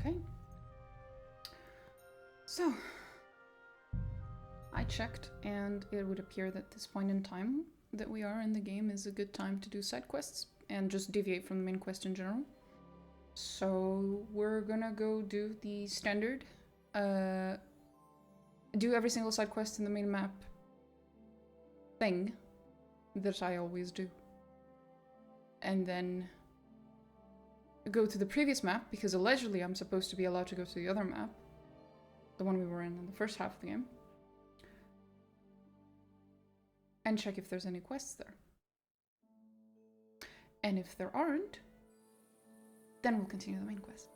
Okay. So, I checked, and it would appear that this point in time that we are in the game is a good time to do side quests and just deviate from the main quest in general. So we're gonna go do the standard, do every single side quest in the main map thing that I always do. And then go to the previous map, because allegedly I'm supposed to be allowed to go to the other map. The one we were in the first half of the game. And check if there's any quests there. And if there aren't, then we'll continue the main quest.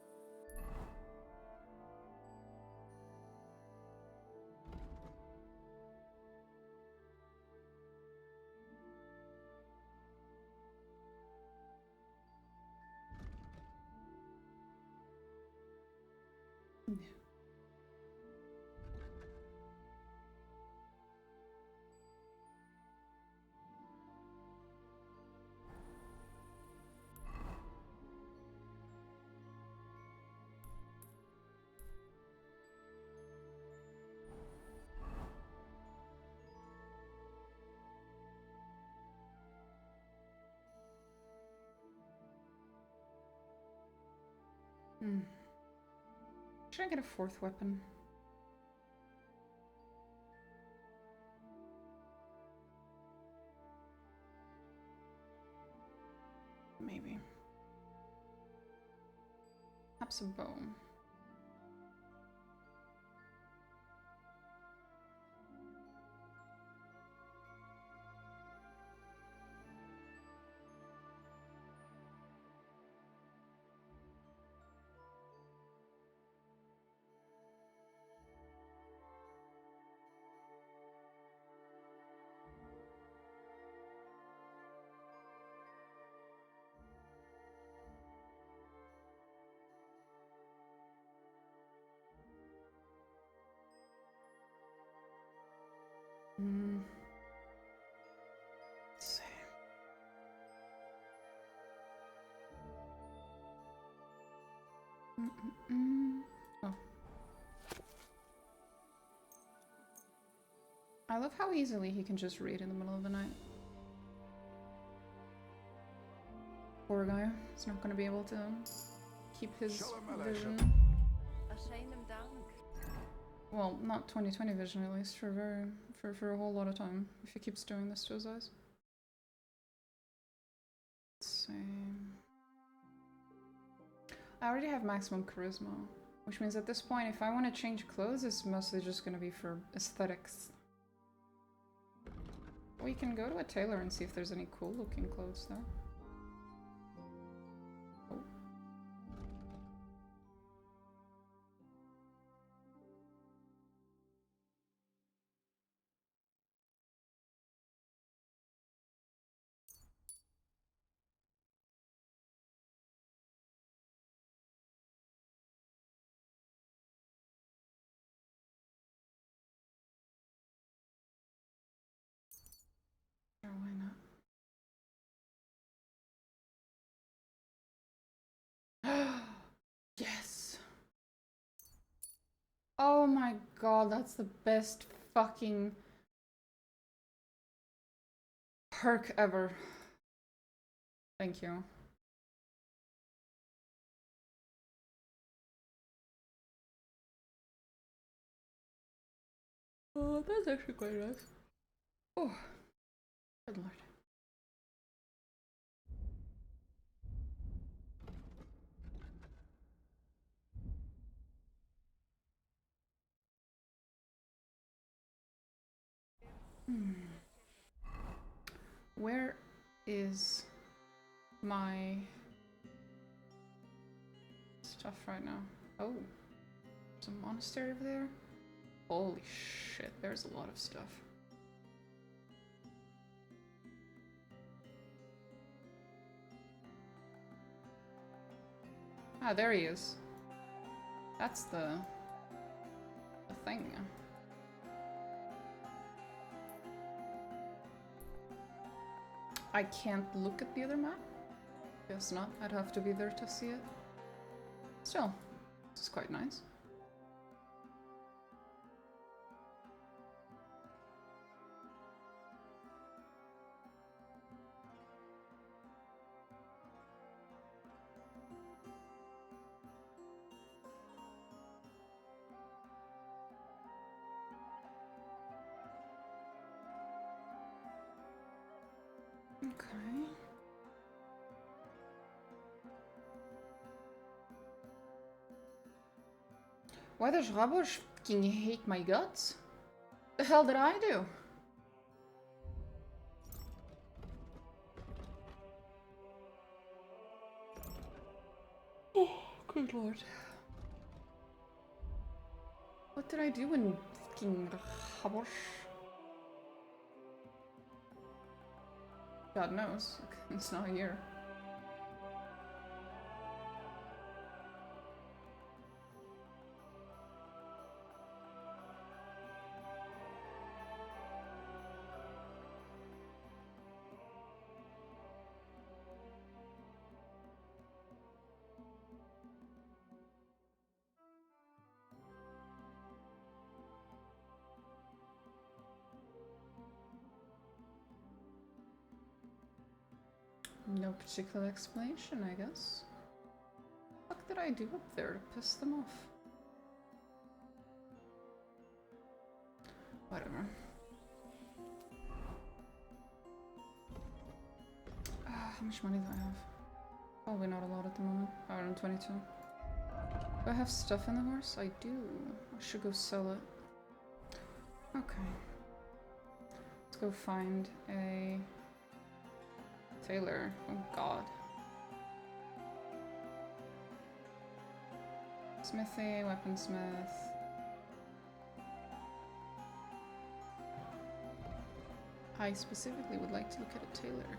Yeah. Should I get a fourth weapon? Maybe. Perhaps a bow. Let's see. Oh. I love how easily he can just read in the middle of the night. Poor guy. He's not gonna be able to keep his vision. Well, not 20/20 vision at least, for a whole lot of time, if he keeps doing this to his eyes. Let's see. I already have maximum charisma, which means at this point, if I want to change clothes, it's mostly just gonna be for aesthetics. We can go to a tailor and see if there's any cool looking clothes there. Oh. Sure, why not? Yes! Oh my god, that's the best fucking perk ever. Thank you. Oh, that's actually quite nice. Oh, good lord. Where is my stuff right now? Oh, there's a monastery over there? Holy shit, there's a lot of stuff. Ah, there he is. That's the thing. I can't look at the other map? Guess not. I'd have to be there to see it. Still, This is quite nice. Okay. Why does Rabosh fucking hate my guts? The hell did I do? Oh, good lord. What did I do when fucking Rabosh? God knows. It's not a year. No particular explanation, I guess. What the fuck did I do up there to piss them off? Whatever. How much money do I have? Probably not a lot at the moment. 122. Do I have stuff in the horse? I do. I should go sell it. Okay. Let's go find a tailor. Oh god. Smithy, weaponsmith. I specifically would like to look at a tailor.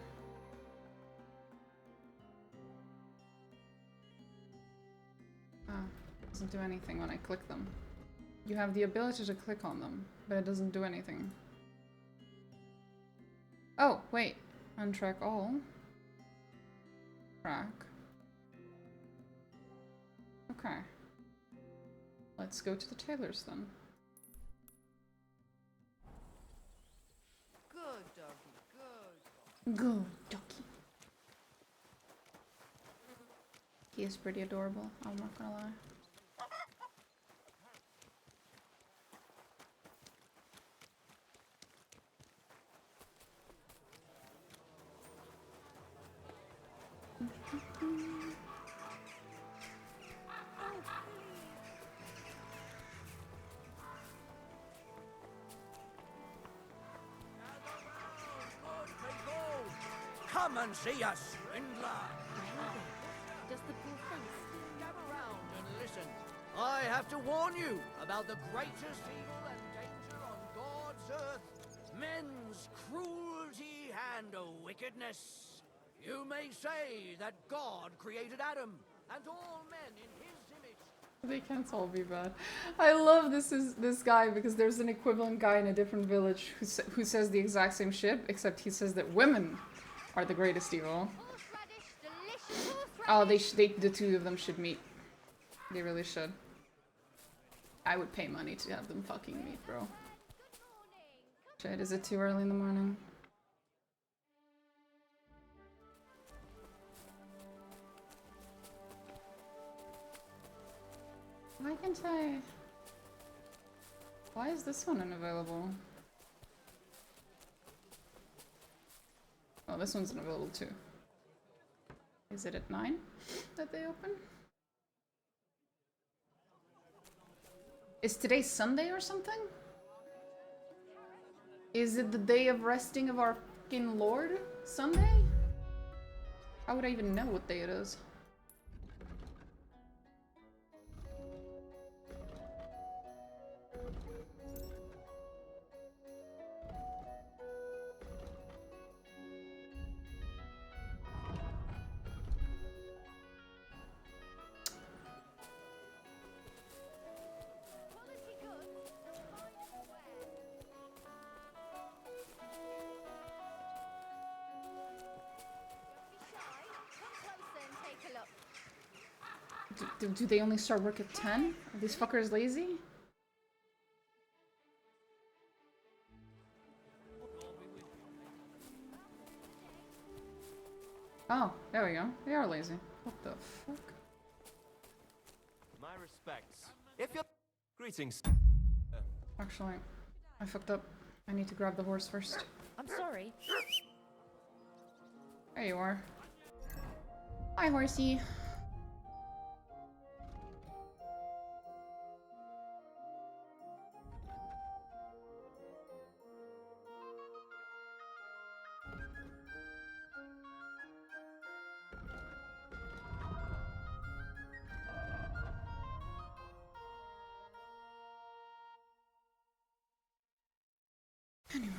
Doesn't do anything when I click them. You have the ability to click on them, but it doesn't do anything. Oh, wait. Untrack all. Track. Okay. Let's go to the tailors then. Good doggy, good. Good doggy. He is pretty adorable, I'm not gonna lie. Come and see a swindler! Does the poor face? Gather round and listen. I have to warn you about the greatest evil and danger on God's earth. Men's cruelty and wickedness. You may say that God created Adam and all men in his image. They can't all be bad. I love this guy because there's an equivalent guy in a different village who says the exact same shit, except he says that women are the greatest evil. Horseradish, delicious Oh, horseradish. the two of them should meet. They really should. I would pay money to have them fucking meet, bro. Good morning. Shit, is it too early in the morning? Why can't I? Why is this one unavailable? Oh, this one's unavailable too. Is it at 9 that they open? Is today Sunday or something? Is it the day of resting of our fucking Lord? Sunday? How would I even know what day it is? Quality goods, the finest wear. Don't be shy. Come closer and take a Do they only start work at 10? Are these fuckers lazy? Oh, there we go. They are lazy. What the fuck? My respects. If you're... Greetings. Actually, I fucked up. I need to grab the horse first. I'm sorry. There you are. Hi, horsey. Anyway.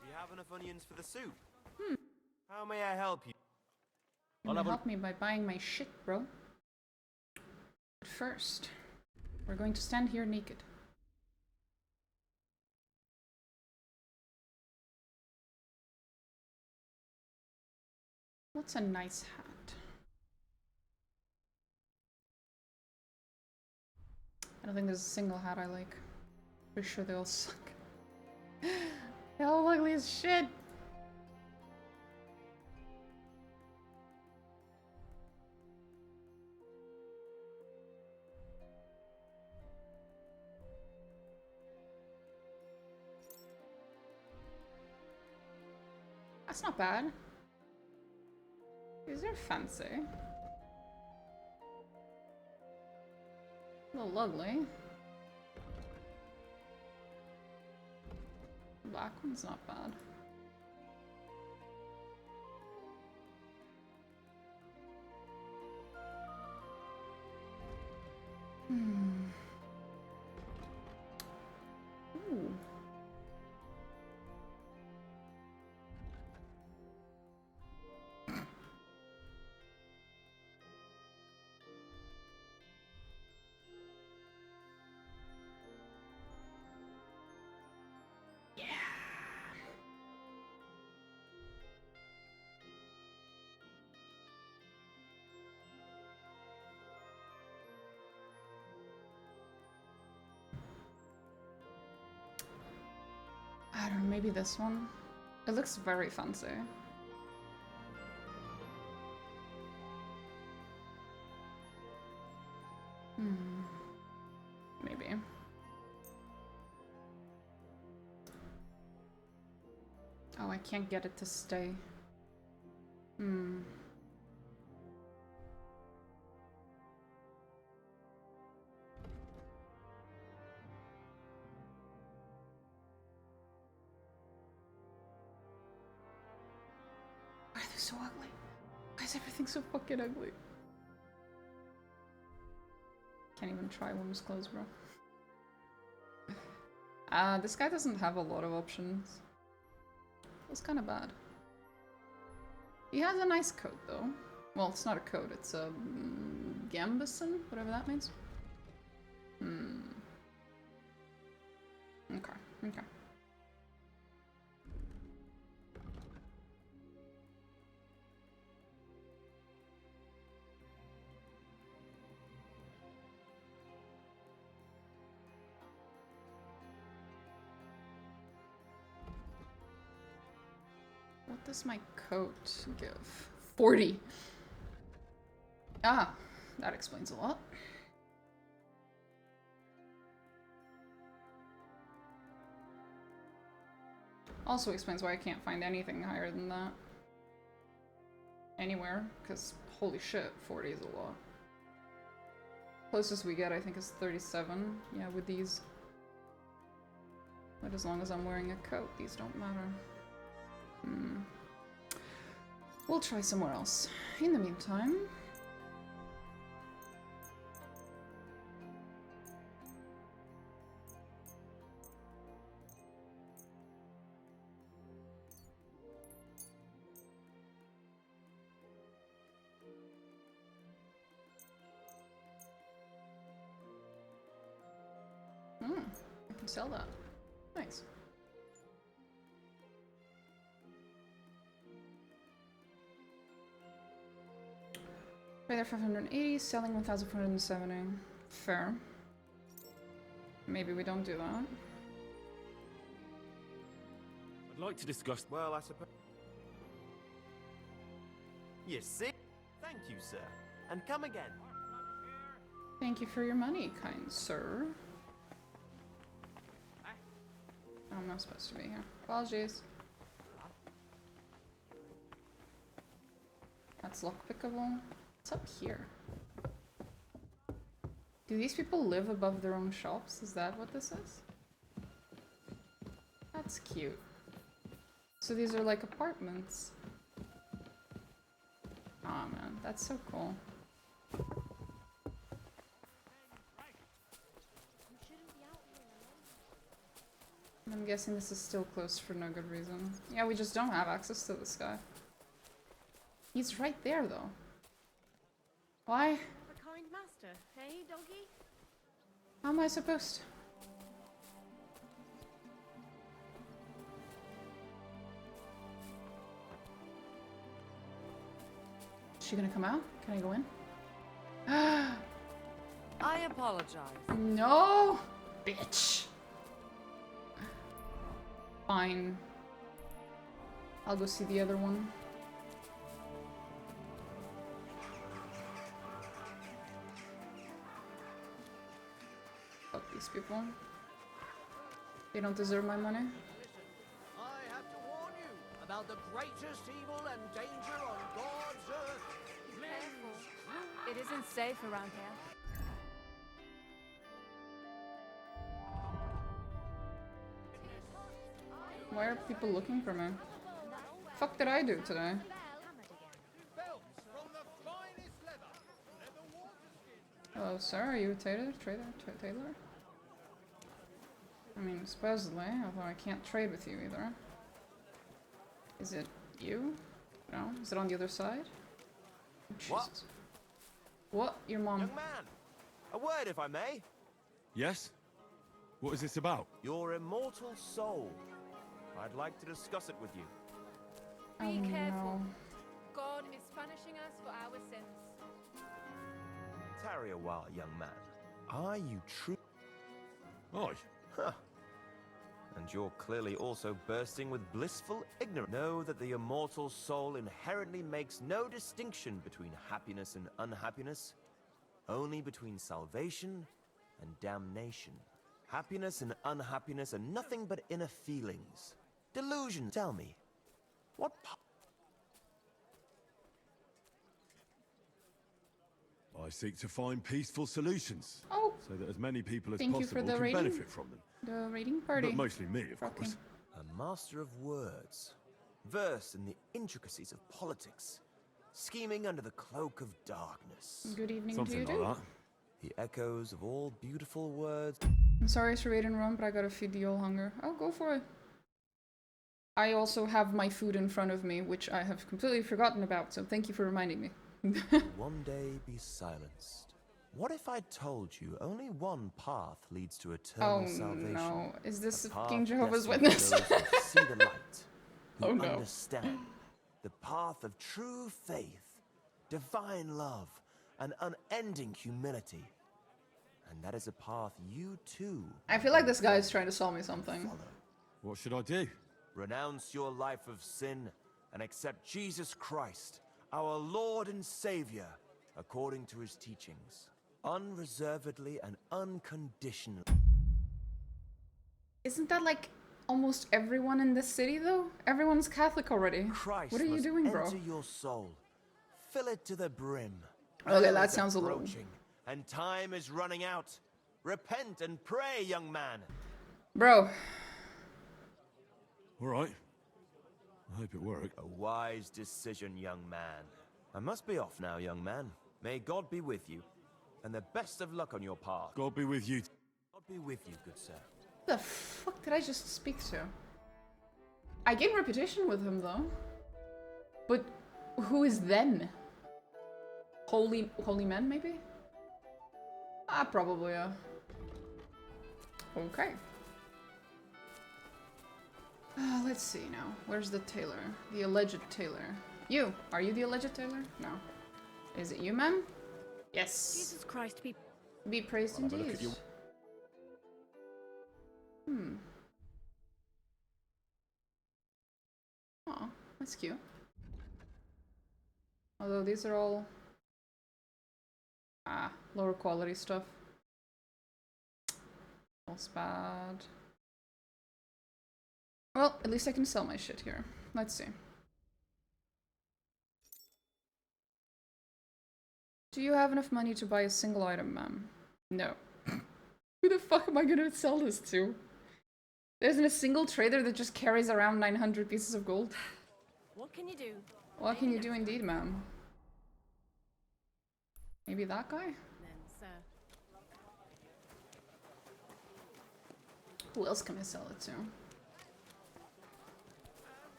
Do you have enough onions for the soup? How may I help you? You can help me by buying my shit, bro. But first, we're going to stand here naked. What's a nice hat? I don't think there's a single hat I like. Pretty sure they all suck. They all ugly as shit. That's not bad. These are fancy. A little ugly. Black one's not bad. Ooh. I don't know, maybe this one? It looks very fancy. Maybe. Oh, I can't get it to stay. Why are they so ugly? Why is everything so fucking ugly? Can't even try women's clothes, bro. This guy doesn't have a lot of options. It's kind of bad. He has a nice coat, though. Well, it's not a coat, it's a gambeson, whatever that means. Okay, okay. What does my coat give? 40. Ah, that explains a lot. Also explains why I can't find anything higher than that. Anywhere, because holy shit, 40 is a lot. Closest we get, I think, is 37. Yeah, with these. But as long as I'm wearing a coat, these don't matter. We'll try somewhere else. In the meantime... I can sell that. Nice. Right there, 580, selling 1,470. Fair. Maybe we don't do that. I'd like to discuss. Well, I suppose. You see? Thank you, sir. And come again. Thank you for your money, kind sir. Oh, I'm not supposed to be here. Apologies. That's lockpickable. What's up here? Do these people live above their own shops? Is that what this is? That's cute. So these are like apartments. Aw, man, that's so cool. I'm guessing this is still closed for no good reason. Yeah, we just don't have access to this guy. He's right there, though. Why? Have a kind master, hey, doggy? How am I supposed to? Is she gonna come out? Can I go in? I apologize. No! Bitch! Fine. I'll go see the other one. Fuck these people. They don't deserve my money. I have to warn you about the greatest evil and danger on God's earth. Men's It isn't safe around here. Why are people looking for me? Fuck did I do today? Hello, sir. Are you a Taylor? Taylor? I mean, supposedly, although I can't trade with you either. Is it you? No? Is it on the other side? Oh, What? Jesus. What? Your mom? Young man, a word if I may. Yes? What is this about? Your immortal soul. I'd like to discuss it with you. Be Oh, careful. no. God is punishing us for our sins. Tarry a while, young man. Are you true? Aye. Huh. And you're clearly also bursting with blissful ignorance. Know that the immortal soul inherently makes no distinction between happiness and unhappiness, only between salvation and damnation. Happiness and unhappiness are nothing but inner feelings. Delusion. Tell me, what I seek to find peaceful solutions, Oh, so that as many people as Thank you for possible the can rating. benefit from them. the reading party. But mostly me, of Fucking. course. A master of words, versed in the intricacies of politics, scheming under the cloak of darkness. Good evening Something to you, like dude. that. The echoes of all beautiful words. I'm sorry to wait and run, but I gotta feed the old hunger. Oh, go for it. I also have my food in front of me, which I have completely forgotten about, so thank you for reminding me. One day be silenced. What if I told you only one path leads to eternal Oh salvation? no, is this A a path fucking Jehovah's destined Witness? for those who see the light, who Oh, no. understand the path of true faith, divine love, and unending humility. And that is a path you too I feel like this guy is trying to sell me something. follow. What should I do? Renounce your life of sin and accept Jesus Christ, our Lord and Savior, according to his teachings, unreservedly and unconditionally. Isn't that like almost everyone in this city though? Everyone's Catholic already. Christ What are you must doing, bro? enter your soul. Fill it to the brim. Okay, Hell that is sounds a little- approaching, and time is running out. Repent and pray, young man. Bro, All right. I hope it worked. A wise decision, young man. I must be off now, young man. May God be with you, and the best of luck on your path. God be with you. God be with you, good sir. Who the fuck did I just speak to? I gained reputation with him though. But who is then? Holy men, maybe? Ah, probably, yeah. Okay. Let's see now. Where's the tailor? The alleged tailor. You! Are you the alleged tailor? No. Is it you, ma'am? Yes. Jesus Christ, Be praised I'll have a look indeed. at your- Hmm. Aw, that's cute. Although these are all... lower quality stuff. That's bad. Well, at least I can sell my shit here. Let's see. Do you have enough money to buy a single item, ma'am? No. Who the fuck am I gonna sell this to? There isn't a single trader that just carries around 900 pieces of gold. what can you do? What can you do indeed, ma'am? Maybe that guy? Then, sir. Who else can I sell it to?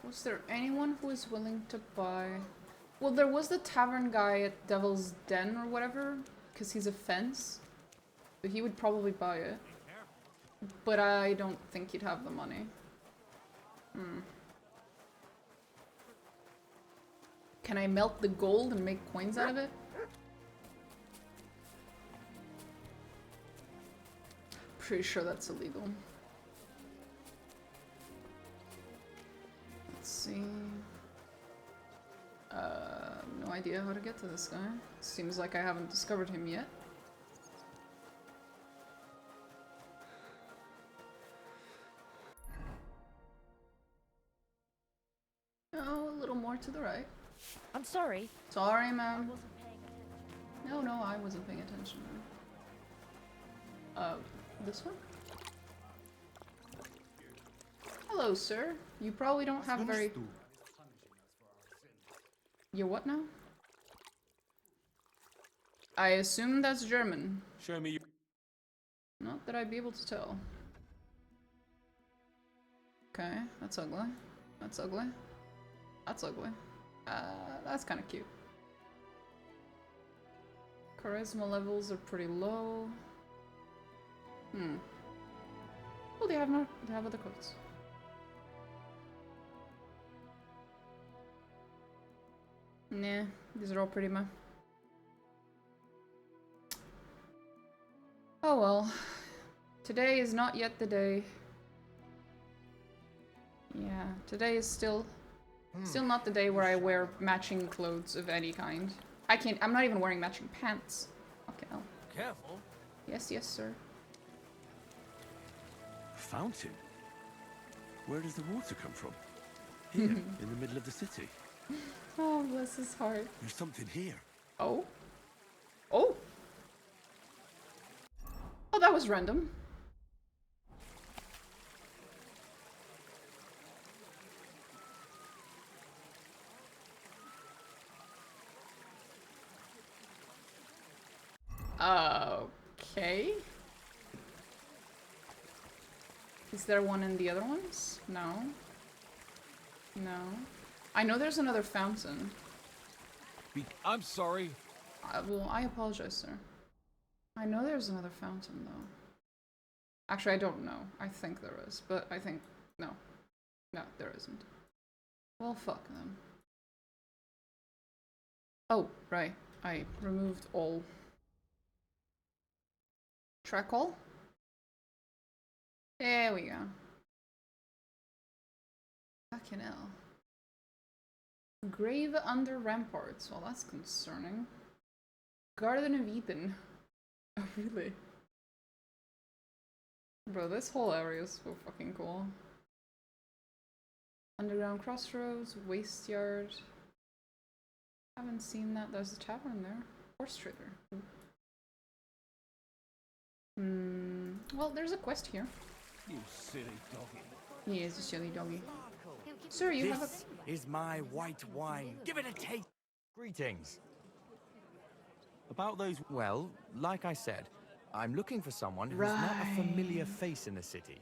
Was there anyone who is willing to buy... Well, there was the tavern guy at Devil's Den or whatever, because he's a fence. So he would probably buy it. But I don't think he'd have the money. Can I melt the gold and make coins out of it? Pretty sure that's illegal. Let's see. No idea how to get to this guy. Seems like I haven't discovered him yet. Oh, a little more to the right. I'm sorry. Sorry, I ma'am. wasn't paying attention. No, I wasn't paying attention. This one? Hello, sir. You probably don't have very... You what now? I assume that's German. Show me your... Not that I'd be able to tell. Okay, that's ugly. That's ugly. That's ugly. That's kind of cute. Charisma levels are pretty low. Oh, they have more. They have other coats. Nah, these are all pretty much. Oh well. Today is not yet the day. Yeah, today is still not the day where I wear matching clothes of any kind. I'm not even wearing matching pants. Okay, hell. Careful. Yes, sir. Fountain? Where does the water come from? Here, in the middle of the city. Oh, bless his heart. There's something here. Oh? Oh! Oh, that was random. Okay. Is there one in the other ones? No. No. I know there's another fountain. I'm sorry. Well, I apologize, sir. I know there's another fountain, though. Actually, I don't know. I think there is, but I think... No. No, there isn't. Well, fuck them. Oh, right. I removed all... Track all? There we go. Fucking hell. Grave under ramparts. Well, that's concerning. Garden of Eden. Oh, really? Bro, this whole area is so fucking cool. Underground crossroads, waste yard. Haven't seen that. There's a tavern there. Horse trader. Well, there's a quest here. You silly doggy. He is a silly doggy. It Sir, you have a... This is my white wine. Give it a taste. Greetings. About those... Well, like I said, I'm looking for someone who's not a familiar face in the city.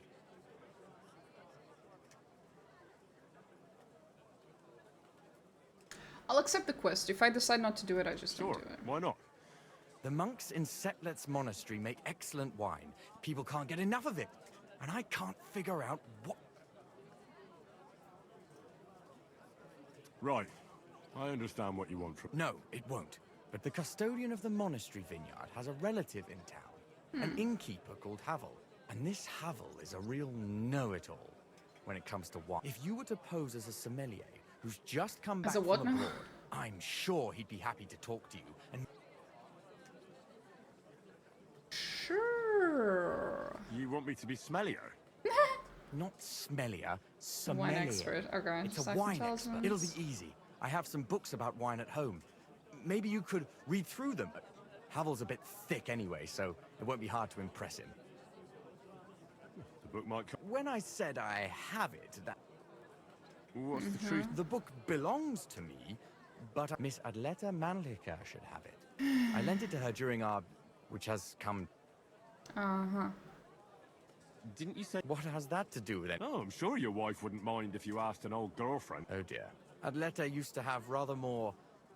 I'll accept the quest. If I decide not to do it, I just don't Sure, do it. why not? The monks in Setlet's monastery make excellent wine. People can't get enough of it. And I can't figure out what... Right. I understand what you want from... No, it won't. But the custodian of the monastery vineyard has a relative in town. An innkeeper called Havel. And this Havel is a real know-it-all when it comes to wine. If you were to pose as a sommelier who's just come back As a from what now? abroad, I'm sure he'd be happy to talk to you and... Sure. You want me to be smellier? Not smellier, sommelier. Wine expert. Okay. It's a Second wine expert. intelligence. It'll be easy. I have some books about wine at home. Maybe you could read through them. Havel's a bit thick anyway, so it won't be hard to impress him. The book might come... When I said I have it, that What's the truth? the book belongs to me, but Miss Adleta Manlica should have it. I lent it to her during our... which has come... Uh-huh. Didn't you say... What has that to do with it? Oh, I'm sure your wife wouldn't mind if you asked an old girlfriend. Oh dear. Adleta used to have rather more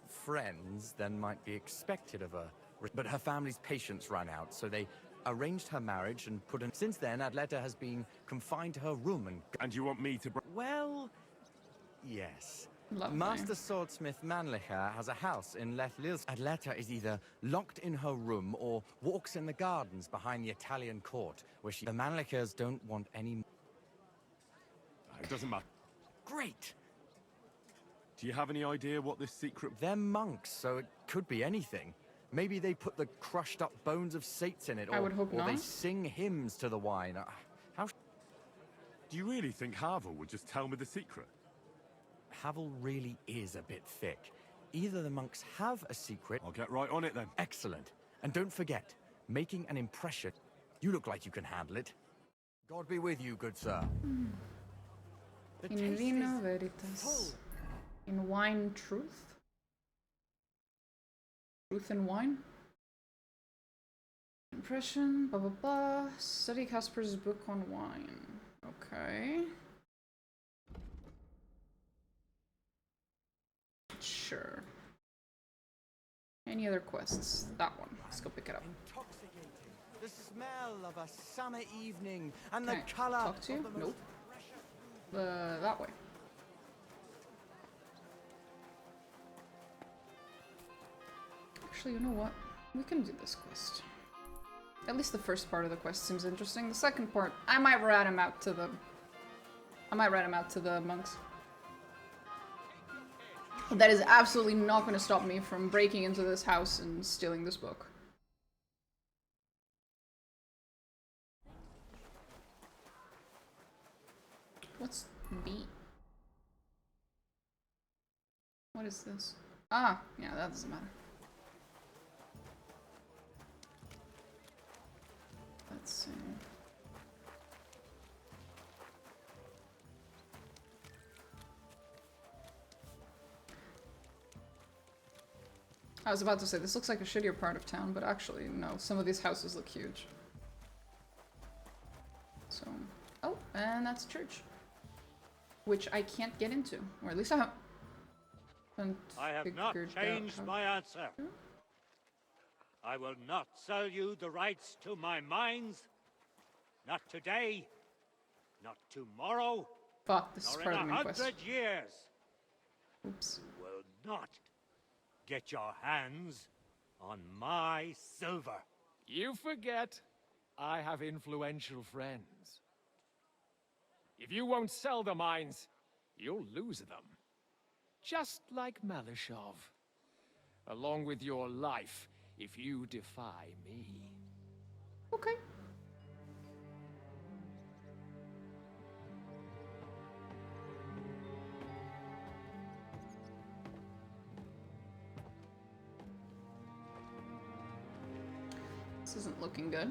friends than might be expected of her. But her family's patience ran out, so they arranged her marriage and put in... Since then, Adleta has been confined to her room and... And you want me to... Well, yes. Lovely. Master swordsmith Manlicher has a house in Lethlils. Adleta is either locked in her room or walks in the gardens behind the Italian court, where she... The Manlichers don't want any... It doesn't matter. Great! Do you have any idea what this secret... They're monks, so it could be anything. Maybe they put the crushed up bones of saints in it, or, I would hope or they not. sing hymns to the wine. How... Do you really think Havel would just tell me the secret? Havel really is a bit thick. Either the monks have a secret... I'll get right on it then. Excellent. And don't forget, making an impression. You look like you can handle it. God be with you, good sir. The In taste vino is veritas. full. In wine truth? Truth in wine? Impression, blah blah blah. Study Casper's book on wine. Okay. Sure. Any other quests? That one. Let's go pick it up. Intoxicating. The smell of a summer evening and the Can I color talk to you? of the most Nope. precious... That way. Actually, you know what? We can do this quest. At least the first part of the quest seems interesting. The second part, I might rat him out to the... monks. That is absolutely not going to stop me from breaking into this house and stealing this book. What's B? What is this? Ah, yeah, that doesn't matter. Let's see. I was about to say, this looks like a shittier part of town, but actually, no. Some of these houses look huge. So... Oh, and that's a church. Which I can't get into. Or at least I haven't I have not changed my answer. I will not sell you the rights to my mines. Not today. Not tomorrow. Fuck, this is Nor part in of the main quest. 100 years. Oops. You will not get your hands on my silver. You forget I have influential friends. If you won't sell the mines, you'll lose them. Just like Malishov. Along with your life, if you defy me. Okay. This isn't looking good.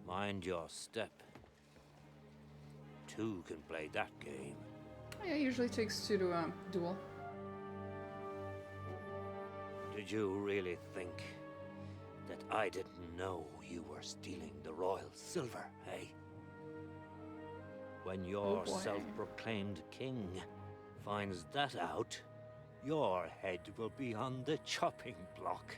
Mind your step. Two can play that game. Yeah, it usually takes 2 to duel. Did you really think that I didn't know you were stealing the royal silver, eh? When your boy. self-proclaimed king finds that out, your head will be on the chopping block.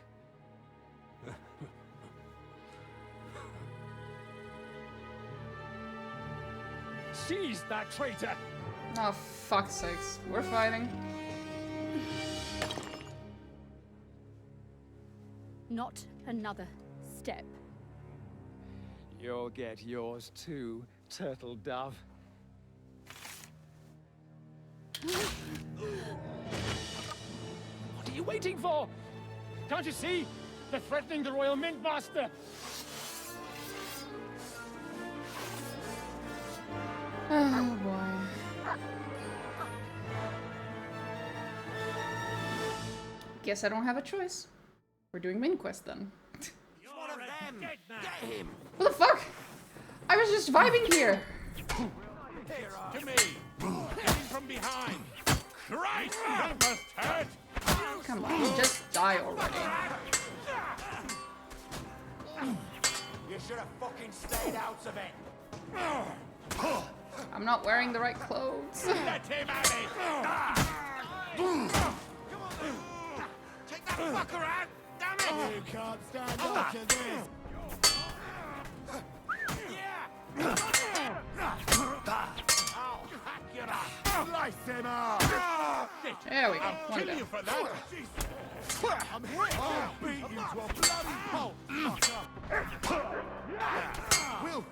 Seize that traitor! Oh, fuck's sakes. We're fighting. Not another step. You'll get yours too, turtle dove. What are you waiting for? Can't you see? They're threatening the Royal Mint Master! Oh boy. Guess I don't have a choice. We're doing main quest then. You're one of them! Get him! What the fuck? I was just vibing here. To me! Get him from behind! Christ! That must hurt! Come on, just die already. You should have fucking stayed out of it. I'm not wearing the right clothes. Let him at it! Take that fucker out! Damn it! You can't stand up to this. Slice him off. There we go. One Kill down. you for that! I'm here. I'll beat you to a bloody pulp. We'll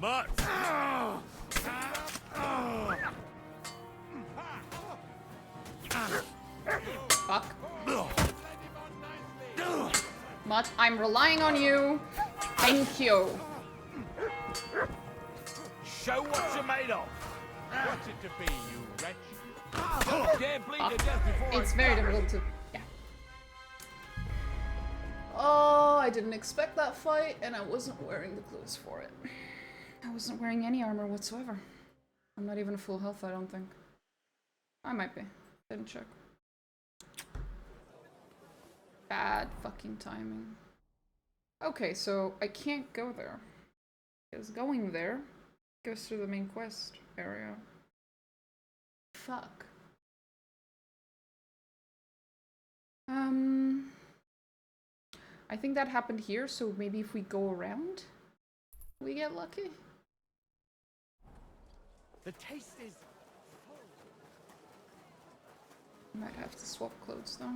Mutt! Fuck. Mutt, I'm relying on you. Thank you. Show what you're made of! What's it to be, you wretch? Can't bleed to death before It's very difficult to... Yeah. Oh, I didn't expect that fight, and I wasn't wearing the clothes for it. I wasn't wearing any armor whatsoever. I'm not even full health, I don't think. I might be. Didn't check. Bad fucking timing. Okay, so I can't go there. Because going there goes through the main quest area. Fuck. I think that happened here, so maybe if we go around, we get lucky. The taste is... Might have to swap clothes though.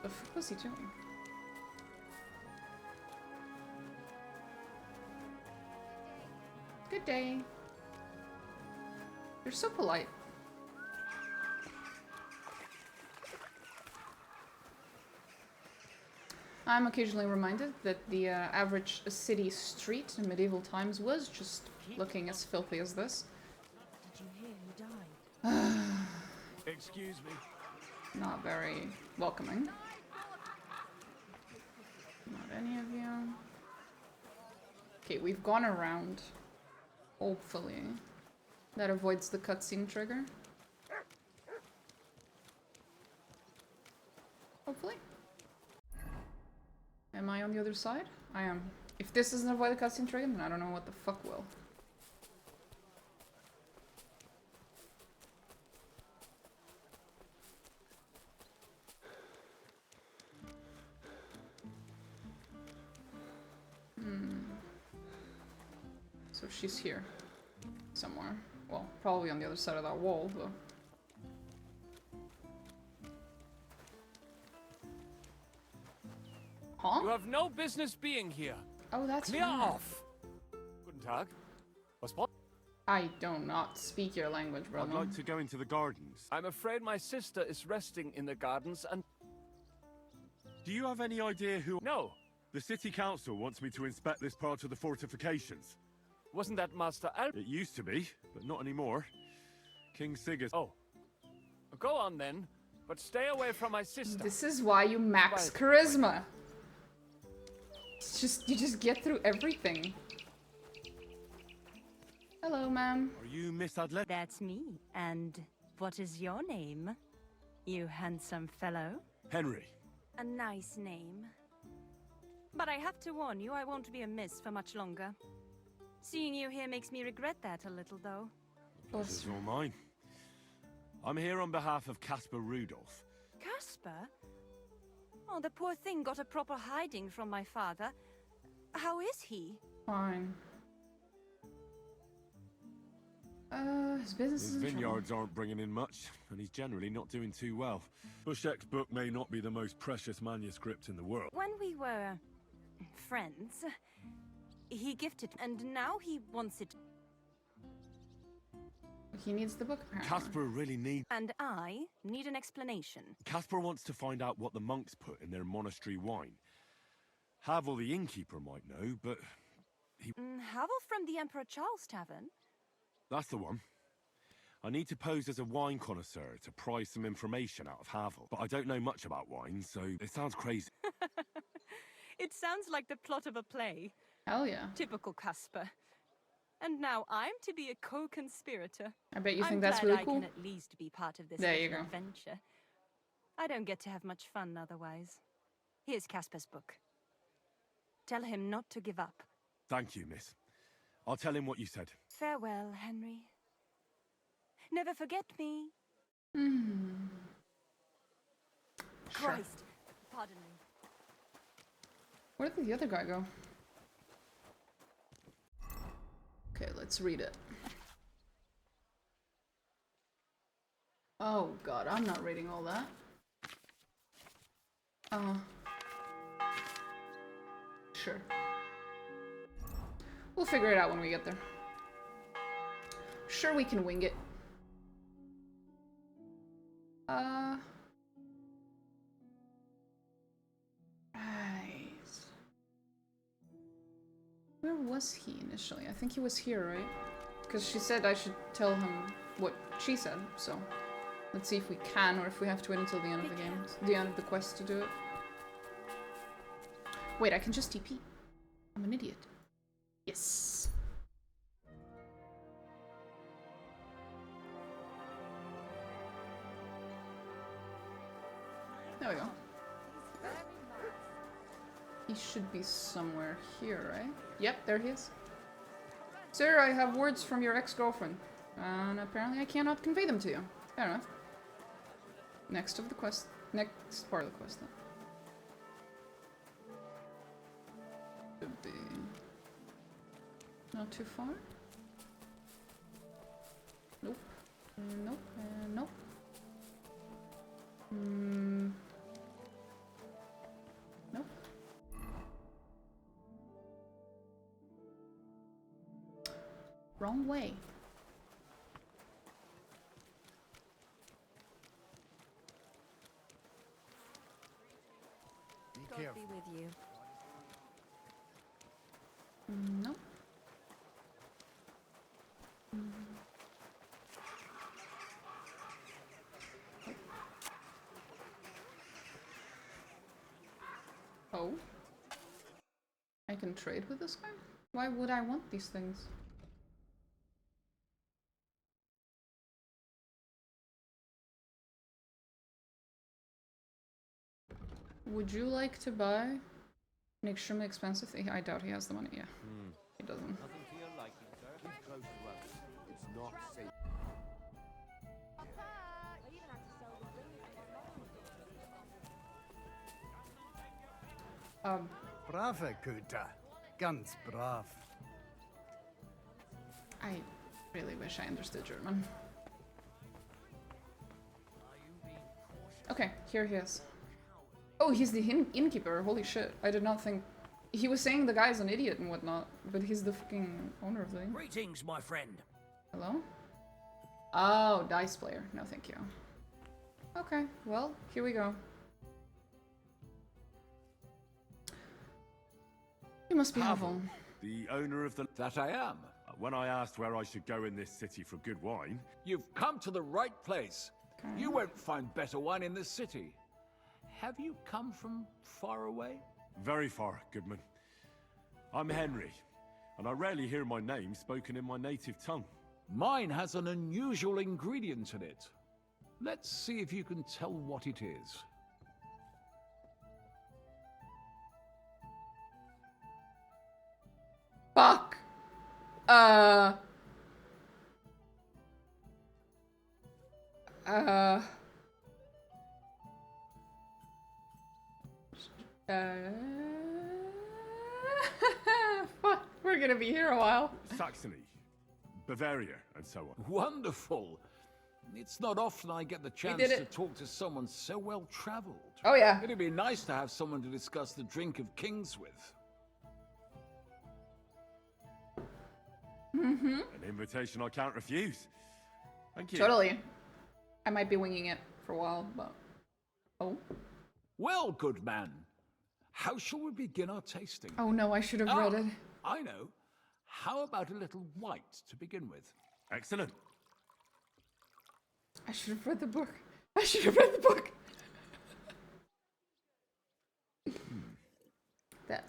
The fuck was he doing? Good day. You're so polite. I'm occasionally reminded that the average city street in medieval times was just looking as filthy as this. Did you hear he died? Excuse me. Not very welcoming. Not any of you. Okay, we've gone around. Hopefully. That avoids the cutscene trigger. Hopefully. Am I on the other side? I am. If this doesn't avoid the cutscene trigger, then I don't know what the fuck will. So she's here. Somewhere. Well, probably on the other side of that wall, though. Huh? You have no business being here. Oh, that's Clear right. off. Guten Tag. Was what? I do not speak your language, brother. I'd like to go into the gardens. I'm afraid my sister is resting in the gardens and... Do you have any idea who... No. The city council wants me to inspect this part of the fortifications. Wasn't that Master Al... It used to be, but not anymore. King Sigurd. Oh. Go on then, but stay away from my sister. This is why you max charisma. It's just, you just get through everything. Hello, ma'am. Are you Miss Adlet? That's me. And what is your name, you handsome fellow? Henry. A nice name. But I have to warn you, I won't be a miss for much longer. Seeing you here makes me regret that a little, though. This is all mine. I'm here on behalf of Caspar Rudolph. Caspar? Oh, the poor thing got a proper hiding from my father. How is he? Fine. His business His is in trouble. vineyards aren't bringing in much, and he's generally not doing too well. Bushek's book may not be the most precious manuscript in the world. When we were friends, he gifted, and now he wants it. He needs the book, apparently. Caspar really needs... And I need an explanation. Caspar wants to find out what the monks put in their monastery wine. Havel the innkeeper might know, but he... Havel from the Emperor Charles Tavern? That's the one. I need to pose as a wine connoisseur to pry some information out of Havel, but I don't know much about wine, so it sounds crazy. It sounds like the plot of a play. Hell yeah. Typical Caspar. And now I'm to be a co-conspirator. I bet you I'm think that's glad really I cool. can at least be part of this There you little go. adventure. I don't get to have much fun otherwise. Here's Caspar's book. Tell him not to give up. Thank you, miss. I'll tell him what you said. Farewell, Henry. Never forget me. Sure. Christ, pardon me. Where did the other guy go? Okay, let's read it. Oh god, I'm not reading all that. Sure. We'll figure it out when we get there. Sure, we can wing it. Right. Where was he initially? I think he was here, right? Because she said I should tell him what she said, so... Let's see if we can, or if we have to wait until the end of the game. The end of the quest to do it. Wait, I can just TP. I'm an idiot. Yes. There we go. He should be somewhere here, right? Yep, there he is. Sir, I have words from your ex-girlfriend. And apparently I cannot convey them to you. Fair enough. Next of the quest. Next part of the quest, then. Should be... not too far? Nope. Nope. Nope. Nope. Wrong way. God be with you. Nope. Oh. I can trade with this guy? Why would I want these things? Would you like to buy an extremely expensive thing? I doubt he has the money. Yeah, he doesn't. Nothing to your liking, sir. Keep close to us. It's not safe. Brave, Kuta. Ganz brav. I really wish I understood German. Okay, here he is. Oh, he's the innkeeper. Holy shit. I did not think... He was saying the guy's an idiot and whatnot, but he's the fucking owner of the thing. Greetings, my friend. Hello? Oh, dice player. No, thank you. Okay, well, here we go. You must be Havel. The owner of the... That I am. When I asked where I should go in this city for good wine... You've come to the right place. Okay. You won't find better wine in this city. Have you come from far away? Very far, Goodman. I'm Henry, and I rarely hear my name spoken in my native tongue. Mine has an unusual ingredient in it. Let's see if you can tell what it is. Fuck. Fuck, we're gonna be here a while. Saxony, Bavaria, and so on. Wonderful. It's not often I get the chance did to it. talk to someone so well traveled. Oh yeah. It'd be nice to have someone to discuss the drink of kings with. Mm-hmm. An invitation I can't refuse. Thank you. Totally. I might be winging it for a while, but... Oh. Well, good man. How shall we begin our tasting? Oh no, I should have read it. I know. How about a little white to begin with? Excellent. I should have read the book. I should have read the book. That.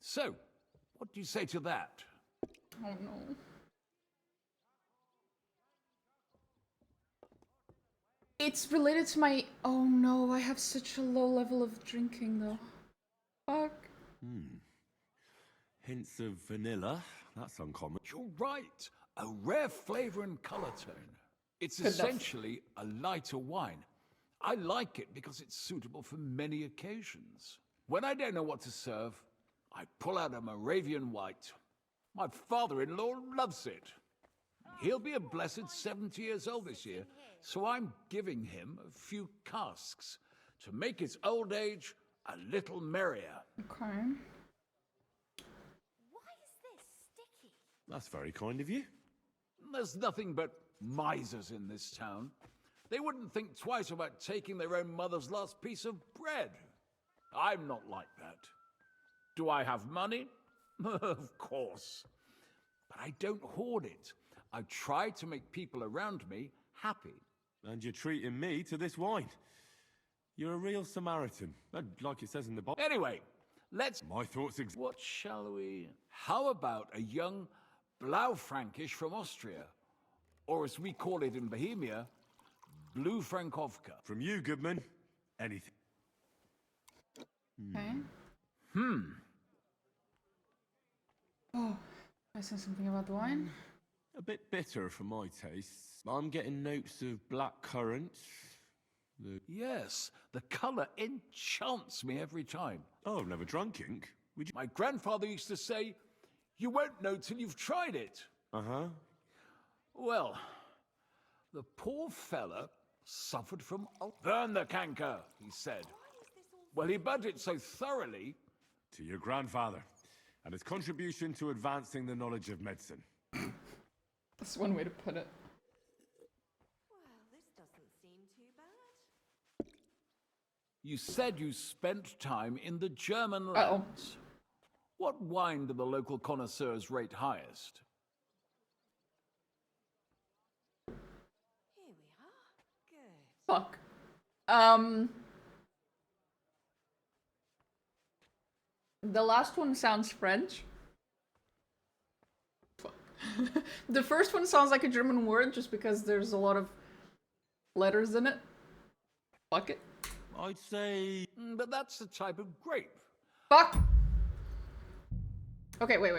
So, what do you say to that? Oh no. It's related to my... Oh no, I have such a low level of drinking though. Fuck. Hints of vanilla. That's uncommon. You're right. A rare flavor and color tone. It's Good enough. essentially a lighter wine. I like it because it's suitable for many occasions. When I don't know what to serve, I pull out a Moravian white. My father-in-law loves it. He'll be a blessed 70 years old this year, so I'm giving him a few casks to make his old age a little merrier. Okay. Why is this sticky? That's very kind of you. There's nothing but misers in this town. They wouldn't think twice about taking their own mother's last piece of bread. I'm not like that. Do I have money? Of course. But I don't hoard it. I try to make people around me happy. And you're treating me to this wine. You're a real Samaritan, like it says in the Bible. Anyway, let's... My thoughts What shall we... How about a young Blaufränkisch from Austria? Or as we call it in Bohemia, Blue Frankovka. From you, Goodman. Anything. Okay. Oh, I said something about the wine. A bit bitter for my taste. I'm getting notes of black currants. Yes, the color enchants me every time. Oh, I've never drunk ink. My grandfather used to say, you won't know till you've tried it. Uh-huh. Well, the poor fella suffered from... Burn the canker, he said. Well, he burnt it so thoroughly... To your grandfather, and his contribution to advancing the knowledge of medicine. That's one way to put it. Well, this doesn't seem too bad. You said you spent time in the German lands. What wine do the local connoisseurs rate highest? Here we are. Good. Fuck. The last one sounds French. Fuck. The first one sounds like a German word just because there's a lot of letters in it. Fuck it. I'd say... But that's the type of grape. Fuck! Okay, wait.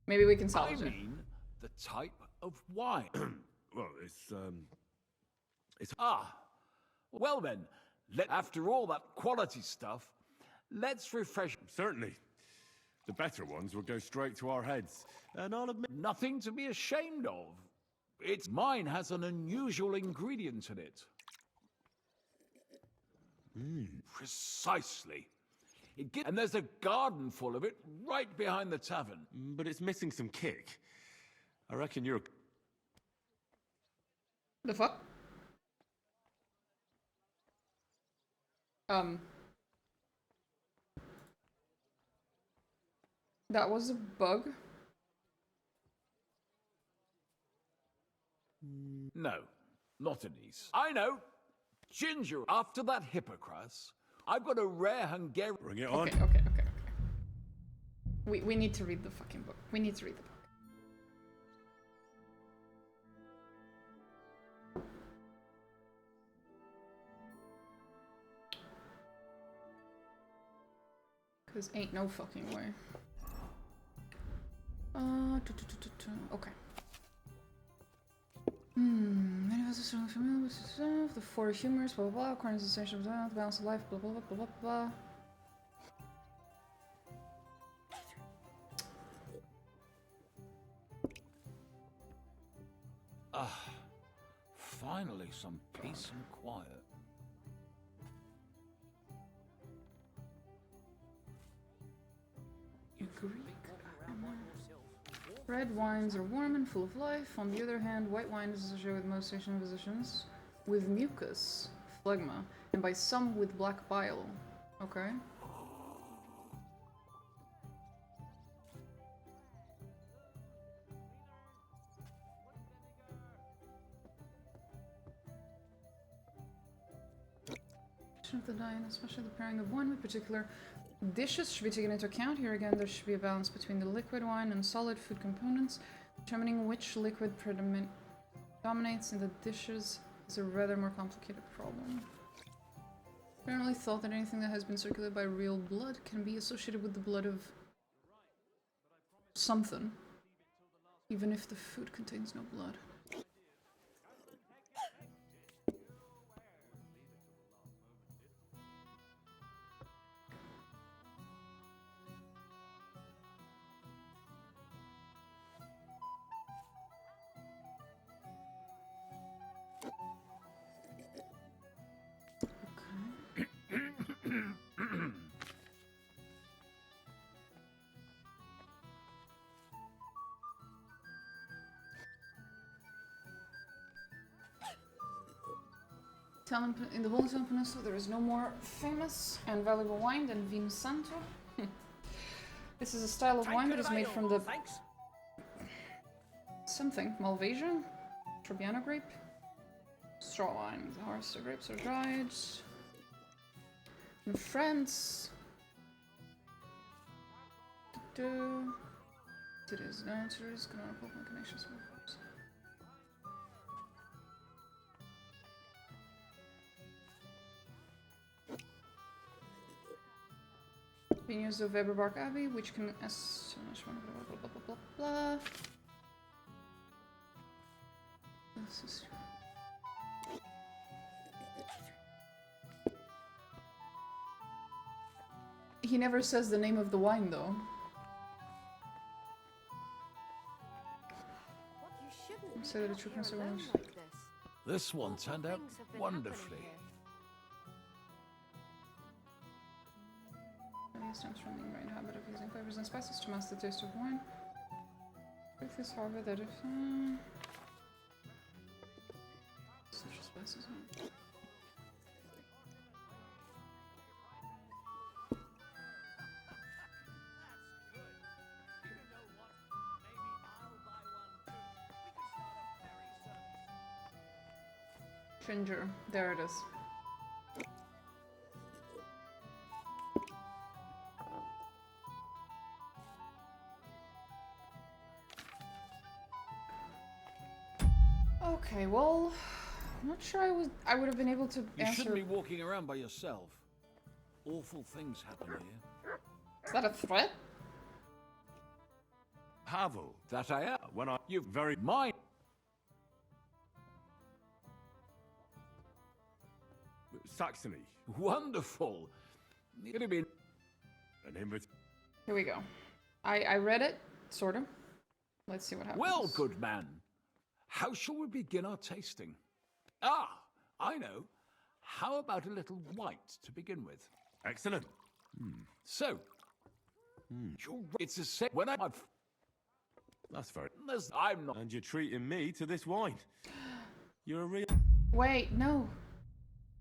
Maybe we can salvage I it. mean, the type of wine. Well, it's... Ah, well then, after all that quality stuff, let's refresh... Certainly. The better ones will go straight to our heads. And I'll admit... Nothing to be ashamed of. Mine has an unusual ingredient in it. Precisely. And there's a garden full of it right behind the tavern. But it's missing some kick. I reckon you're... The fuck? That was a bug. No, not Anise. I know. Ginger, after that Hippocras, I've got a rare Hungarian... Bring it on. Okay. We need to read the fucking book. We need to read the book. Cause ain't no fucking way. Okay. Many of us are strongly familiar with the four humors, blah blah blah, according to the essential the balance of life, blah blah blah blah blah blah. Finally some peace and quiet. Red wines are warm and full of life. On the other hand, white wine is associated with most Asian physicians with mucus, phlegma, and by some with black bile. Okay. Of the diet, especially the pairing of wine with particular dishes should be taken into account. Here again, there should be a balance between the liquid wine and solid food components. Determining which liquid dominates in the dishes is a rather more complicated problem. Apparently thought that anything that has been circulated by real blood can be associated with the blood of something, even if the food contains no blood. In the Holy Peninsula, there is no more famous and valuable wine than Vin Santo. This is a style of wine that is made from the something Malvasia, Trebbiano grape, straw wine. The harvested grapes are dried. In France, it is canonical combinations. Vineyards of Eberbark Abbey, which can blah blah blah blah blah. This is he never says the name of the wine though. Say that a true conservative. This one turned out wonderfully. Stems from the ingrained habit of using flavors and spices to mask the taste of wine. Truth is, however, that if such spices. Ginger, there it is. Okay, well, I'm not sure I would have been able to answer. You shouldn't be walking around by yourself. Awful things happen here. Is that a threat? Havel. That I am. When you very mine. Saxony. Wonderful. It could have been an invitation. Here we go. I read it, sort of. Let's see what happens. Well, good man. How shall we begin our tasting? Ah, I know. How about a little white to begin with? Excellent. So, it's a set when I've... That's very... I'm not... And you're treating me to this wine. You're a real... Wait, no.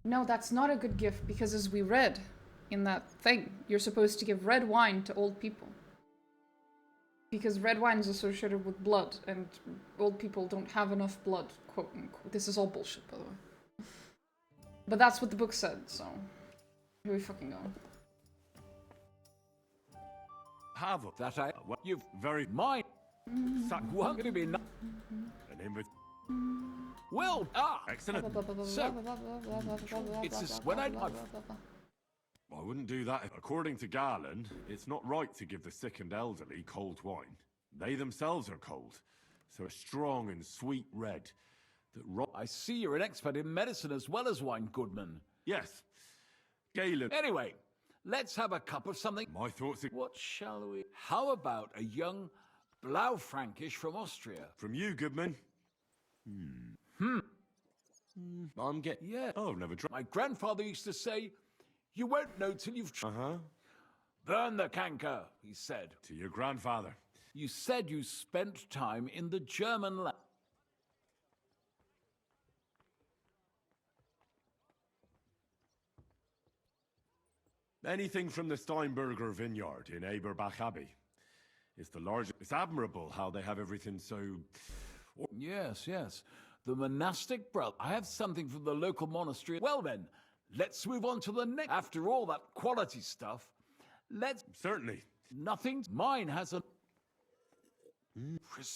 No, that's not a good gift, because as we read in that thing, you're supposed to give red wine to old people. Because red wine is associated with blood, and old people don't have enough blood, quote unquote. This is all bullshit, by the way. But that's what the book said, so here we fucking go. Have That I... what You've... very Mine. one Gonna be... an invitation. Well, Excellent. So, it's just when I wouldn't do that. According to Galen, it's not right to give the sick and elderly cold wine. They themselves are cold, so a strong and sweet red that I see you're an expert in medicine as well as wine, Goodman. Yes, Galen. Anyway, let's have a cup of something. My thoughts are... What shall we... How about a young Blaufränkisch from Austria? From you, Goodman. I'm getting... Yeah. Oh, never tried. My grandfather used to say, you won't know till you've... Uh-huh. Burn the canker, he said. To your grandfather. You said you spent time in the German land. Anything from the Steinberger vineyard in Eberbach Abbey. It's the largest. It's admirable how they have everything so... Yes, yes. The monastic brother. I have something from the local monastery. Well then, let's move on to the next. After all that quality stuff, let's... Certainly. Nothing. Mine has a...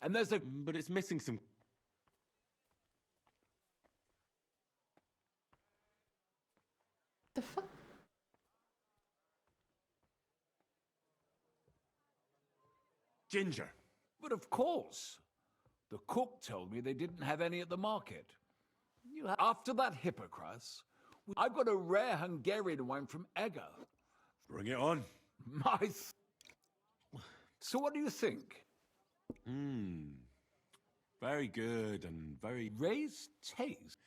And there's a... But it's missing some... The fuck? Ginger. But of course. The cook told me they didn't have any at the market. After that Hippocras, I've got a rare Hungarian wine from Egger. Bring it on. So what do you think? Very good and very... Raised taste?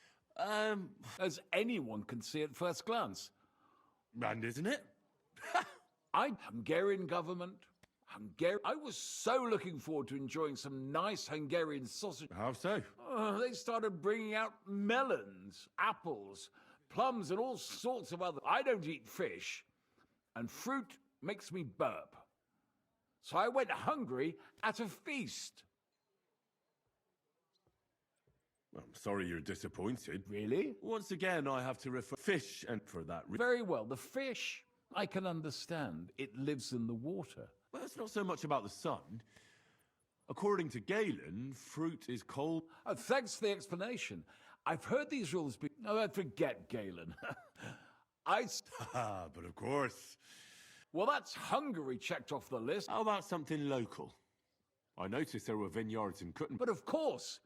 As anyone can see at first glance. And isn't it? Hungarian government... I was so looking forward to enjoying some nice Hungarian sausage. How so? They started bringing out melons, apples, plums, and all sorts of other... I don't eat fish, and fruit makes me burp. So I went hungry at a feast. I'm sorry you're disappointed. Really? Once again, I have to refer... Fish, and for that... Very well. The fish, I can understand. It lives in the water. Well, it's not so much about the sun. According to Galen, fruit is cold. Oh, thanks for the explanation. I've heard these rules be... Oh, forget Galen. But of course. Well, that's Hungary checked off the list. How about something local? I noticed there were vineyards in Kutton. But of course,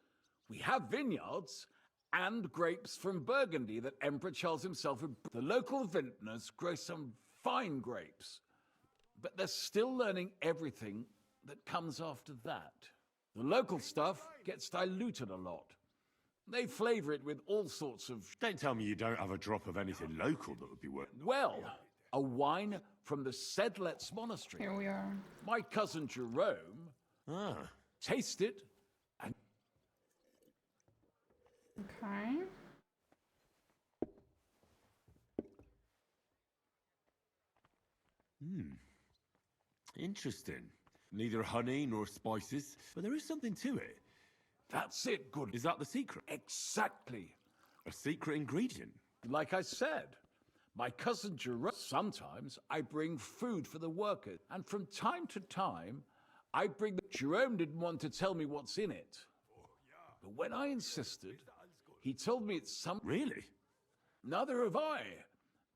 we have vineyards and grapes from Burgundy that Emperor Charles himself... The local vintners grow some fine grapes. But they're still learning everything that comes after that. The local stuff gets diluted a lot. They flavor it with all sorts of... Don't tell me you don't have a drop of anything local that would be worth... Well, a wine from the Sedlets Monastery. Here we are. My cousin Jerome tasted it and... Okay. Interesting. Neither honey nor spices, but there is something to it. That's it, good. Is that the secret? Exactly. A secret ingredient? Like I said, my cousin Jerome... Sometimes I bring food for the workers, and from time to time, I bring... Jerome didn't want to tell me what's in it. But when I insisted, he told me it's some... Really? Neither have I.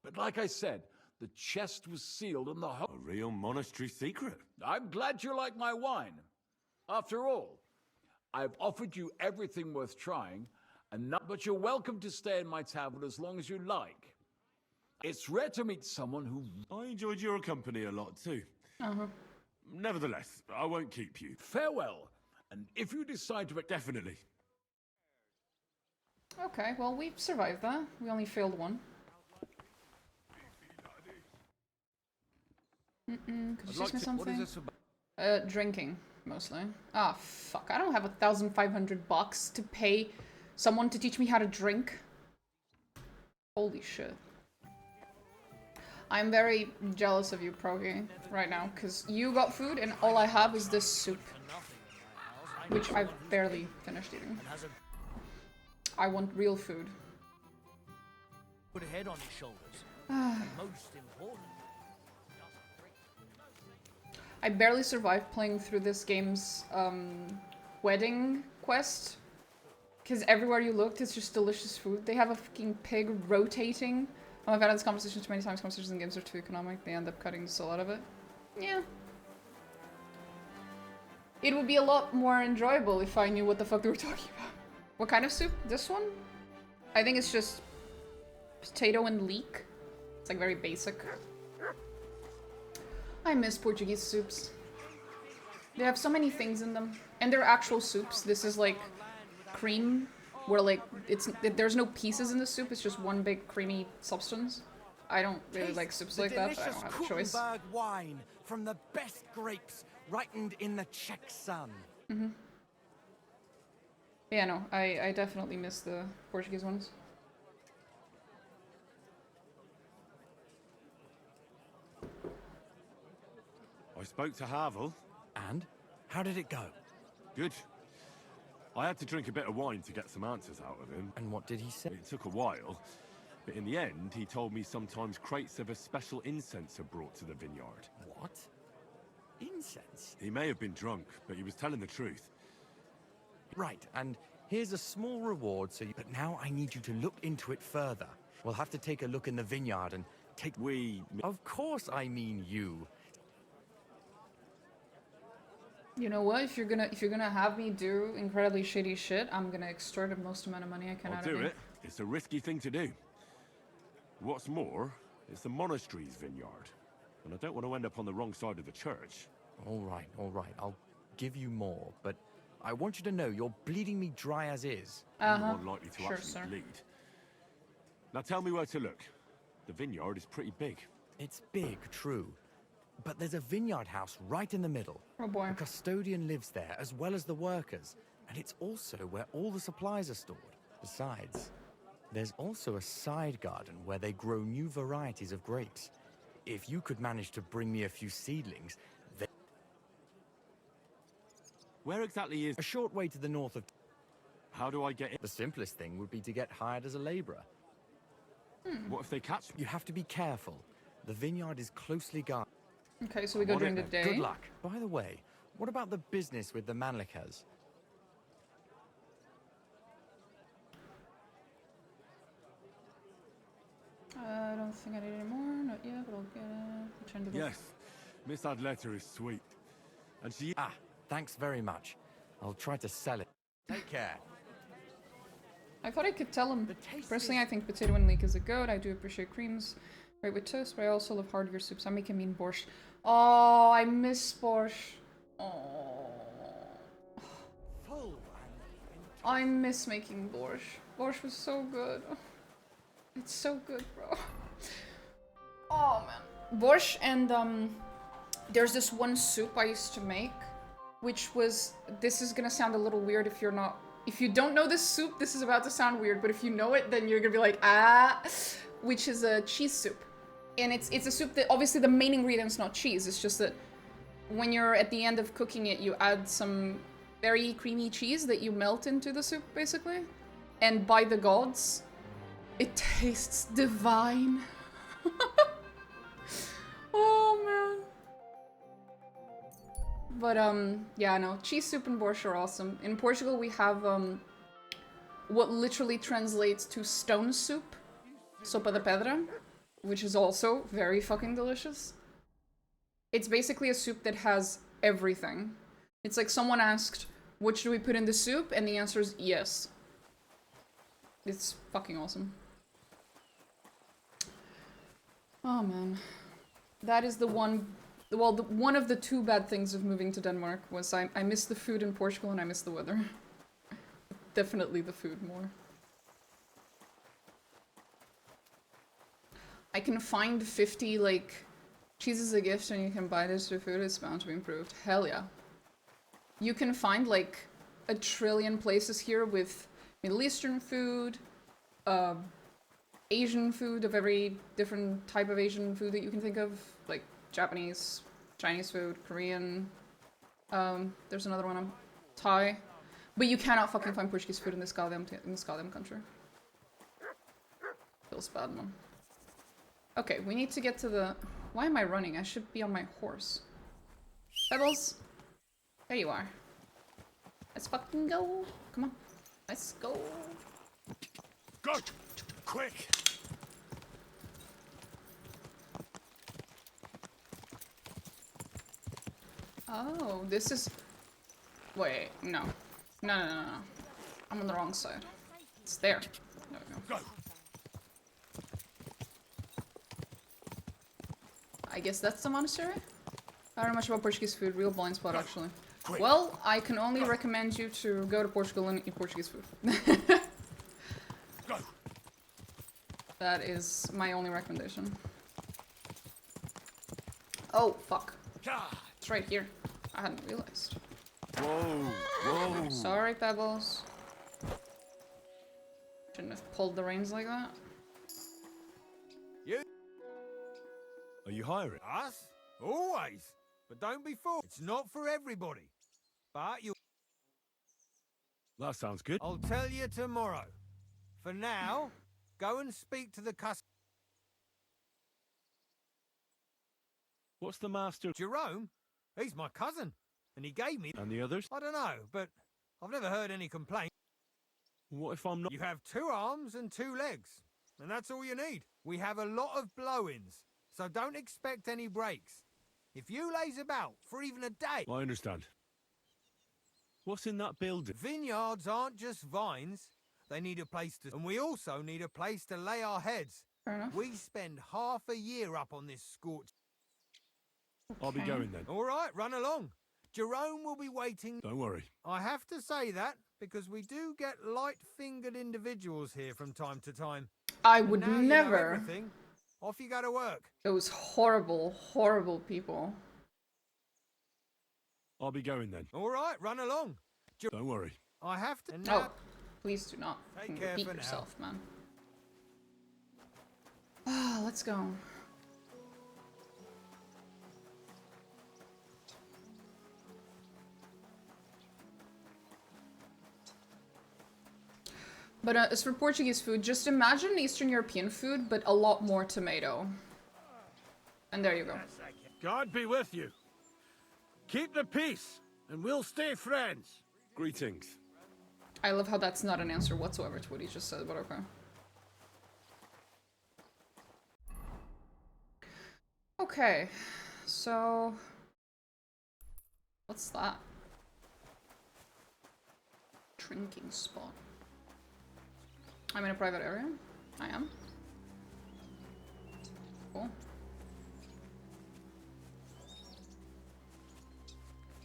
But like I said, the chest was sealed and the whole... A real monastery secret. I'm glad you like my wine. After all, I've offered you everything worth trying, and not... But you're welcome to stay in my tavern as long as you like. It's rare to meet someone who... I enjoyed your company a lot too. Nevertheless, I won't keep you. Farewell. And if you decide to... Definitely. Okay, well, we survived that. We only failed one. Could you teach me something? What is this about? Drinking, mostly. Ah, fuck. I don't have $1,500 to pay someone to teach me how to drink. Holy shit. I'm very jealous of you, Progi, right now, because you got food and all I have is this soup, which I've barely finished eating. I want real food. Put a head on his shoulders. And most important. I barely survived playing through this game's wedding quest. Because everywhere you looked, it's just delicious food. They have a fucking pig rotating. Oh, I've had this conversation too many times. Conversations in games are too economic. They end up cutting so out of it. Yeah. It would be a lot more enjoyable if I knew what the fuck they were talking about. What kind of soup? This one? I think it's just potato and leek. It's like very basic. I miss Portuguese soups. They have so many things in them. And they're actual soups. This is like cream, where like there's no pieces in the soup, it's just one big creamy substance. I don't really like soups like that, but I don't have a choice. Kuttenberg wine from the best grapes ripened in the Czech sun. Yeah, no, I definitely miss the Portuguese ones. I spoke to Havel. And? How did it go? Good. I had to drink a bit of wine to get some answers out of him. And what did he say? It took a while, but in the end, he told me sometimes crates of a special incense are brought to the vineyard. What? Incense? He may have been drunk, but he was telling the truth. Right, and here's a small reward, so you... But now I need you to look into it further. We'll have to take a look in the vineyard and take... Of course I mean you. You know what? If you're gonna have me do incredibly shitty shit, I'm gonna extort the most amount of money I can out of you. I'll do it. It's a risky thing to do. What's more, it's the monastery's vineyard, and I don't want to end up on the wrong side of the church. All right. I'll give you more, but I want you to know you're bleeding me dry as is. I'm the one likely to Sure, actually sir. bleed. Now tell me where to look. The vineyard is pretty big. It's big, true. But there's a vineyard house right in the middle. Oh boy. The custodian lives there, as well as the workers. And it's also where all the supplies are stored. Besides, there's also a side garden where they grow new varieties of grapes. If you could manage to bring me a few seedlings, then... Where exactly is... A short way to the north of... How do I get in? The simplest thing would be to get hired as a laborer. What if they catch me? You have to be careful. The vineyard is closely guarded. Okay, so we go during the day. Good luck. By the way, what about the business with the Manlikas? I don't think I need any more. Not yet, but I'll get it. Return to the... Yes. Miss Adletta is sweet. And she... Ah, thanks very much. I'll try to sell it. Take care. I thought I could tell him. Personally, I think potato and leek is a goat. I do appreciate creams. Great with toast, but I also love heartier soups. I'm making mean borscht. Oh, I miss borscht. Oh. I miss making borscht. Borscht was so good. It's so good, bro. Oh, man. Borscht and, there's this one soup I used to make, which was... This is gonna sound a little weird if you're not... If you don't know this soup, this is about to sound weird, but if you know it, then you're gonna be like, ah... Which is a cheese soup. And it's a soup that, obviously the main ingredient's not cheese, it's just that when you're at the end of cooking it, you add some very creamy cheese that you melt into the soup, basically. And by the gods, it tastes divine. Oh, man. But, yeah, no, cheese soup and borscht are awesome. In Portugal, we have, what literally translates to stone soup, sopa de pedra, which is also very fucking delicious. It's basically a soup that has everything. It's like someone asked, what should we put in the soup? And the answer is yes. It's fucking awesome. Oh, man. That is the one... Well, one of the two bad things of moving to Denmark was I miss the food in Portugal and I miss the weather. Definitely the food more. I can find 50, like, cheeses a gift and you can buy this for food. It's bound to be improved. Hell yeah. You can find, like, a trillion places here with Middle Eastern food, Asian food of every different type of Asian food that you can think of, like Japanese, Chinese food, Korean. There's another one, Thai. But you cannot fucking find Portuguese food in this goddamn country. Feels bad, man. Okay, we need to get to the... Why am I running? I should be on my horse. Pebbles? There you are. Let's fucking go. Come on. Let's go. Go! Quick! Oh, this is... Wait, no. No. I'm on the wrong side. It's there. There we go. I guess that's the monastery? I don't know much about Portuguese food. Real blind spot, actually. Well, I can only recommend you to go to Portugal and eat Portuguese food. That is my only recommendation. Oh, fuck. It's right here. I hadn't realized. Whoa. Sorry, Pebbles. Shouldn't have pulled the reins like that. Are you hiring? Us? Always. But don't be fooled. It's not for everybody. But you... That sounds good. I'll tell you tomorrow. For now, go and speak to the What's the master? Jerome? He's my cousin. And he gave me... And the others? I don't know, but I've never heard any complaint. What if I'm not... You have 2 arms and 2 legs. And that's all you need. We have a lot of blow-ins. So don't expect any breaks. If you laze about for even a day... I understand. What's in that building? Vineyards aren't just vines. They need a place to... And we also need a place to lay our heads. Fair enough. We spend half a year up on this scorch. I'll be going then. All right, run along. Jerome will be waiting. Don't worry. I have to say that because we do get light-fingered individuals here from time to time. I would Now you know never... everything. Off you go to work. Those horrible, horrible people. I'll be going then. All right, run along. Don't worry. I have to... Oh, please do not Take care repeat for now. yourself, man. Ah, let's go. But as for Portuguese food, just imagine Eastern European food, but a lot more tomato. And there you go. God be with you. Keep the peace, and we'll stay friends. Greetings. I love how that's not an answer whatsoever to what he just said, but okay. Okay, so... What's that? Drinking spot. I'm in a private area. I am. Cool.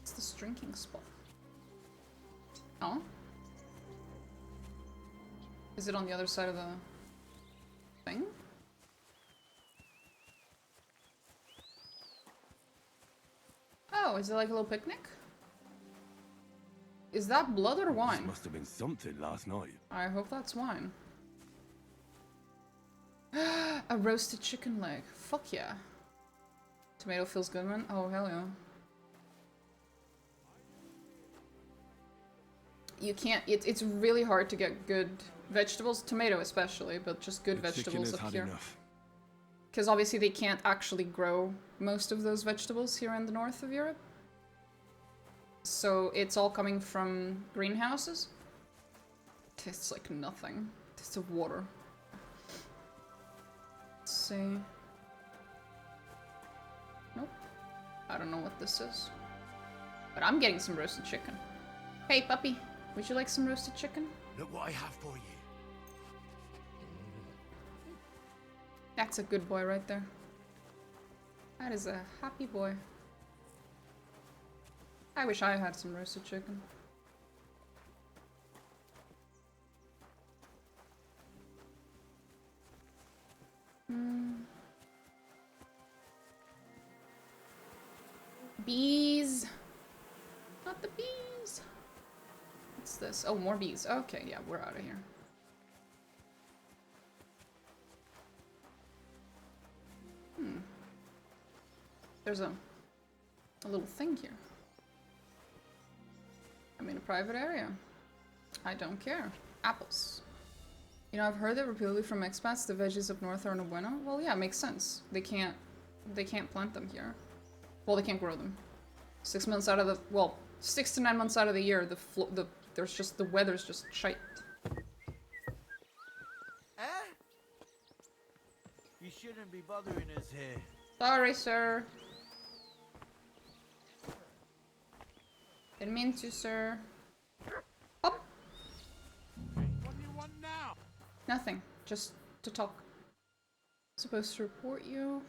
It's this drinking spot. Oh? Is it on the other side of the thing? Oh, is it like a little picnic? Is that blood or wine? This must have been something last night. I hope that's wine. A roasted chicken leg. Fuck yeah. Tomato feels good, man. Oh, hell yeah. You can't... It's really hard to get good vegetables. Tomato especially, but just good vegetables up here. Because obviously they can't actually grow most of those vegetables here in the north of Europe. So it's all coming from greenhouses. Tastes like nothing. Tastes of water. Let's see. Nope. I don't know what this is. But I'm getting some roasted chicken. Hey puppy, would you like some roasted chicken? Look what I have for you. That's a good boy right there. That is a happy boy. I wish I had some roasted chicken. Bees! Not the bees! What's this? Oh, more bees. Okay, yeah, we're out of here. There's a little thing here. I'm in a private area. I don't care. Apples. You know, I've heard that repeatedly from expats the veggies up north are no bueno. Well, yeah, it makes sense. They can't plant them here. Well, they can't grow them. 6 months out of the, well, 6 to 9 months out of the year, there's just, the weather's just shite. You shouldn't be bothering us here. Sorry, sir. Didn't mean to, sir. Hop. What do you want now? Nothing. Just to talk. Supposed to report you?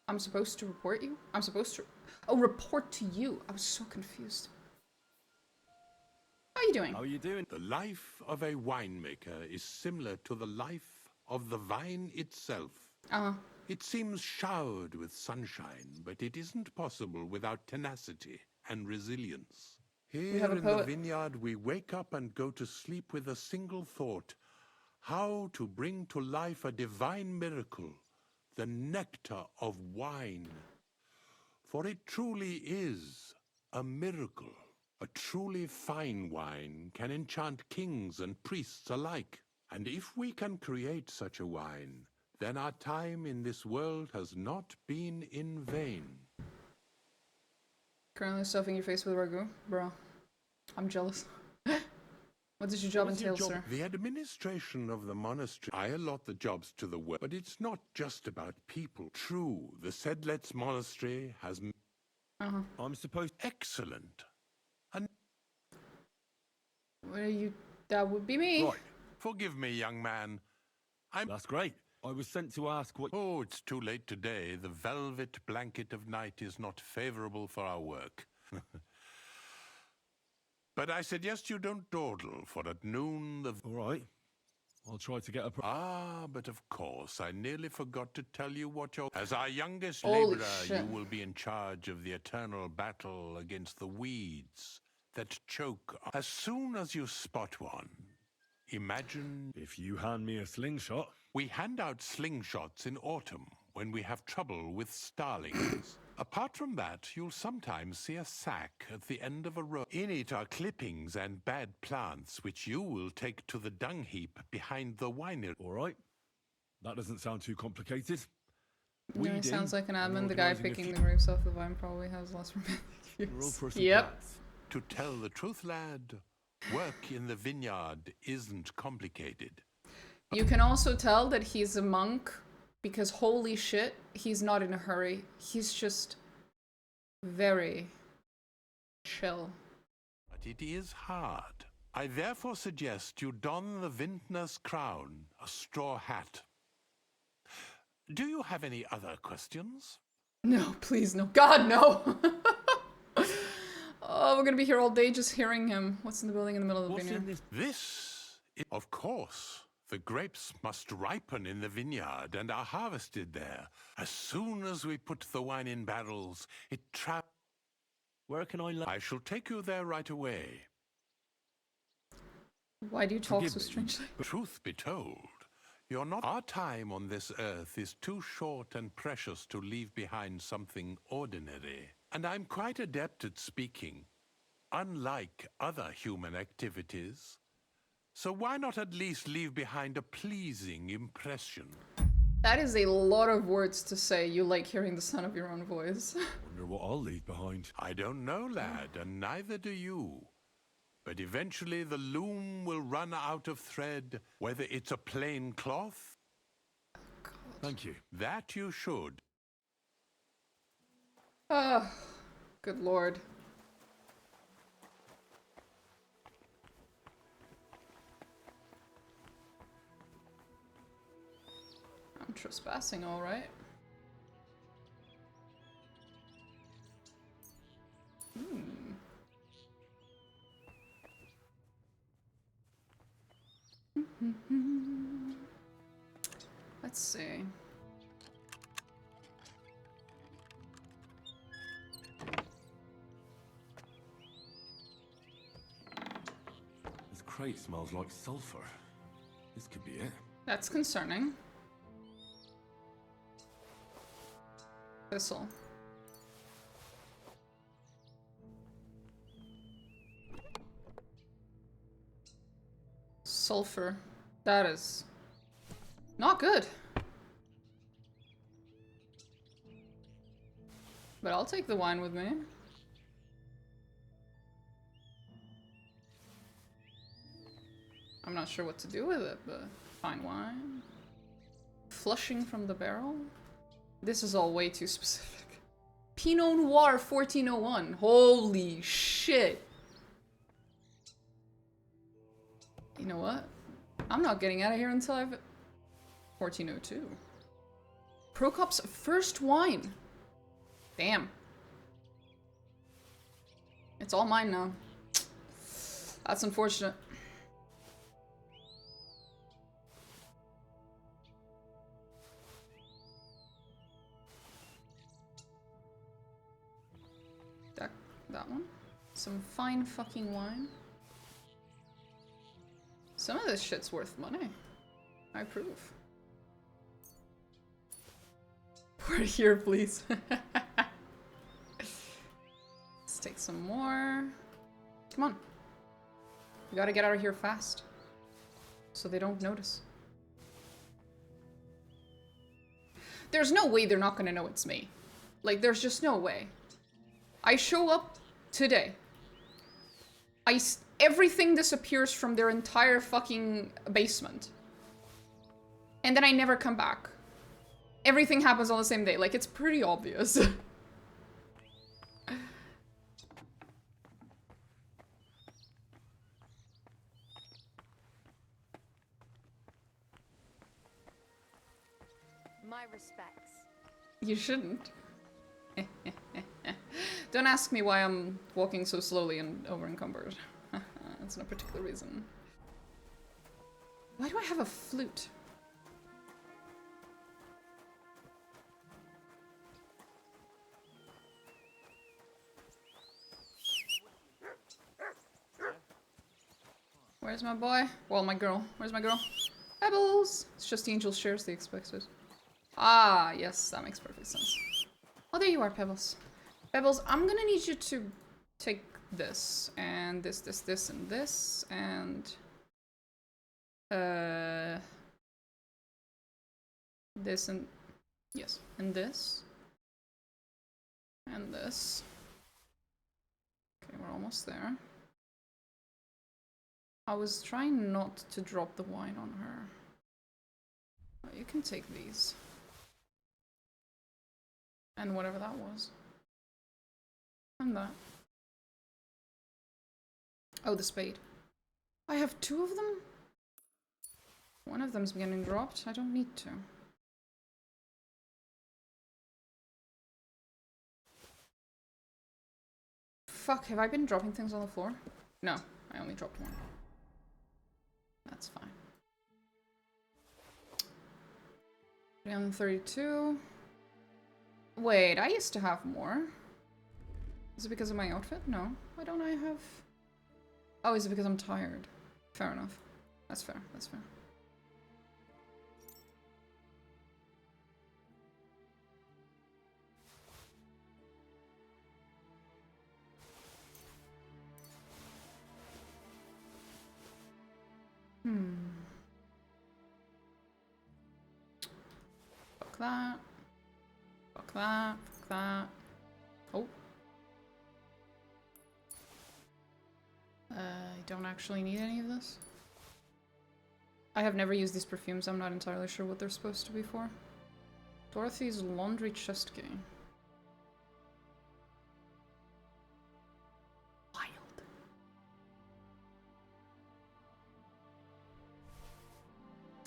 I'm supposed to report you? I'm supposed to... Oh, report to you. I was so confused. How are you doing? How are you doing? The life of a winemaker is similar to the life of the vine itself. It seems showered with sunshine, but it isn't possible without tenacity and resilience. Here in the vineyard, we wake up and go to sleep with a single thought: how to bring to life a divine miracle, the nectar of wine. For it truly is a miracle. A truly fine wine can enchant kings and priests alike. And if we can create such a wine, then our time in this world has not been in vain. Currently stuffing your face with ragu? Bro, I'm jealous. What does your job entail, sir? The administration of the monastery. I allot the jobs to the work, but it's not just about people. True, the Sedlets monastery has... I'm supposed... Excellent. And... What are you... That would be me. Right. Forgive me, young man. That's great. I was sent to ask what... Oh, it's too late today. The velvet blanket of night is not favorable for our work. But I suggest you don't dawdle, for at noon the... All right. I'll try to get up... but of course, I nearly forgot to tell you what your... As our youngest laborer, you will be in charge of the eternal battle against the weeds that choke. As soon as you spot one, imagine... If you hand me a slingshot... We hand out slingshots in autumn when we have trouble with starlings. Apart from that, you'll sometimes see a sack at the end of a row. In it are clippings and bad plants, which you will take to the dung heap behind the winery. All right. That doesn't sound too complicated. No, it sounds like an admin. The guy picking the grapes off the vine probably has less romantic views. Yep. To tell the truth, lad, work in the vineyard isn't complicated. You can also tell that he's a monk because holy shit, he's not in a hurry. He's just very chill. But it is hard. I therefore suggest you don the vintner's crown, a straw hat. Do you have any other questions? No, please, no. God, no! Oh, we're gonna be here all day just hearing him. What's in the building in the middle of the vineyard? This is, of course. The grapes must ripen in the vineyard and are harvested there. As soon as we put the wine in barrels, it Where can I shall take you there right away. Why do you talk so strangely? Truth be told, you're not... Our time on this earth is too short and precious to leave behind something ordinary. And I'm quite adept at speaking, unlike other human activities. So why not at least leave behind a pleasing impression? That is a lot of words to say. You like hearing the sound of your own voice. Wonder what I'll leave behind. I don't know, lad, and neither do you. But eventually the loom will run out of thread, whether it's a plain cloth. Oh, God. Thank you. That you should. Oh, good lord. I'm trespassing, all right. Let's see. This crate smells like sulfur. This could be it. That's concerning. Thistle. Sulfur. That is not good. But I'll take the wine with me. I'm not sure what to do with it, but fine wine. Flushing from the barrel? This is all way too specific. Pinot Noir 1401. Holy shit. You know what? I'm not getting out of here until I've... 1402. Prokop's first wine. Damn. It's all mine now. That's unfortunate. That one. Some fine fucking wine. Some of this shit's worth money. I approve. Pour it here, please. Let's take some more. Come on. We gotta get out of here fast. So they don't notice. There's no way they're not gonna know it's me. Like, there's just no way. I show up today. Everything disappears from their entire fucking basement. And then I never come back. Everything happens on the same day. Like, it's pretty obvious. My respects. You shouldn't. Don't ask me why I'm walking so slowly and over-encumbered. That's no particular reason. Why do I have a flute? Where's my boy? Well, my girl. Where's my girl? Pebbles! It's just the angel shares the expected. Ah, yes, that makes perfect sense. Oh, there you are, Pebbles. Pebbles, I'm gonna need you to take this, and this, and this, and... this, and... yes, and this. And this. Okay, we're almost there. I was trying not to drop the wine on her. Oh, you can take these. And whatever that was. And that. Oh, the spade. I have two of them? One of them's getting dropped. I don't need to. Fuck, have I been dropping things on the floor? No, I only dropped one. That's fine. 332. Wait, I used to have more. Is it because of my outfit? No. Why don't I have... Oh, is it because I'm tired? Fair enough. That's fair, that's fair. Fuck that. Fuck that. Fuck that. Oh. I don't actually need any of this. I have never used these perfumes. I'm not entirely sure what they're supposed to be for. Dorothy's laundry chest key. Wild.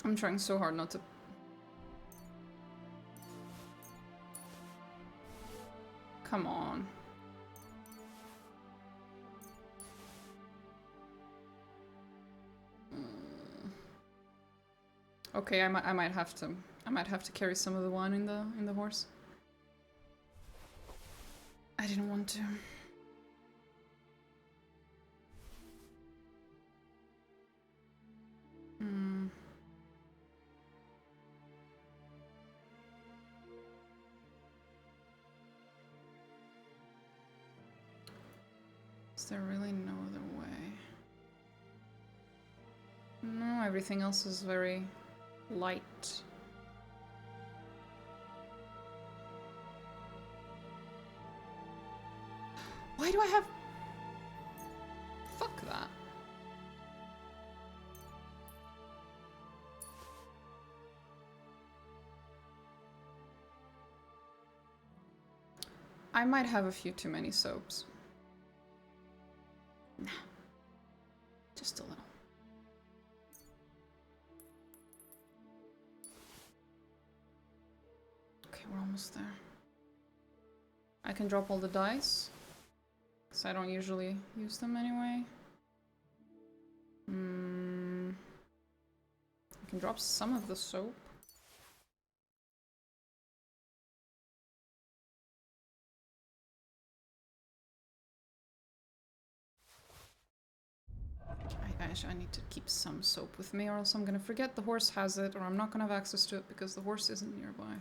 I'm trying so hard not to... Come on. Okay, I might have to carry some of the wine in the horse. I didn't want to. Is there really no other way? No, Everything else is very light. Why do I have... Fuck that. I might have a few too many soaps. Nah. Just a little. Okay, we're almost there. I can drop all the dice, because I don't usually use them anyway. I can drop some of the soap. I need to keep some soap with me, or else I'm gonna forget the horse has it, or I'm not gonna have access to it because the horse isn't nearby.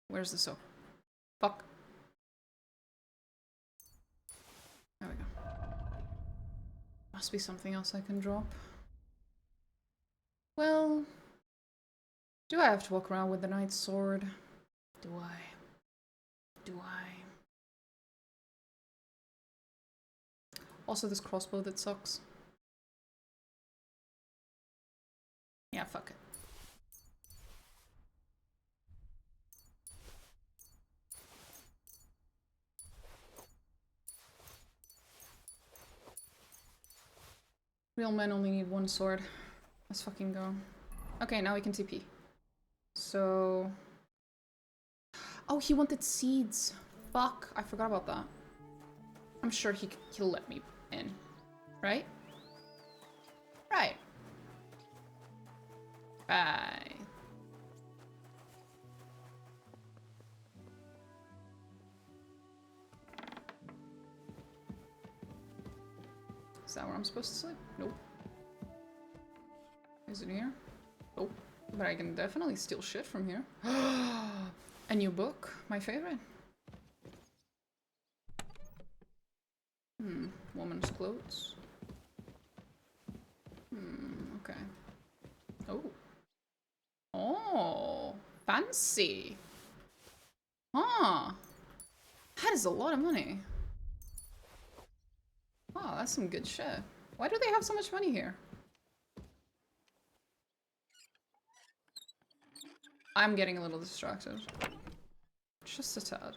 Where's the soap? Fuck. There we go. Must be something else I can drop. Well, do I have to walk around with the knight's sword? Do I? Do I? Also, this crossbow that sucks. Yeah, fuck it. Real men only need one sword. Let's fucking go. Okay, now we can TP. So... Oh, he wanted seeds. Fuck, I forgot about that. I'm sure he'll let me in. Right? Right. Bye. Is that where I'm supposed to sleep? Nope. Is it here? Nope. But I can definitely steal shit from here. A new book, my favorite. Woman's clothes. Okay. Oh. Oh, fancy. Huh. That is a lot of money. Wow, that's some good shit. Why do they have so much money here? I'm getting a little distracted. Just a tad.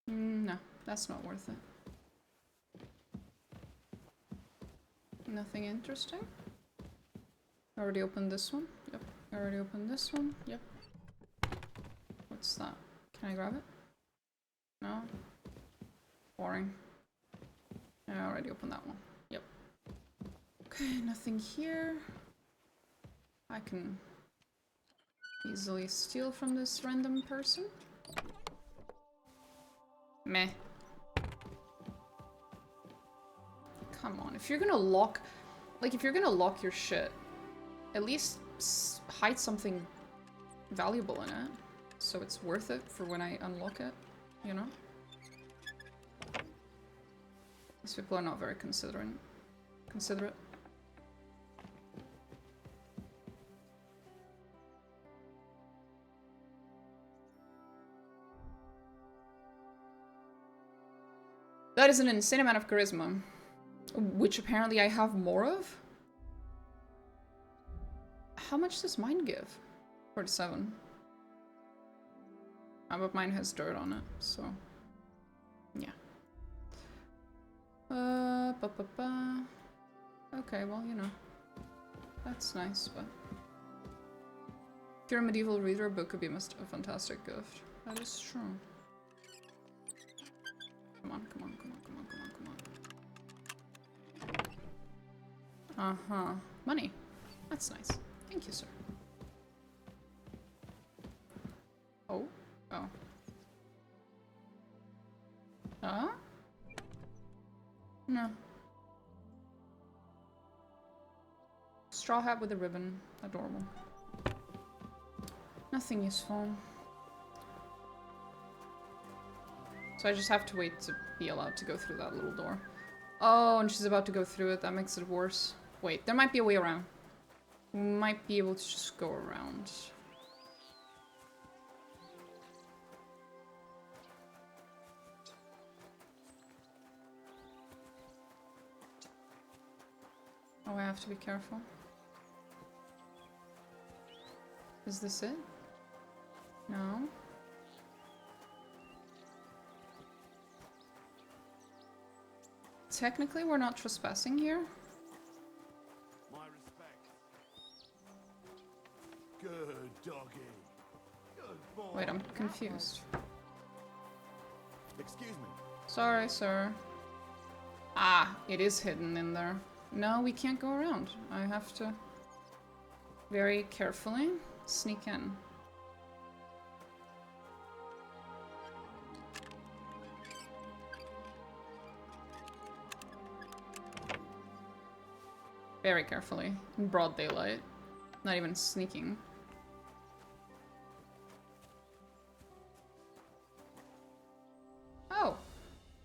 No, that's not worth it. Nothing interesting. I already opened this one. Yep. I already opened this one. Yep. What's that? Can I grab it? No? Boring. I already opened that one. Yep. Okay, nothing here. I can easily steal from this random person. Meh. Come on, if you're gonna lock... Like, if you're gonna lock your shit, at least hide something valuable in it. So it's worth it for when I unlock it, you know? These people are not very considerate. That is an insane amount of charisma. Which apparently I have more of? How much does mine give? 47. But mine has dirt on it, so... Yeah. Okay, well, you know. That's nice, but... If you're a medieval reader, a book could be a fantastic gift. That is true. Come on, come on, come on, come on, come on, come on. Uh-huh. Money. That's nice. Thank you, sir. Oh? Oh. Huh? No. Straw hat with a ribbon. Adorable. Nothing useful. So I just have to wait to be allowed to go through that little door. Oh, and she's about to go through it. That makes it worse. Wait, there might be a way around. We might be able to just go around. Oh, I have to be careful. Is this it? No. Technically, we're not trespassing here. My respect. Good doggy. Good boy. Wait, I'm confused. Excuse me. Sorry, sir. Ah, it is hidden in there. No, we can't go around. I have to very carefully sneak in. Very carefully. In broad daylight. Not even sneaking. Oh.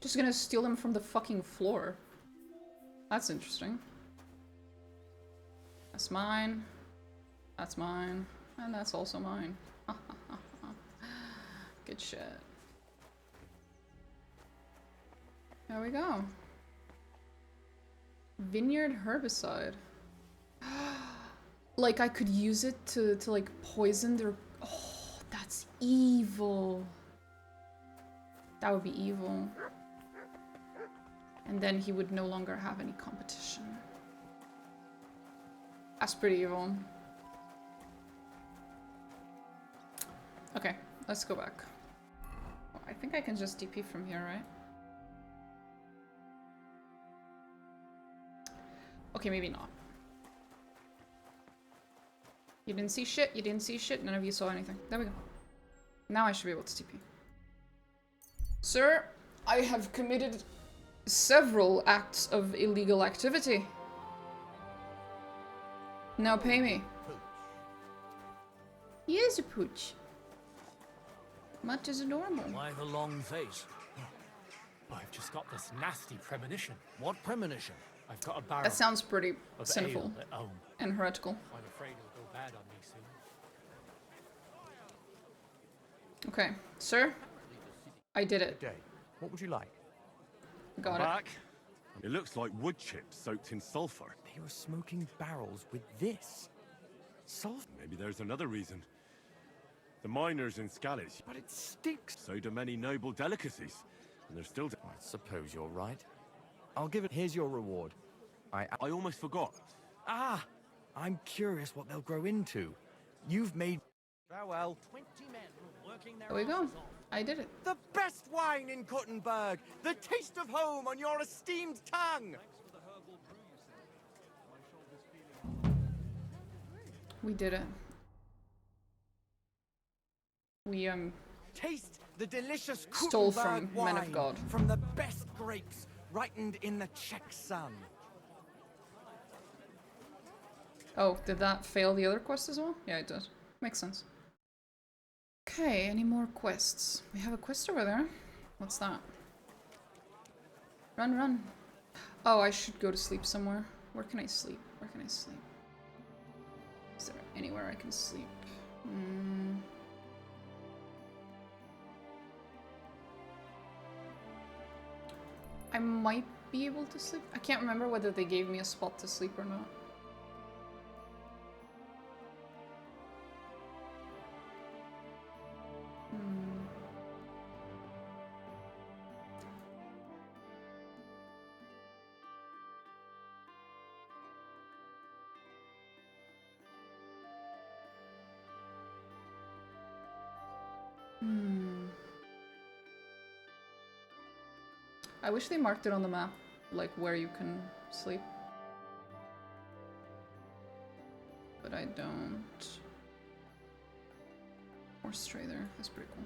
Just gonna steal them from the fucking floor. That's interesting. That's mine. That's mine. And that's also mine. Good shit. There we go. Vineyard herbicide. Like I could use it to like poison their... Oh, that's evil. That would be evil. And then he would no longer have any competition. That's pretty evil. Okay, let's go back. Oh, I think I can just DP from here, right? Okay, maybe not. You didn't see shit, you didn't see shit, none of you saw anything. There we go. Now I should be able to TP. Sir, I have committed several acts of illegal activity. Now pay me. Yes, a pooch. Much as normal. Why the long face? I've just got this nasty premonition. What premonition? I've got a barrel. That sounds pretty of sinful ale at home. and heretical. I'm afraid it'll go bad on me soon. Okay, sir, I did it. Day. What would you like? Got Back. It looks like wood chips soaked in sulfur. They were smoking barrels with this. Sulfur? Maybe there's another reason. The miners in Scalise. But it stinks. So do many noble delicacies. And they're still... I suppose you're right. I'll give it... Here's your reward. I almost forgot. Ah! I'm curious what they'll grow into. You've made... Farewell. 20 men working their There we go. asses off. I did it. The best wine in Kuttenberg! The taste of home on your esteemed tongue! We did it. We, Taste the delicious stole Kuttenberg from wine Men of God. from the best grapes, ripened in the Czech sun. Oh, did that fail the other quest as well? Yeah, it did. Makes sense. Okay, any more quests? We have a quest over there. What's that? Run, run. Oh, I should go to sleep somewhere. Where can I sleep? Where can I sleep? Is there anywhere I can sleep? I might be able to sleep. I can't remember whether they gave me a spot to sleep or not. I wish they marked it on the map, like where you can sleep. But I don't. Or stray there, that's pretty cool.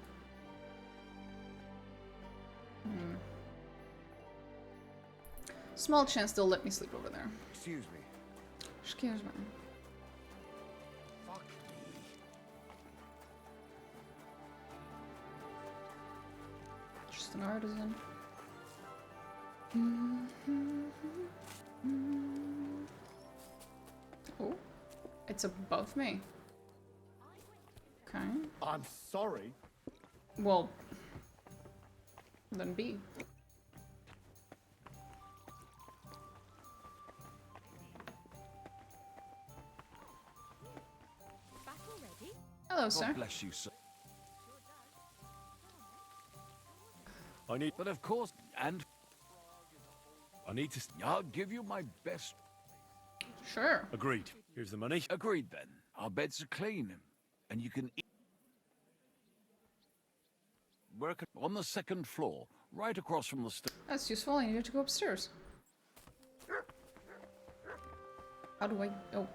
Small chance they'll let me sleep over there. Excuse me. Excuse me. Fuck me. just an artisan. Oh, it's above me. Okay. I'm sorry. Well, then B. Hello, sir. God bless you, sir. I need, but of course, and I need to. I'll give you my best. Sure. Agreed. Here's the money. Agreed then. Our beds are clean, and you can eat. Work on the second floor, right across from the That's useful. I needed to go upstairs. How do I? Oh,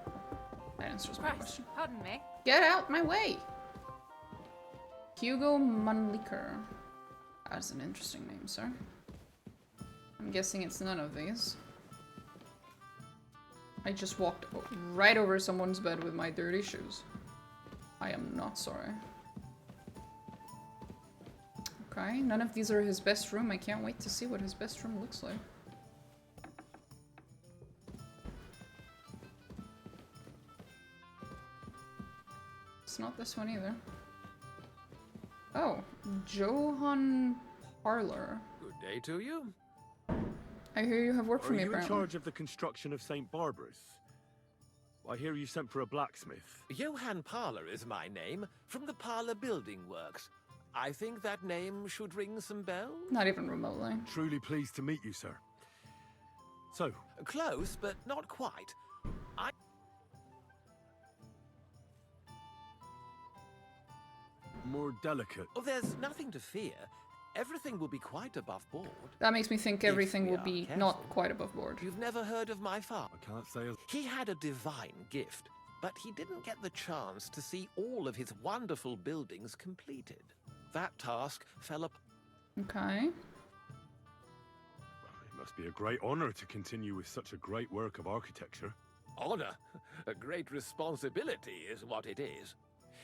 that answers my question. Pardon me. Get out my way! Hugo Munliker. That's an interesting name, sir. I'm guessing it's none of these. I just walked right over someone's bed with my dirty shoes. I am not sorry. Okay, none of these are his best room. I can't wait to see what his best room looks like. It's not this one either. Oh, Johan Parlor. Good day to you. I hear you have work for me, Are you in apparently. charge of the construction of St. Barbara's? I hear you sent for a blacksmith. Johann Parlor is my name, from the Parlor Building Works. I think that name should ring some bells? Not even remotely. Truly pleased to meet you, sir. So? Close, but not quite. More delicate. Oh, there's nothing to fear. Everything will be quite above board. That makes me think everything we will are be careful. not quite above board. You've never heard of my father? I can't say. He had a divine gift, but he didn't get the chance to see all of his wonderful buildings completed. That task fell upon. Okay. It must be a great honor to continue with such a great work of architecture. Honor? A great responsibility is what it is.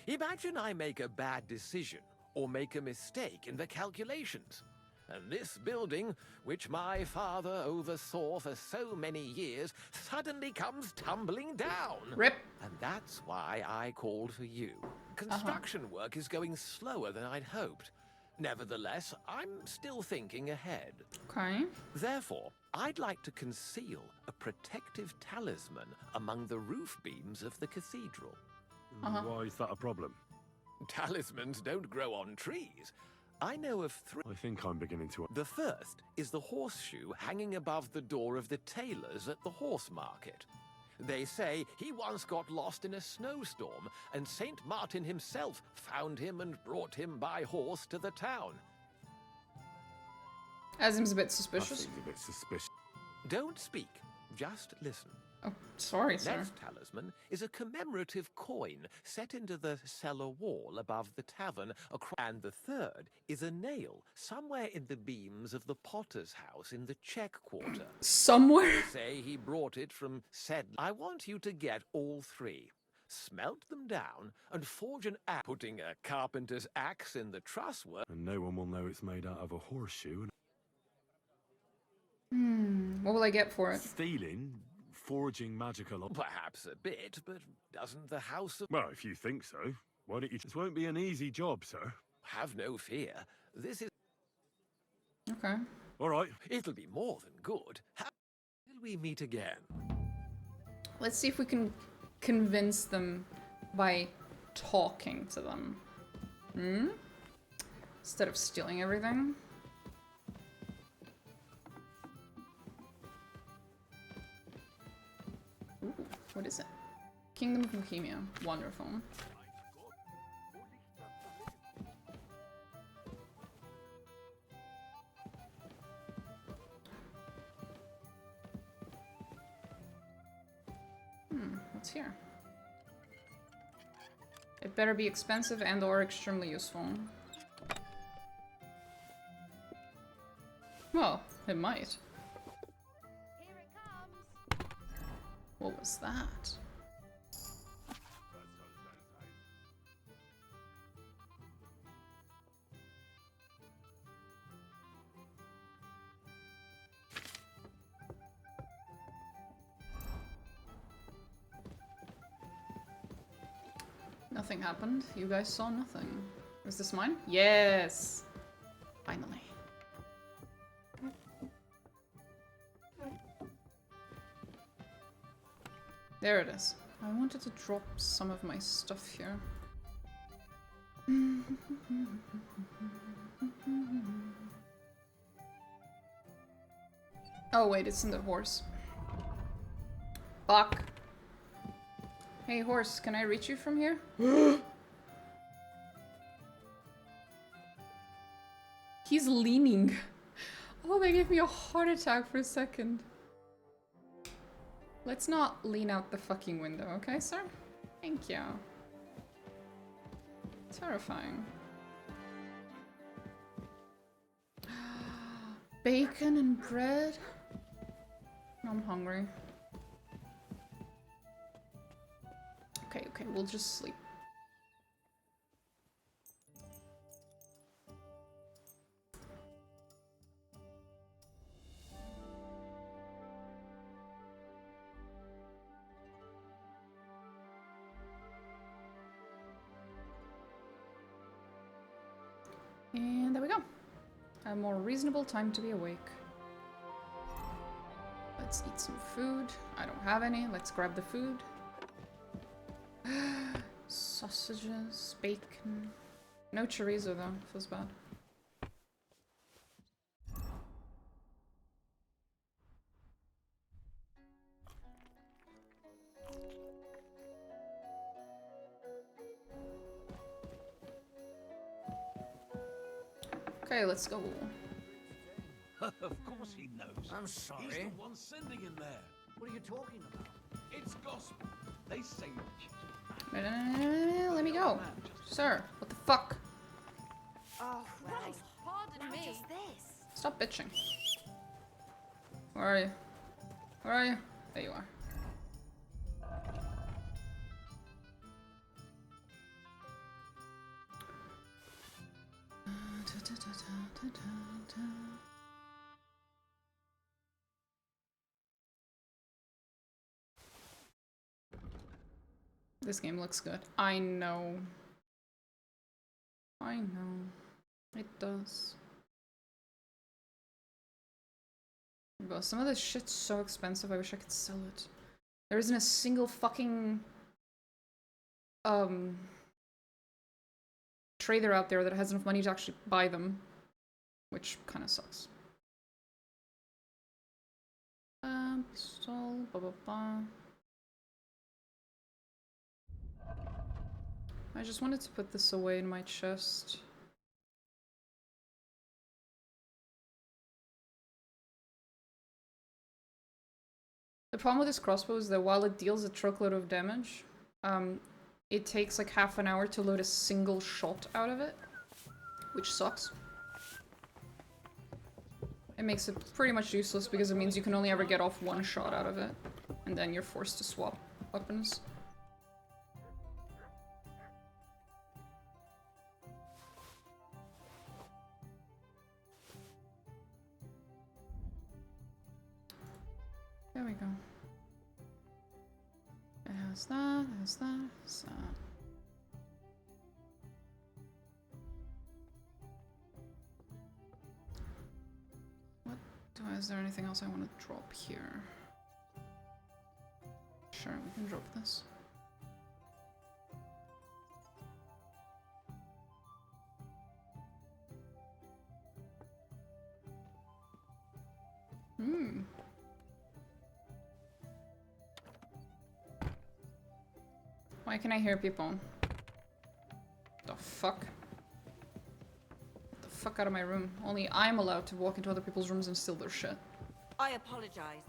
Imagine I make a bad decision or make a mistake in the calculations. And this building, which my father oversaw for so many years, suddenly comes tumbling down. Rip. And that's why I called for you. Construction work is going slower than I'd hoped. Nevertheless, I'm still thinking ahead. Okay. Therefore, I'd like to conceal a protective talisman among the roof beams of the cathedral. Why is that a problem? Talismans don't grow on trees. I know of three. I think I'm beginning to. The first is the horseshoe hanging above the door of the tailors at the horse market. They say he once got lost in a snowstorm, and Saint Martin himself found him and brought him by horse to the town. That seems a bit suspicious. That seems a bit suspicious. Don't speak, just listen. Oh, sorry, sir. Next talisman is a commemorative coin set into the cellar wall above the tavern, and the third is a nail somewhere in the beams of the potter's house in the Czech Quarter. Somewhere? They say he brought it from said. I want you to get all three, smelt them down, and forge an axe, putting a carpenter's axe in the truss work. And no one will know it's made out of a horseshoe. What will I get for it? Stealing? Forging magical. Perhaps a bit, but doesn't the house of... Well, if you think so, why don't you... This won't be an easy job, sir. Have no fear. This is... Okay. All right. It'll be more than good. How will we meet again? Let's see if we can convince them by talking to them. Instead of stealing everything. Ooh, what is it? Kingdom of Bohemia. Wonderful. What's here? It better be expensive and or extremely useful. Well, it might. What was that? Nothing happened. You guys saw nothing. Is this mine? Yes! Finally. There it is. I wanted to drop some of my stuff here. Oh wait, it's in the horse. Fuck. Hey horse, can I reach you from here? He's leaning. Oh, they gave me a heart attack for a second. Let's not lean out the fucking window, okay, sir? Thank you. Terrifying. Bacon and bread? I'm hungry. Okay, okay, we'll just sleep. And there we go. A more reasonable time to be awake. Let's eat some food. I don't have any. Let's grab the food. Sausages, bacon. No chorizo though. Feels bad. Okay, let's go. Of course he knows. I'm sorry. He's the one sending him there. What are you talking about? It's gospel. They say Let me go. Sir, what the fuck? Oh, Christ, pardon me. Just this. Stop bitching. Where are you? Where are you? There you are. This game looks good. I know. I know. It does. Bro, some of this shit's so expensive, I wish I could sell it. There isn't a single fucking trader out there that has enough money to actually buy them. Which kinda sucks. Pistol, blah blah blah. I just wanted to put this away in my chest. The problem with this crossbow is that while it deals a truckload of damage, it takes like half an hour to load a single shot out of it, which sucks. It makes it pretty much useless because it means you can only ever get off one shot out of it, and then you're forced to swap weapons. There we go. It has that, it has that, it has that. Is there anything else I want to drop here? Sure, we can drop this. Why can I hear people? The fuck? Get the fuck out of my room. Only I'm allowed to walk into other people's rooms and steal their shit. I apologize.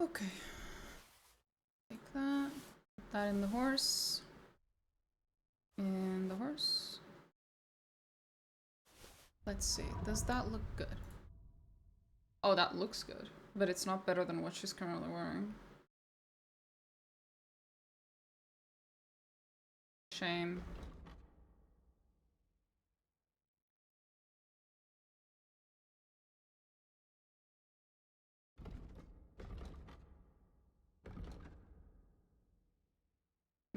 Okay. Take that. Put that in the horse. In the horse. Let's see. Does that look good? Oh, that looks good. But it's not better than what she's currently wearing. Shame.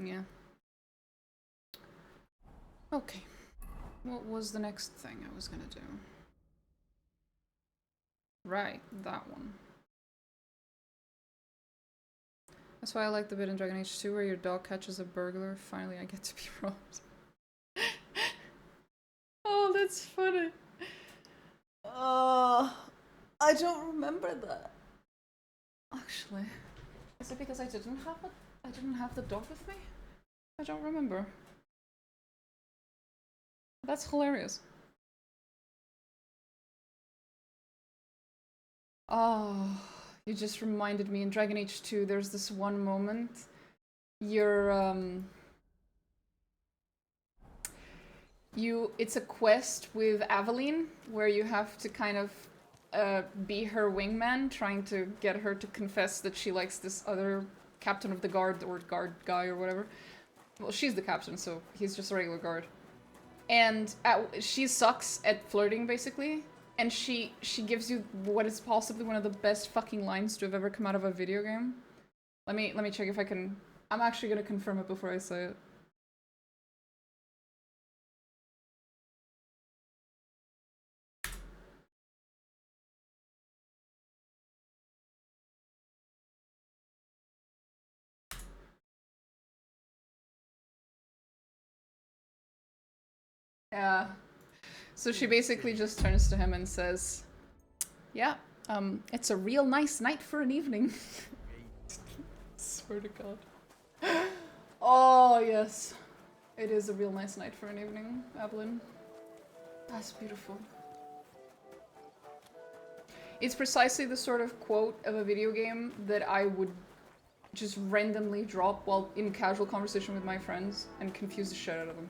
Yeah. Okay. What was the next thing I was gonna do? Right, that one. That's why I like the bit in Dragon Age 2 where your dog catches a burglar. Finally, I get to be robbed. Oh, that's funny. I don't remember that. Actually, is it because I didn't have it? I didn't have the dog with me? I don't remember. That's hilarious. Oh, you just reminded me in Dragon Age 2, there's this one moment. It's a quest with Aveline where you have to kind of be her wingman, trying to get her to confess that she likes this other captain of the guard or guard guy or whatever. Well, she's the captain, so he's just a regular guard. And she sucks at flirting, basically. And she gives you what is possibly one of the best fucking lines to have ever come out of a video game. Let me check if I can. I'm actually gonna confirm it before I say it. Yeah. So she basically just turns to him and says, yeah, it's a real nice night for an evening. Swear to God. Oh, yes. It is a real nice night for an evening, Evelyn. That's beautiful. It's precisely the sort of quote of a video game that I would just randomly drop while in casual conversation with my friends and confuse the shit out of them.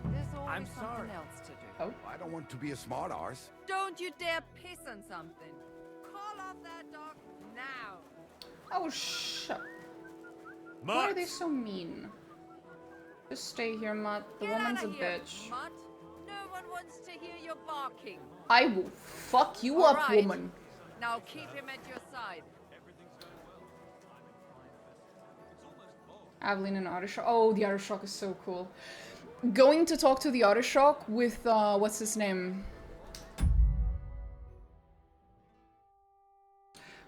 There's always I'm something sorry. else to do. Oh? I don't want to be a smart arse. Don't you dare piss on something. Call off that dog now. Oh, shut. Why are they so mean? Just stay here, Mutt. The woman's a bitch. Mutt. No one wants to hear your barking. I will fuck you All up, right. woman. Now keep him at your side. Aveline and Ottershock. Oh, the Ottershock is so cool. Going to talk to the Ottershock with, what's his name?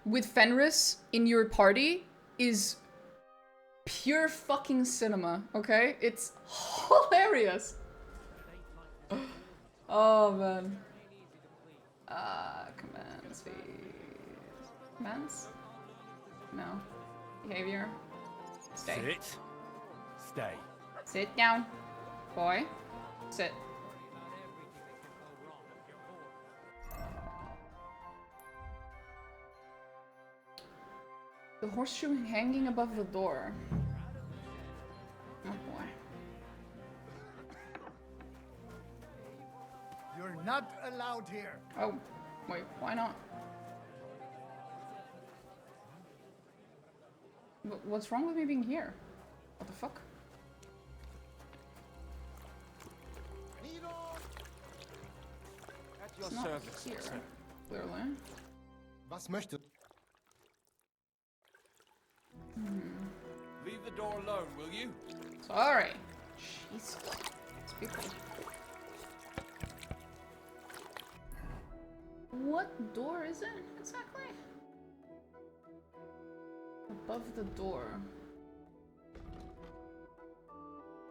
With Fenris in your party is pure fucking cinema, okay? It's hilarious. Oh, man. Commands, commands? No. Behavior. Stay. Sit. Stay. Sit down. Boy. Sit. The horseshoe hanging above the door. Oh boy. You're not allowed here. Oh, wait, why not? What's wrong with me being here? What the fuck? It's not here, clearly. Was möchtest? Leave the door alone, will you? Sorry. Jesus. These people. What door is it exactly? Above the door.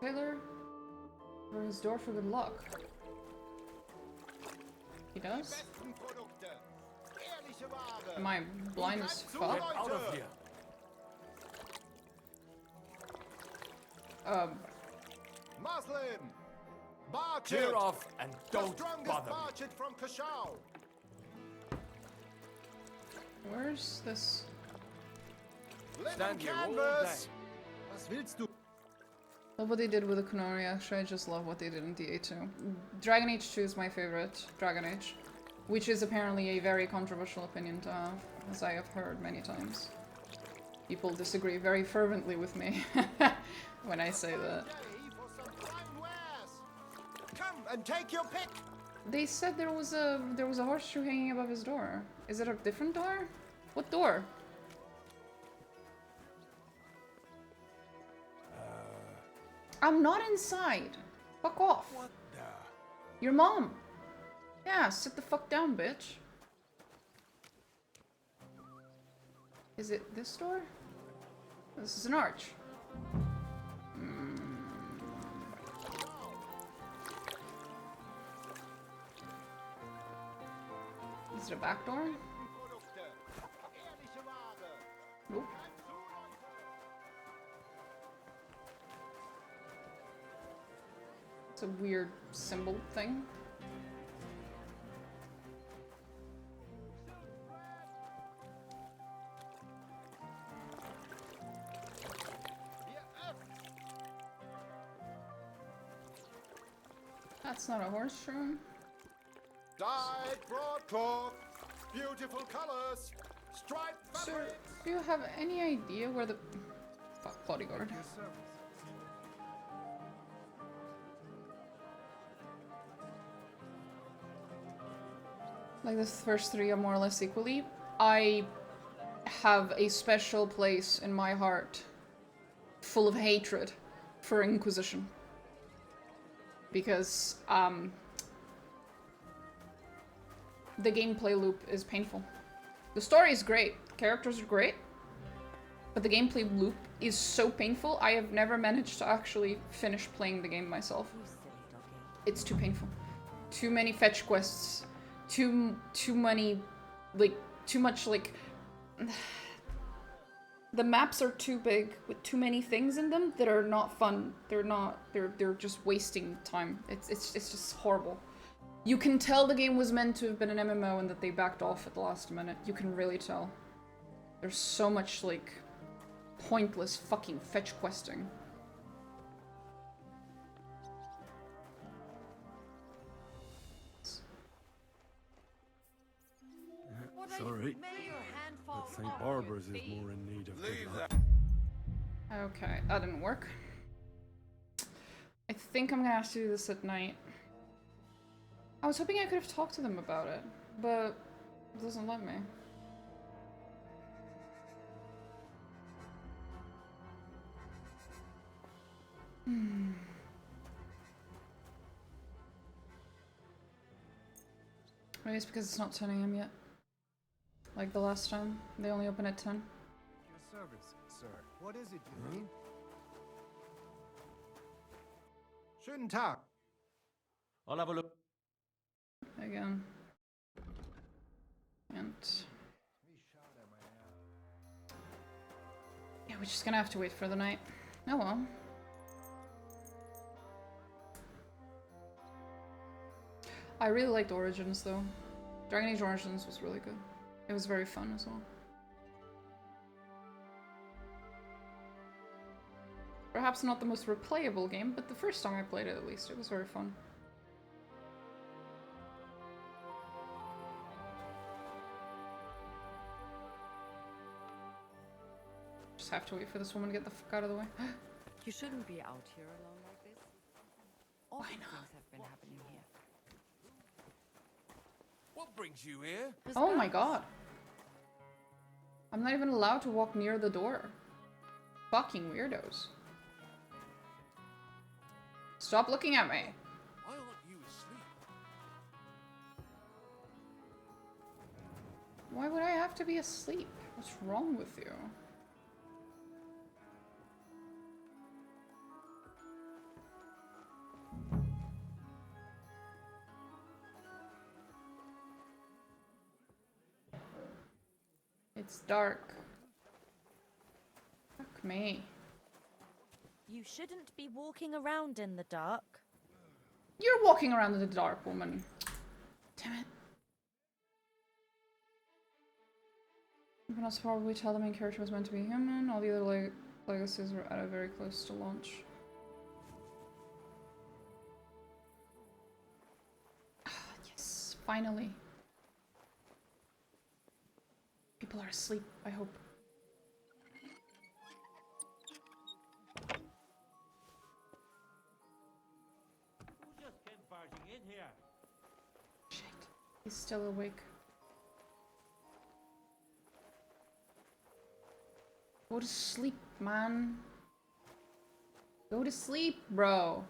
Taylor? For his door for good luck. He does? Am I blind as fuck? Out of here. Muslim! Barch Clear off and don't bother me. from Kashau. Where's this? Stand here all day. Was willst du? Love what they did with the Kunari, actually. I just love what they did in DA2. Dragon Age 2 is my favorite Dragon Age, which is apparently a very controversial opinion to have, as I have heard many times. People disagree very fervently with me when I say that. Come and take your pick. They said there was a horseshoe hanging above his door. Is it a different door? What door? I'm not inside. Fuck off. What the? Your mom. Yeah, sit the fuck down, bitch. Is it this door? This is an arch. Is it a back door? Nope. It's a weird symbol thing. That's not a horseshoe. Dyed broadcloth, beautiful colors, striped Sir, fabrics. do you have any idea where the... Fuck, bodyguard. Like the first three are more or less equally. I have a special place in my heart full of hatred for Inquisition. Because, the gameplay loop is painful. The story is great, characters are great, but the gameplay loop is so painful, I have never managed to actually finish playing the game myself. It's too painful. Too many fetch quests. Too many, like, too much, like... The maps are too big with too many things in them that are not fun. They're just wasting time. It's just horrible. You can tell the game was meant to have been an MMO and that they backed off at the last minute. You can really tell. There's so much, like, pointless fucking fetch questing. Sorry. But St. Barbara's is more in need of good luck. Okay, that didn't work. I think I'm gonna have to do this at night. I was hoping I could have talked to them about it, but it doesn't let me. Maybe it's because it's not 10 AM yet. Like the last time. They only open at 10. Your service, sir. What is it you need? Schönen Tag. I'll have a look. Again. And... yeah, we're just gonna have to wait for the night. Oh well. I really liked Origins though. Dragon Age Origins was really good. It was very fun as well. Perhaps not the most replayable game, but the first time I played it at least, it was very fun. Just have to wait for this woman to get the fuck out of the way. You shouldn't be out here alone like this. All things have been happening here. What brings you here? Oh my god. I'm not even allowed to walk near the door. Fucking weirdos. Stop looking at me. Why aren't you asleep? Why would I have to be asleep? What's wrong with you? It's dark. Fuck me. You shouldn't be walking around in the dark. You're walking around in the dark, woman. Damn it. You can also probably tell the main character was meant to be human. All the other legacies were at a very close to launch. Ah, yes, finally. People are asleep, I hope. Who just came barging in here? Shit, he's still awake. Go to sleep, man. Go to sleep, bro.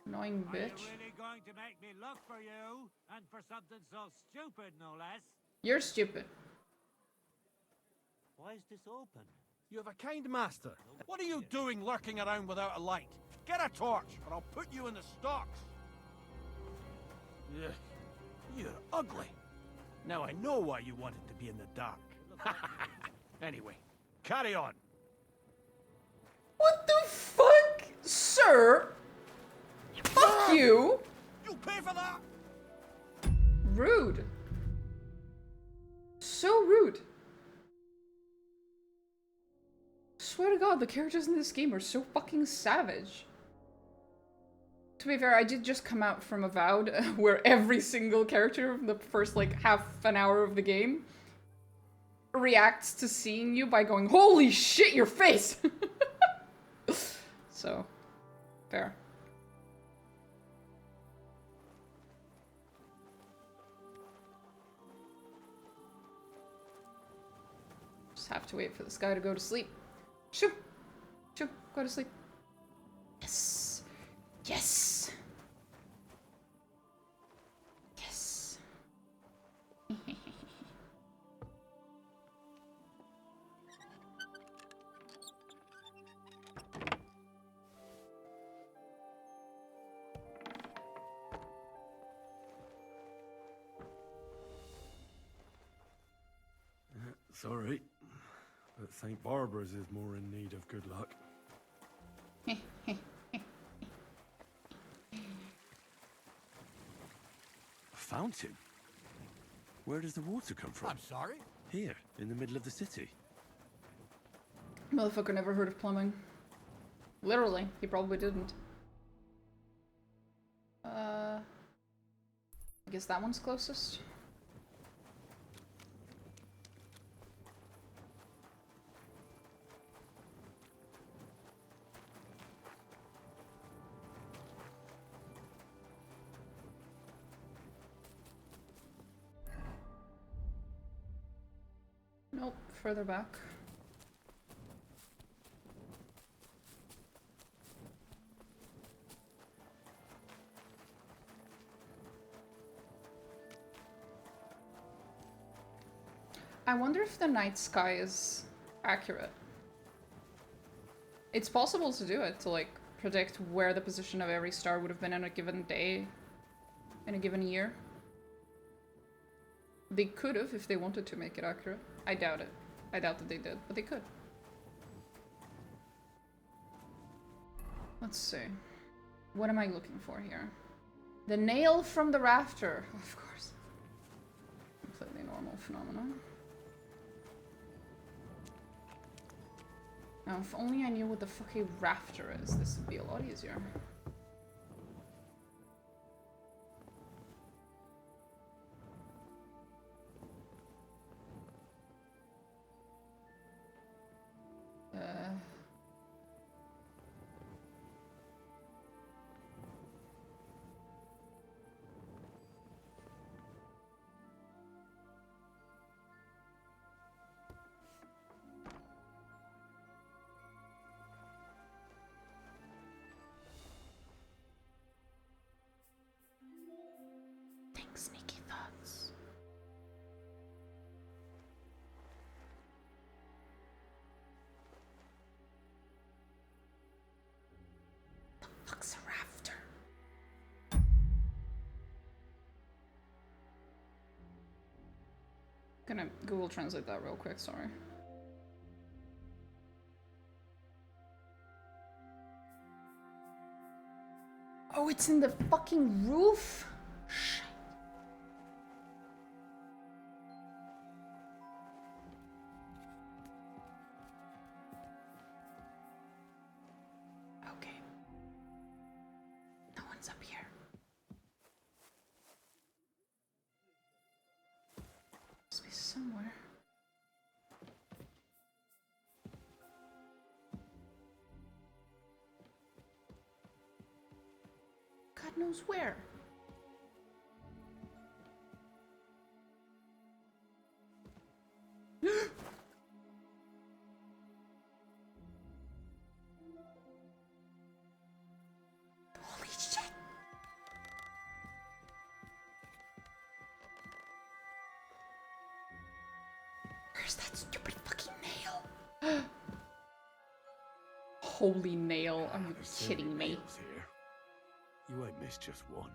Annoying bitch. Are you really going to make me look for you? And for something so stupid, no less? You're stupid. Why is this open? You have a kind master. What are you doing lurking around without a light? Get a torch, or I'll put you in the stocks. Ugh, you're ugly. Now I know why you wanted to be in the dark. Anyway, carry on. What the fuck, sir? Fuck you. You pay for that. Rude. So rude. Swear to God, the characters in this game are so fucking savage. To be fair, I did just come out from a VOD where every single character in the first like half an hour of the game reacts to seeing you by going, "Holy shit, your face!" So, fair. Just have to wait for this guy to go to sleep. Shoo! Shoo! Go to sleep. Yes! Yes! Yes! Sorry, but St. Barbara's is more in need of good luck. A fountain? Where does the water come from? I'm sorry? Here, in the middle of the city. Motherfucker never heard of plumbing. Literally, he probably didn't. I guess that one's closest. Nope, further back. I wonder if the night sky is accurate. It's possible to do it, to like predict where the position of every star would have been on a given day, in a given year. They could have if they wanted to make it accurate. I doubt it. I doubt that they did, but they could. Let's see. What am I looking for here? The nail from the rafter. Of course. Completely normal phenomenon. Now, if only I knew what the fuck a rafter is, this would be a lot easier. Sneaky thoughts. The fuck's a rafter? Gonna Google Translate that real quick, sorry. Oh, it's in the fucking roof? Shit. Okay. No one's up here. Must be somewhere. God knows where. that stupid fucking nail. Holy nail, are you kidding me? Here. You won't miss just one.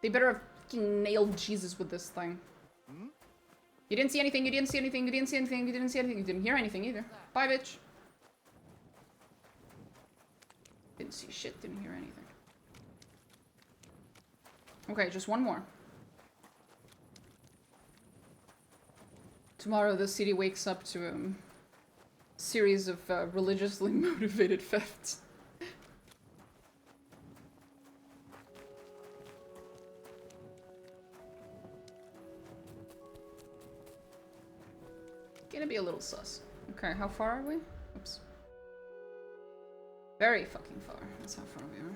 They better have fucking nailed Jesus with this thing. You didn't see anything, you didn't see anything, you didn't see anything, you didn't see anything, you didn't hear anything either. Bye, bitch. Didn't see shit, didn't hear anything. Okay, just one more. Tomorrow the city wakes up to a series of religiously motivated thefts. Gonna be a little sus. Okay, how far are we? Oops. Very fucking far. That's how far we are.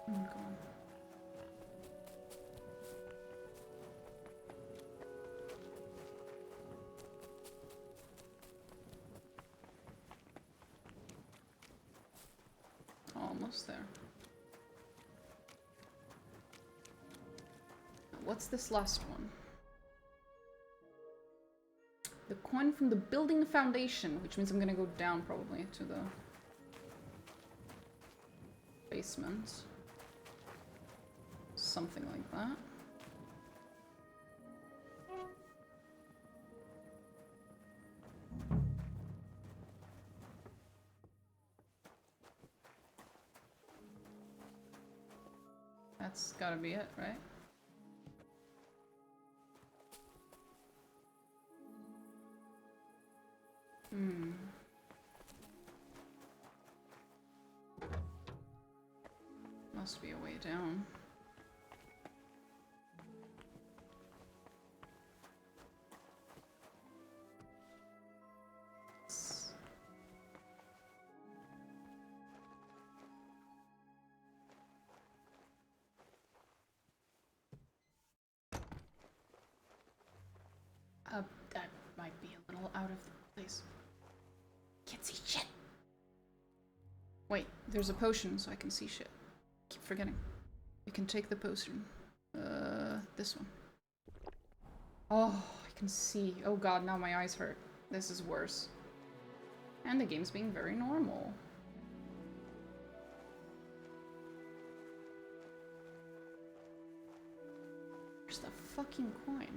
Oh, God. Almost there. What's this last one? The coin from the building foundation, which means I'm gonna go down probably to the basement. Something like that. That's gotta be it, right? Hmm. Must be a way down. That might be a little out of place. Can't see shit. Wait, there's a potion so I can see shit. Keep forgetting. I can take the potion. This one. Oh, I can see. Oh god, now my eyes hurt. This is worse. And the game's being very normal. Where's the fucking coin?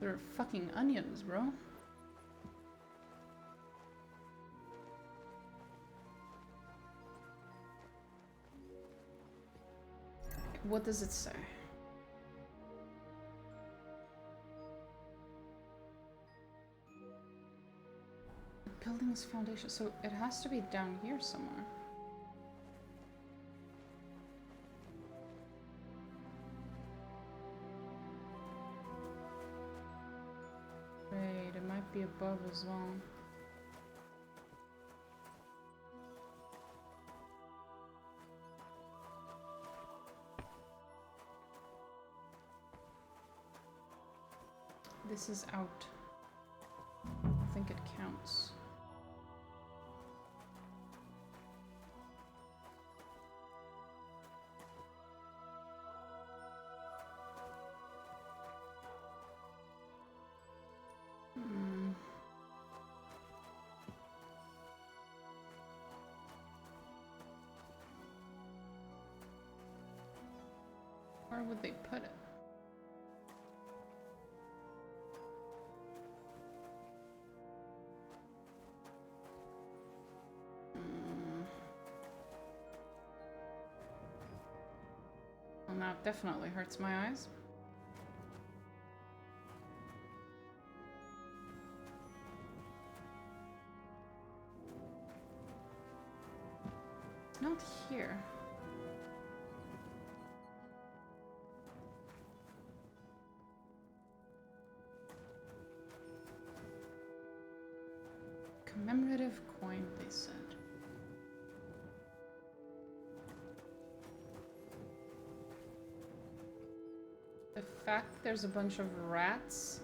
They're fucking onions, bro. What does it say? The building's foundation, so it has to be down here somewhere. Wait, it might be above as well. This is out. I think it counts. Where would they put it? Well, now it definitely hurts my eyes. It's not here. Commemorative coin, they said. The fact that there's a bunch of rats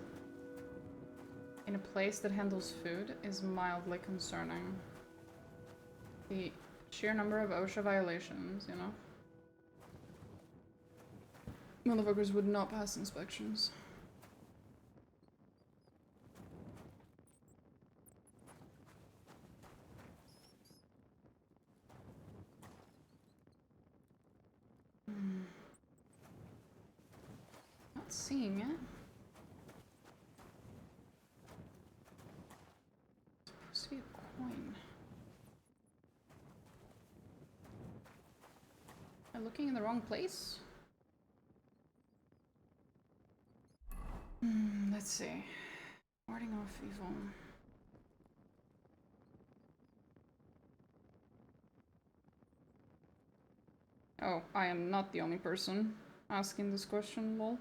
in a place that handles food is mildly concerning. The sheer number of OSHA violations, you know? Motherfuckers would not pass inspections. Not seeing it. It's supposed to be a coin. Am I looking in the wrong place? Let's see. Warding off evil. Oh, I am not the only person asking this question, lol.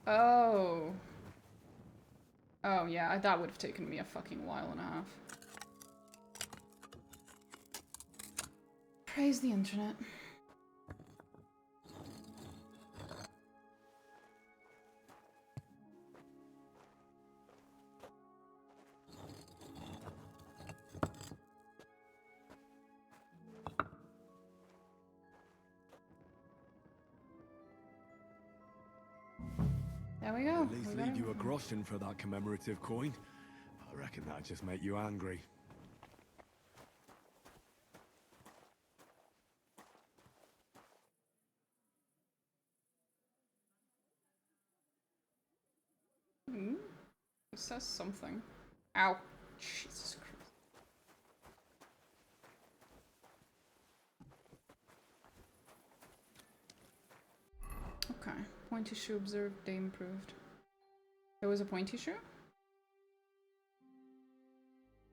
Oh. Oh, yeah, that would have taken me a fucking while and a half. Praise the internet. There we go. At least leave you a groschen for that commemorative coin. I reckon that'd just make you angry. It says something. Ow. Jesus Christ. Okay. Pointy shoe observed, day improved. There was a pointy shoe?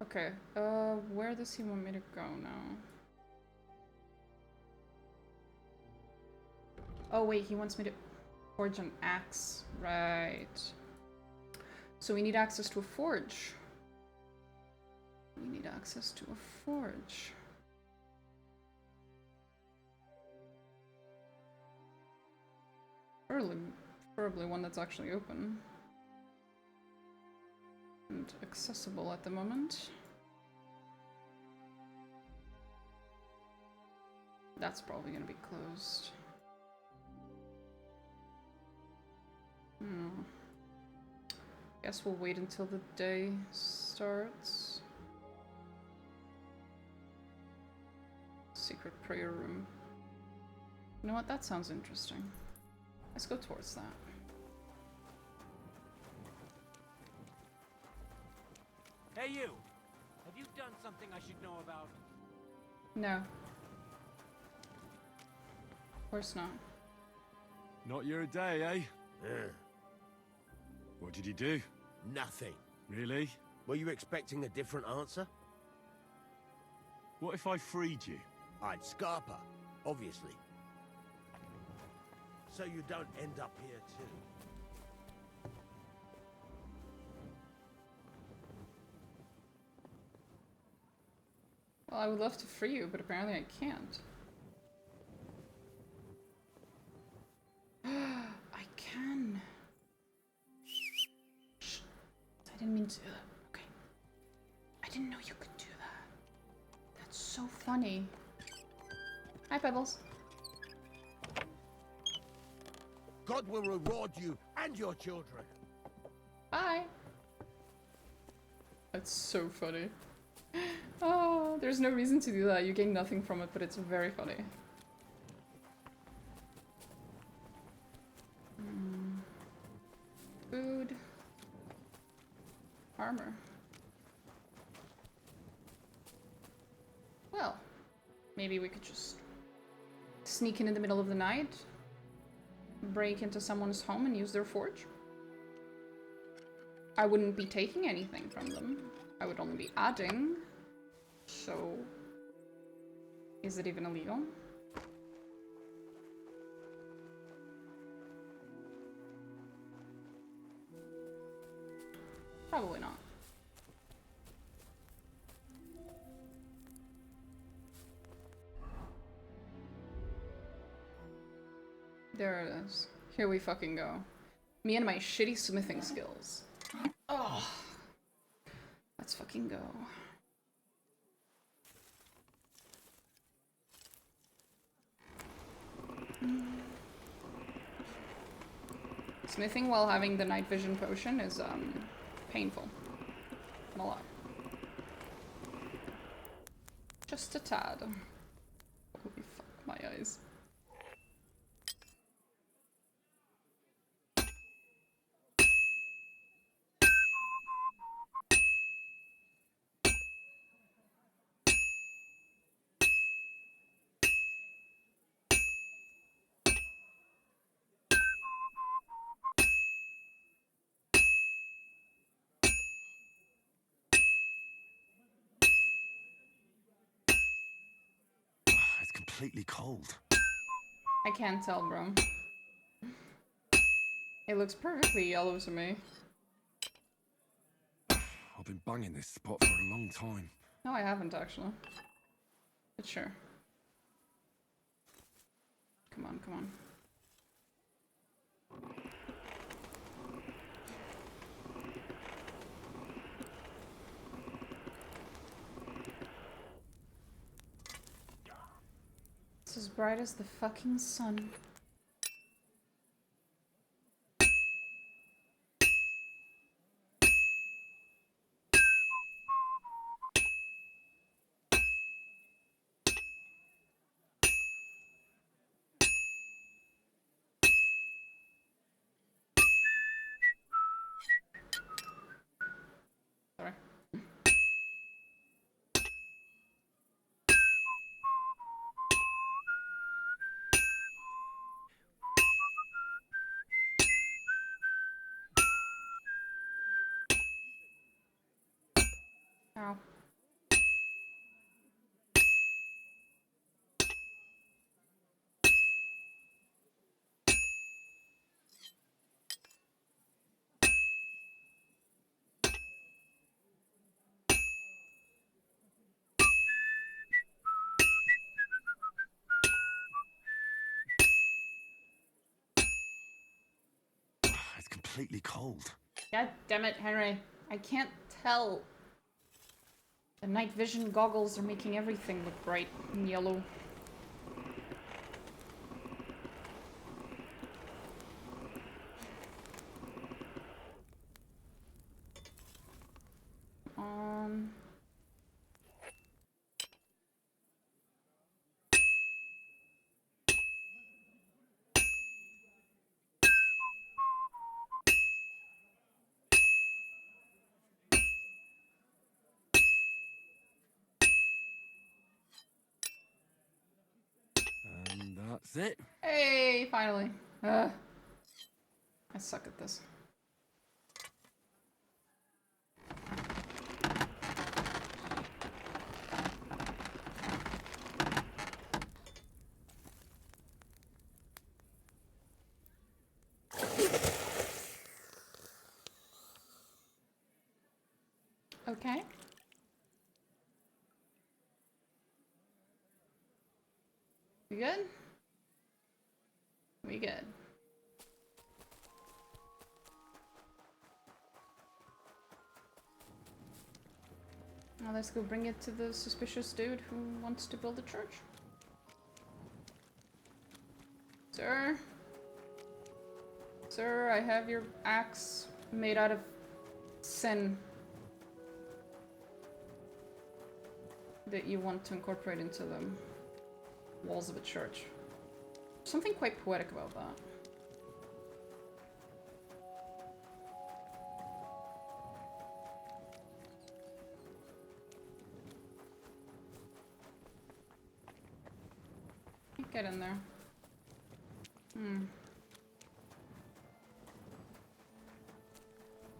Okay. Where does he want me to go now? Oh wait, he wants me to forge an axe. Right. So we need access to a forge. We need access to a forge. Preferably one that's actually open. And accessible at the moment. That's probably gonna be closed. Guess we'll wait until the day starts. Secret prayer room. You know what? That sounds interesting. Let's go towards that. Hey you! Have you done something I should know about? No. Of course not. Not your day, eh? What did you do? Nothing. Really? Were you expecting a different answer? What if I freed you? I'd scarper, obviously. So you don't end up here too. Well, I would love to free you, but apparently I can't. I can. Shh. I didn't mean to do that. Okay. I didn't know you could do that. That's so funny. Hi, Pebbles. God will reward you and your children. Bye. That's so funny. Oh, there's no reason to do that. You gain nothing from it, but it's very funny. Food. Armor. Well, maybe we could just sneak in the middle of the night, break into someone's home and use their forge. I wouldn't be taking anything from them. I would only be adding. So, is it even illegal? Probably not. There it is. Here we fucking go. Me and my shitty smithing skills. Oh. Let's fucking go. Smithing while having the night vision potion is, painful. Not a lot. Just a tad. Holy fuck, my eyes. It's completely cold. I can't tell, bro. It looks perfectly yellow to me. I've been banging this spot for a long time. No, I haven't, actually. But sure. Come on, come on. It's as bright as the fucking sun. Sorry. Ow. It's completely cold. God damn it, Henry. I can't tell. The night vision goggles are making everything look bright and yellow. And that's it. Hey, finally. I suck at this. Okay. We good? We good. Now let's go bring it to the suspicious dude who wants to build a church. Sir? Sir, I have your axe made out of sin that you want to incorporate into the walls of a church. Something quite poetic about that. Get in there.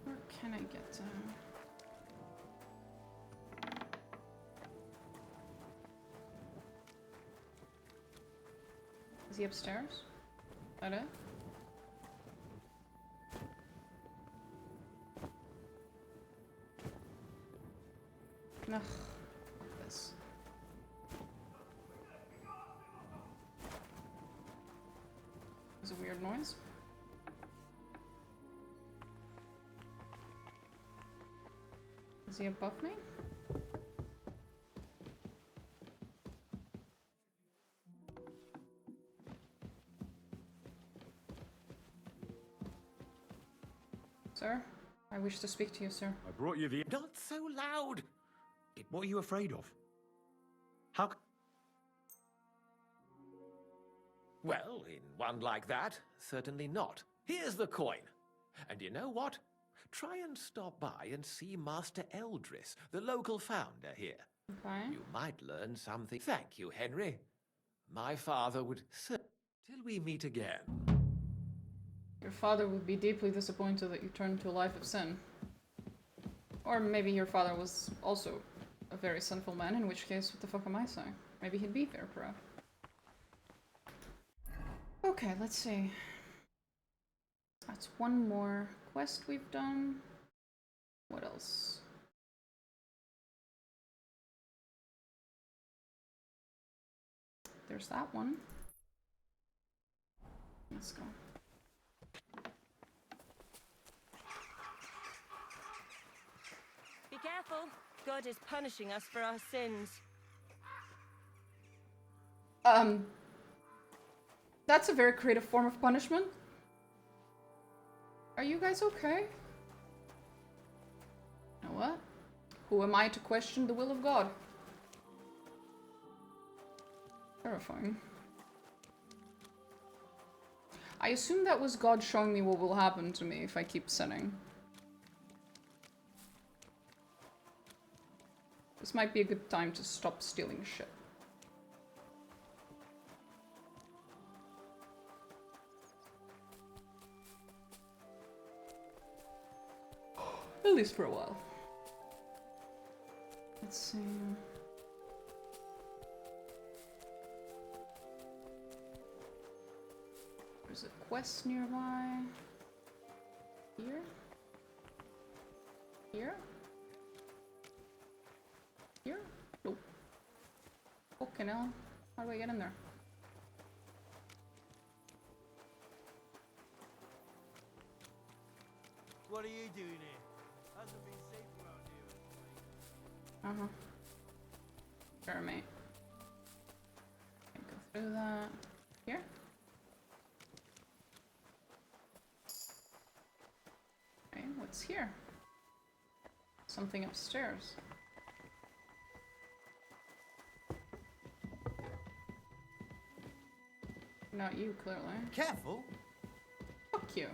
Where can I get... Is he upstairs? Is that it? Ugh, fuck this. There's a weird noise. Is he above me? Sir? I wish to speak to you, sir. I brought you the... Not so loud! What are you afraid of? How... Well, in one like that, certainly not. Here's the coin. And you know what? Try and stop by and see Master Eldris, the local founder here. Okay. You might learn something. Thank you, Henry. My father would... Till we meet again. Your father would be deeply disappointed that you turned to a life of sin. Or maybe your father was also a very sinful man, in which case, what the fuck am I saying? Maybe he'd be very proud. Okay, let's see. That's one more quest we've done. What else? There's that one. Let's go. Be careful. God is punishing us for our sins. That's a very creative form of punishment. Are you guys okay? You know what? Who am I to question the will of God? Terrifying. I assume that was God showing me what will happen to me if I keep sinning. This might be a good time to stop stealing shit. At least for a while. Let's see. There's a quest nearby. Here? Here? Here? Nope. Fucking hell. How do I get in there? What are you doing here? Hasn't been safe around here. Sure, mate. Can't go through that. Here? Okay, what's here? Something upstairs. Not you, clearly. Careful! Fuck you.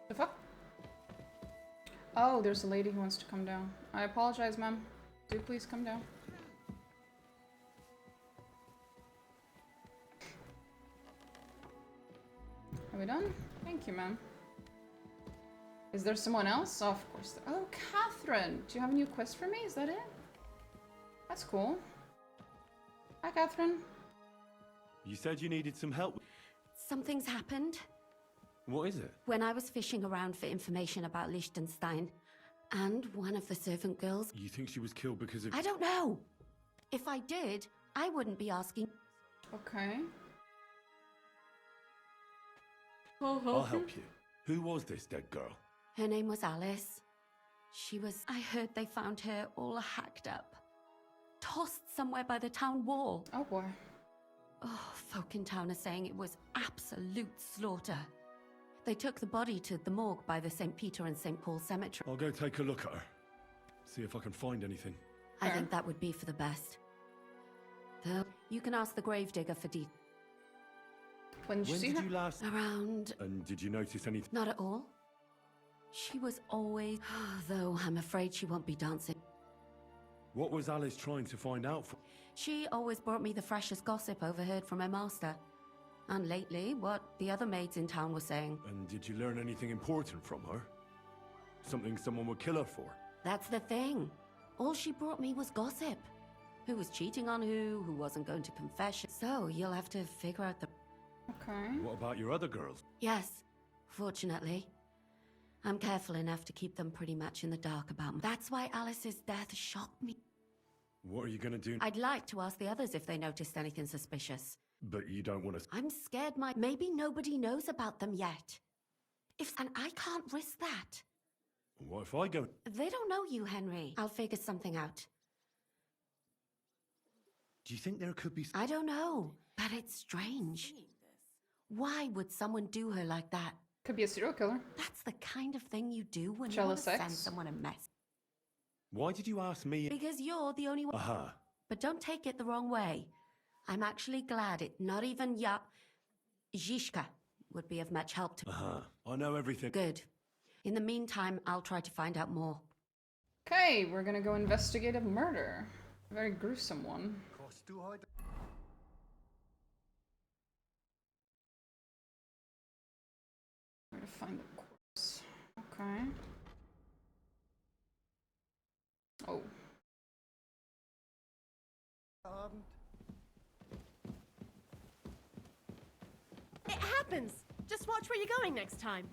The fuck? Oh, there's a lady who wants to come down. I apologize, ma'am. Do please come down. Are we done? Thank you, ma'am. Is there someone else? Oh, of course. Oh, Katherine! Do you have a new quest for me? Is that it? That's cool. Hi, Katherine. You said you needed some help. Something's happened. What is it? When I was fishing around for information about Liechtenstein, and one of the servant girls... You think she was killed because of... I don't know! If I did, I wouldn't be asking... Okay. I'll help you. Who was this dead girl? Her name was Alice. She was... I heard they found her all hacked up. Tossed somewhere by the town wall. Oh boy. Oh, folk in town are saying it was absolute slaughter. They took the body to the morgue by the St. Peter and St. Paul cemetery. I'll go take a look at her. See if I can find anything. I think that would be for the best. Though, you can ask the gravedigger for details. When did you see her? You last... Around... And did you notice anything? Not at all. She was always... Though I'm afraid she won't be dancing. What was Alice trying to find out for? She always brought me the freshest gossip overheard from her master. And lately, what the other maids in town were saying. And did you learn anything important from her? Something someone would kill her for? That's the thing. All she brought me was gossip. Who was cheating on who wasn't going to confess. So you'll have to figure out the... Okay. What about your other girls? Yes, fortunately. I'm careful enough to keep them pretty much in the dark about me. That's why Alice's death shocked me. What are you gonna do? I'd like to ask the others if they noticed anything suspicious. But you don't want to... I'm scared maybe nobody knows about them yet. And I can't risk that. What if I go... They don't know you, Henry. I'll figure something out. Do you think there could be... I don't know, but it's strange. Why would someone do her like that? Could be a serial killer. That's the kind of thing you do when you Jealous want to ex? send someone a mess. Why did you ask me? Because you're the only one. Aha. But don't take it the wrong way. I'm actually glad not even Zhishka would be of much help to... Aha. I know everything. Good. In the meantime, I'll try to find out more. Okay, we're gonna go investigate a murder. A very gruesome one. Where to find the corpse? Okay. Oh. It happens! Just watch where you're going next time.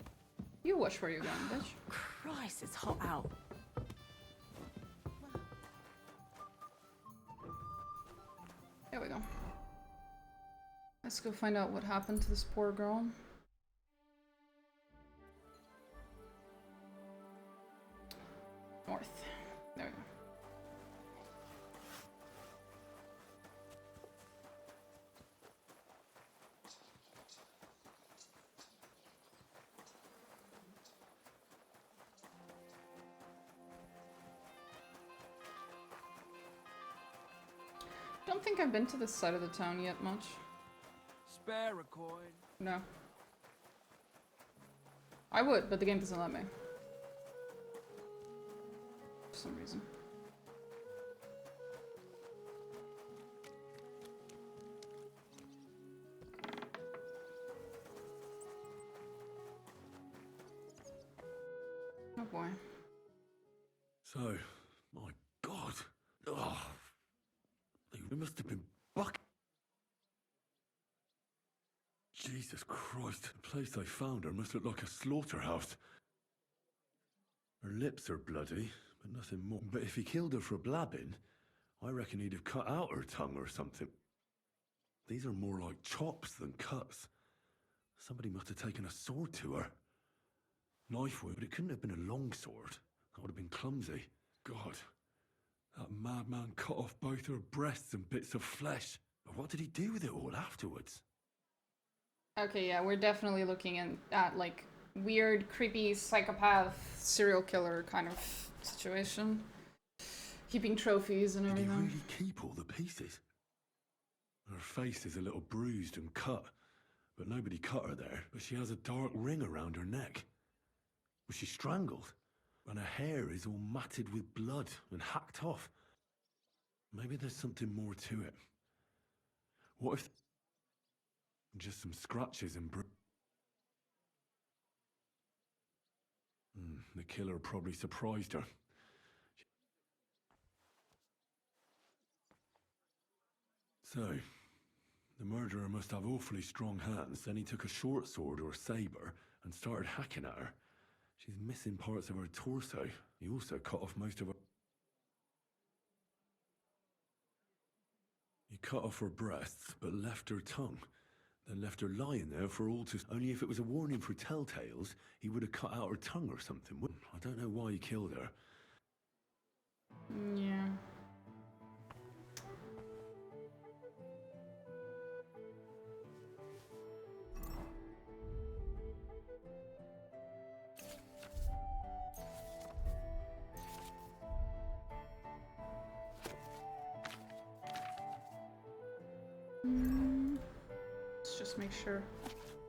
You watch where you're going, bitch. Christ, it's hot out. There we go. Let's go find out what happened to this poor girl. North. There we go. Don't think I've been to this side of the town yet much. Spare a coin. No. I would, but the game doesn't let me. For some reason. Oh boy. So, my God. Ugh. They must have been buck. Jesus Christ. The place they found her must look like a slaughterhouse. Her lips are bloody, but nothing more. But if he killed her for blabbing, I reckon he'd have cut out her tongue or something. These are more like chops than cuts. Somebody must have taken a sword to her. Knife wood, but it couldn't have been a long sword. That would have been clumsy. God, that madman cut off both her breasts and bits of flesh. But what did he do with it all afterwards? Okay, yeah, we're definitely looking at like weird, creepy psychopath serial killer kind of situation. Keeping trophies and everything. Did he really keep all the pieces? Her face is a little bruised and cut, but nobody cut her there. But she has a dark ring around her neck. Was she strangled? And her hair is all matted with blood and hacked off. Maybe there's something more to it. What if... just some scratches and the killer probably surprised her. So, the murderer must have awfully strong hands. Then he took a short sword or saber and started hacking at her. She's missing parts of her torso. He also cut off most of her... He cut off her breasts, but left her tongue. Then left her lying there for all to... Only if it was a warning for telltales, he would have cut out her tongue or something. I don't know why he killed her. Yeah. Let's just make sure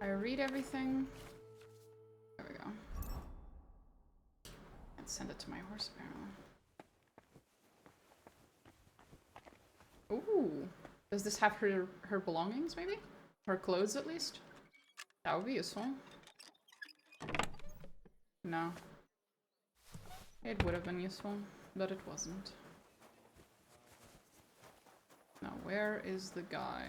I read everything. There we go. send it to my horse, apparently. Ooh. Does this have her belongings, maybe? Her clothes, at least? That would be useful. No. It would have been useful, but it wasn't. Now, where is the guy?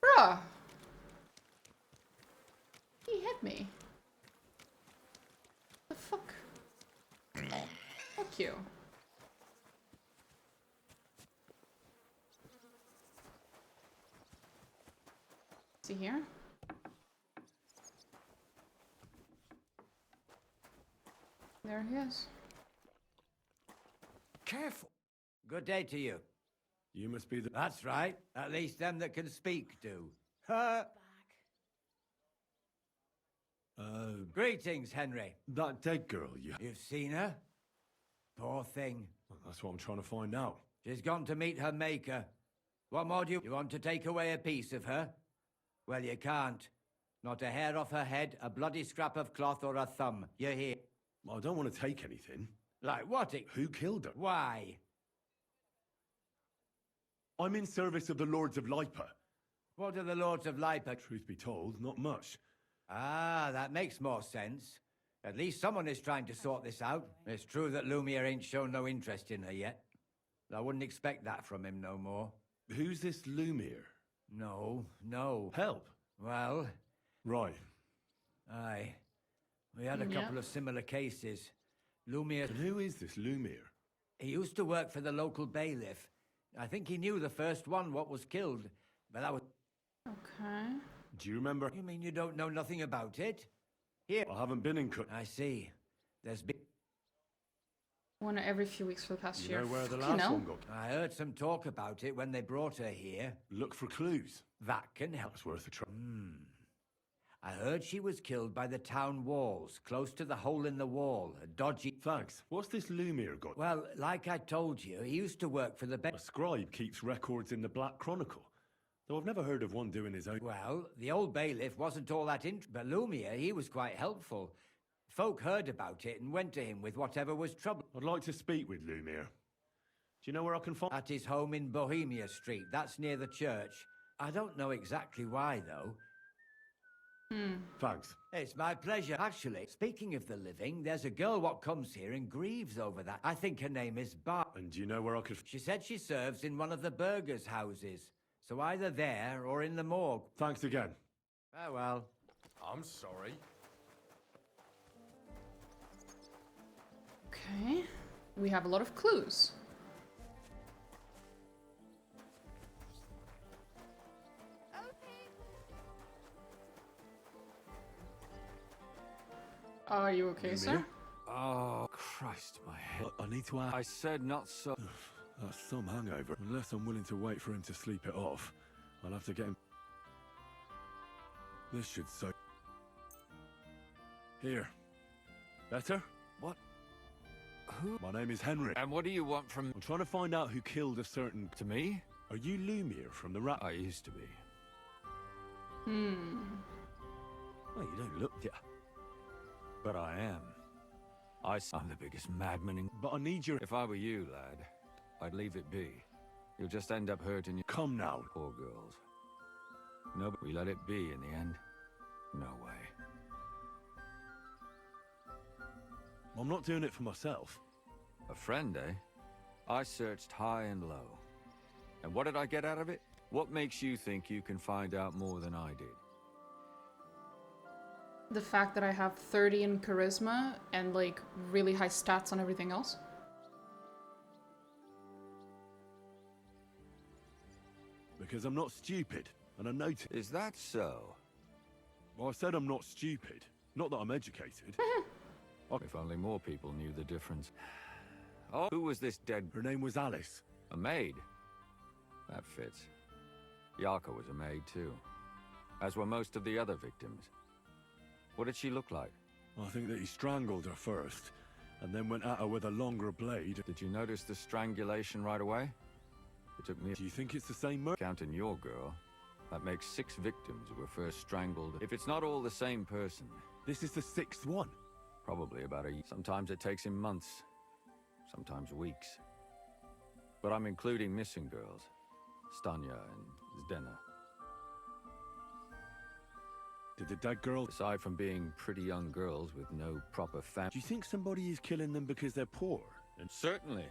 Bruh! He hit me. The fuck? Fuck you. Is he here? There he is. Careful. Good day to you. You must be the... That's right. At least them that can speak do. Greetings, Henry. That dead girl, You've seen her? Poor thing. Well, that's what I'm trying to find out. She's gone to meet her maker. What more do you want to take away a piece of her? Well, you can't. Not a hair off her head, a bloody scrap of cloth, or a thumb. You hear? I don't want to take anything. Like what? Who killed her? Why? I'm in service of the Lords of Lipa. What are the Lords of Lipa? Truth be told, not much. Ah, that makes more sense. At least someone is trying to sort this out. It's true that Lumiere ain't shown no interest in her yet. I wouldn't expect that from him no more. Who's this Lumiere? No. Help? Well... Right. Aye. We had a couple of similar cases. Lumiere... And who is this Lumiere? He used to work for the local bailiff. I think he knew the first one what was killed, but that was... Okay. Do you remember? You mean you don't know nothing about it? Here. I haven't been in I see. There's been... One every few weeks for the past year. You know where the Fucking last hell. one got? I heard some talk about it when they brought her here. Look for clues. That can help. That's worth a try. I heard she was killed by the town walls, close to the hole in the wall, a dodgy... Thanks. What's this Lumiere got? Well, like I told you, he used to work for the... A scribe keeps records in the Black Chronicle. Though I've never heard of one doing his own... Well, the old bailiff wasn't all that but Lumiere, he was quite helpful. Folk heard about it and went to him with whatever was trouble. I'd like to speak with Lumiere. Do you know where I can find... At his home in Bohemia Street, that's near the church. I don't know exactly why, though. Thanks. It's my pleasure. Actually, speaking of the living, there's a girl what comes here and grieves over that. I think her name is Bar. And do you know where I could... She said she serves in one of the burgers' houses. So either there or in the morgue. Thanks again. Farewell. I'm sorry. Okay. We have a lot of clues. Are you okay, sir? Oh, Christ, my head. I need to ask... I said not so... That's some hangover. Unless I'm willing to wait for him to sleep it off, I'll have to get him... This should so... Here. Better? What? Who? My name is Henry. And what do you want from... I'm trying to find out who killed a certain... To me? Are you Lumiere from the rat... I used to be. Well, you don't look... Yeah. But I am. I'm the biggest madman in... But I need your... If I were you, lad, I'd leave it be. You'll just end up hurting your... Come now. Poor girls. No, but we let it be in the end. No way. I'm not doing it for myself. A friend, eh? I searched high and low. And what did I get out of it? What makes you think you can find out more than I did? The fact that I have 30 in charisma and like really high stats on everything else. Because I'm not stupid, and I noticed. Is that so? Well, I said I'm not stupid. Not that I'm educated. If only more people knew the difference. Oh, who was this dead? Her name was Alice. A maid? That fits. Yaka was a maid too. As were most of the other victims. What did she look like? I think that he strangled her first, and then went at her with a longer blade. Did you notice the strangulation right away? It took me... Do you think it's the same murder? Counting your girl, That makes 6 victims who were first strangled. If it's not all the same person... This is the 6th one? Probably about a year. Sometimes it takes him months. Sometimes weeks. But I'm including missing girls. Stanya and Zdena. Did the dead girls... Aside from being pretty young girls with no proper family... Do you think somebody is killing them because they're poor? And certainly.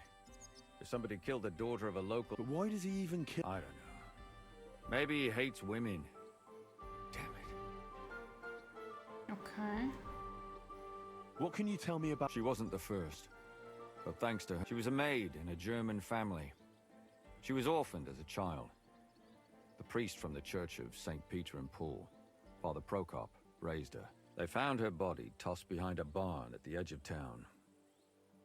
If somebody killed the daughter of a local... But why does he even kill... I don't know. Maybe he hates women. Damn it. Okay. What can you tell me about... She wasn't the first. But thanks to her, she was a maid in a German family. She was orphaned as a child. The priest from the church of St. Peter and Paul, Father Prokop, raised her. They found her body tossed behind a barn at the edge of town.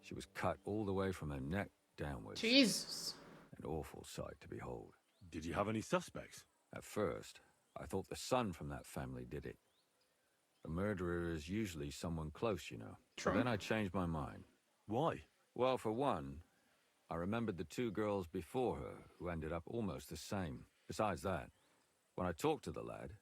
She was cut all the way from her neck downwards. Jesus. An awful sight to behold. Did you have any suspects? At first, I thought the son from that family did it. A murderer is usually someone close, you know. True. But then I changed my mind. Why? Well, for one, I remembered the 2 girls before her who ended up almost the same. Besides that, when I talked to the lad,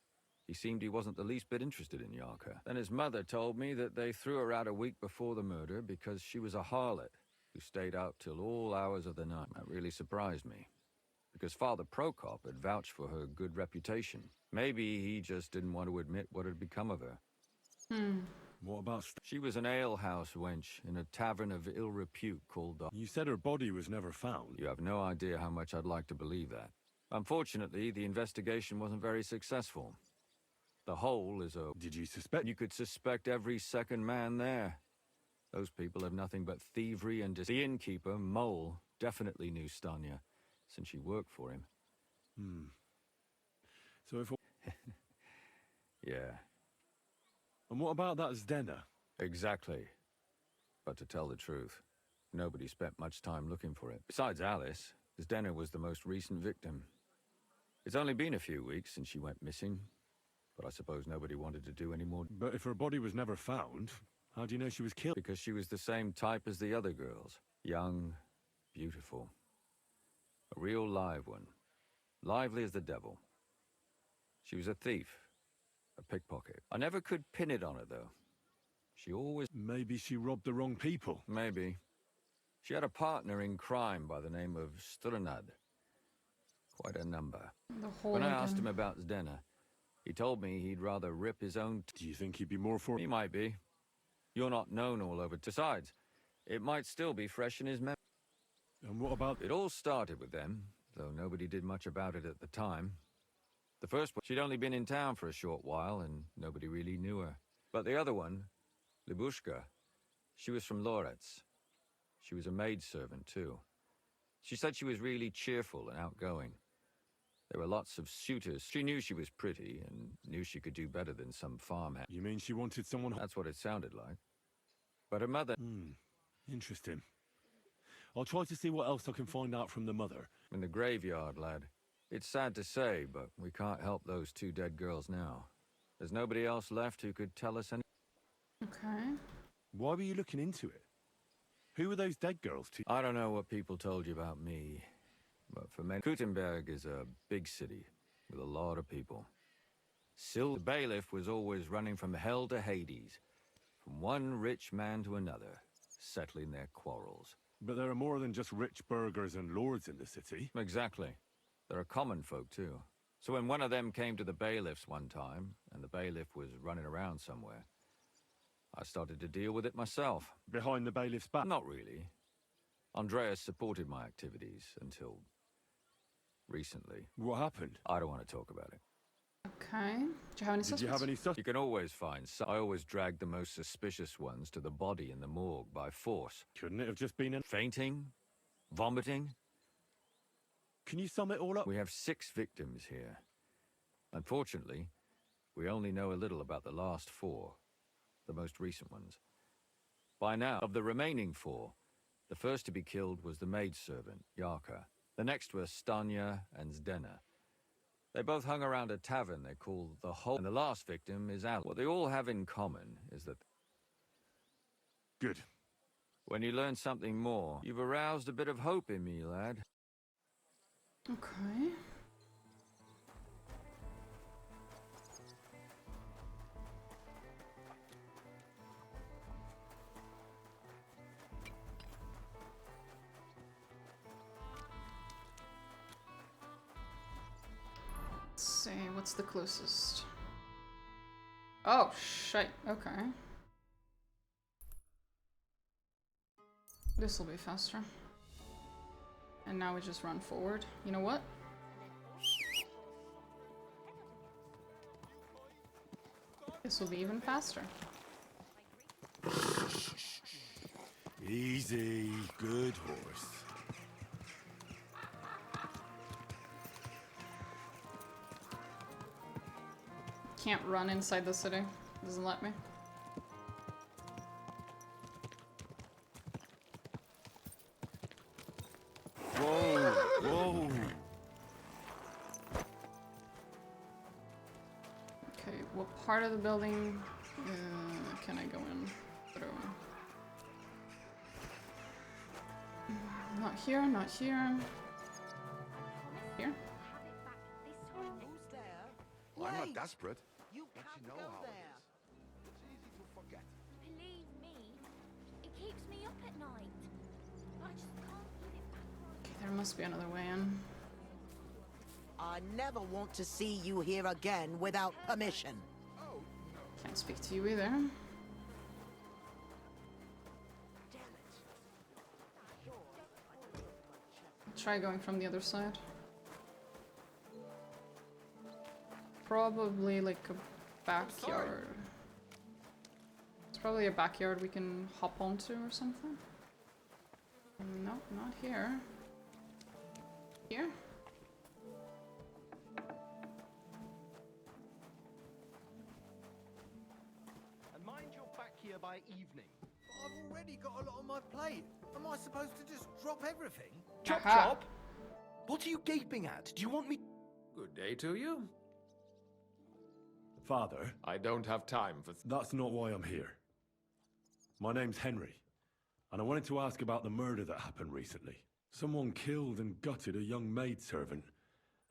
he seemed he wasn't the least bit interested in Yarka. Then his mother told me that they threw her out a week before the murder because she was a harlot who stayed out till all hours of the night. That really surprised me, because Father Prokop had vouched for her good reputation. Maybe he just didn't want to admit what had become of her. What about... She was an alehouse wench in a tavern of ill repute called the... You said her body was never found. You have no idea how much I'd like to believe that. Unfortunately, the investigation wasn't very successful. The hole is a... Did you suspect... You could suspect every second man there. Those people have nothing but thievery and... The innkeeper, Mole, definitely knew Stanya, since she worked for him. So if... Yeah. And what about that Zdena? Exactly. But to tell the truth, nobody spent much time looking for it. Besides Alice, Zdena was the most recent victim. It's only been a few weeks since she went missing, but I suppose nobody wanted to do any more. But if her body was never found, how do you know she was killed? Because she was the same type as the other girls. Young, beautiful. A real live one. Lively as the devil. She was a thief. A pickpocket. I never could pin it on her, though. She always... Maybe she robbed the wrong people. Maybe. She had a partner in crime by the name of Strunad. Quite a number. When I asked him about Zdena, he told me he'd rather rip his own... Do you think he'd be more for... He might be. You're not known all over. Besides, it might still be fresh in his memory. And what about... It all started with them, though nobody did much about it at the time. The first one, she'd only been in town for a short while, and nobody really knew her. But the other one, Libushka, she was from Loretz. She was a maidservant, too. She said she was really cheerful and outgoing. There were lots of suitors. She knew she was pretty, and knew she could do better than some farmhand. You mean she wanted someone... That's what it sounded like. But her mother... Interesting. I'll try to see what else I can find out from the mother. In the graveyard, lad. It's sad to say, but we can't help those 2 dead girls now. There's nobody else left who could tell us any... Okay. Why were you looking into it? Who were those dead girls to? I don't know what people told you about me, but for many... Gutenberg is a big city with a lot of people. The bailiff was always running from hell to Hades, from one rich man to another, settling their quarrels. But there are more than just rich burghers and lords in the city. Exactly. There are common folk, too. So when one of them came to the bailiffs one time, and the bailiff was running around somewhere, I started to deal with it myself. Behind the bailiff's back? Not really. Andreas supported my activities until... recently. What happened? I don't want to talk about it. Okay. Do you have any suspects? Did you have any suspects? You can always find some. I always dragged the most suspicious ones to the body in the morgue by force. Couldn't it have just been fainting? Vomiting? Can you sum it all up? We have 6 victims here. Unfortunately, we only know a little about the last 4, the most recent ones. By now, of the remaining 4, the first to be killed was the maidservant, Yarka. The next were Stanya and Zdena. They both hung around a tavern they called the Hole, and the last victim is Alice. What they all have in common is that... Good. When you learn something more, you've aroused a bit of hope in me, lad. Okay. see, what's the closest? Oh, shit, okay. This will be faster. And now we just run forward. You know what? This will be even faster. Easy, good horse. Can't run inside the city. Doesn't let me. Whoa, whoa. Okay, what part of the building can I go in through? Not here, not here. Here? I'm not desperate. You But can't you know go how it there. is. It's easy to forget. Believe me, it keeps me up at night. I just can't get it back right. Okay, there must be another way in. I never want to see you here again without permission. Can't speak to you either. Try going from the other side. Probably like a backyard. It's probably a backyard we can hop onto or something. Nope, not here. Here? And mind you're back here by evening. I've already got a lot on my plate. Am I supposed to just drop everything? Chop chop! What are you gaping at? Do you want me... Good day to you. Father? I don't have time for... That's not why I'm here. My name's Henry, and I wanted to ask about the murder that happened recently. Someone killed and gutted a young maidservant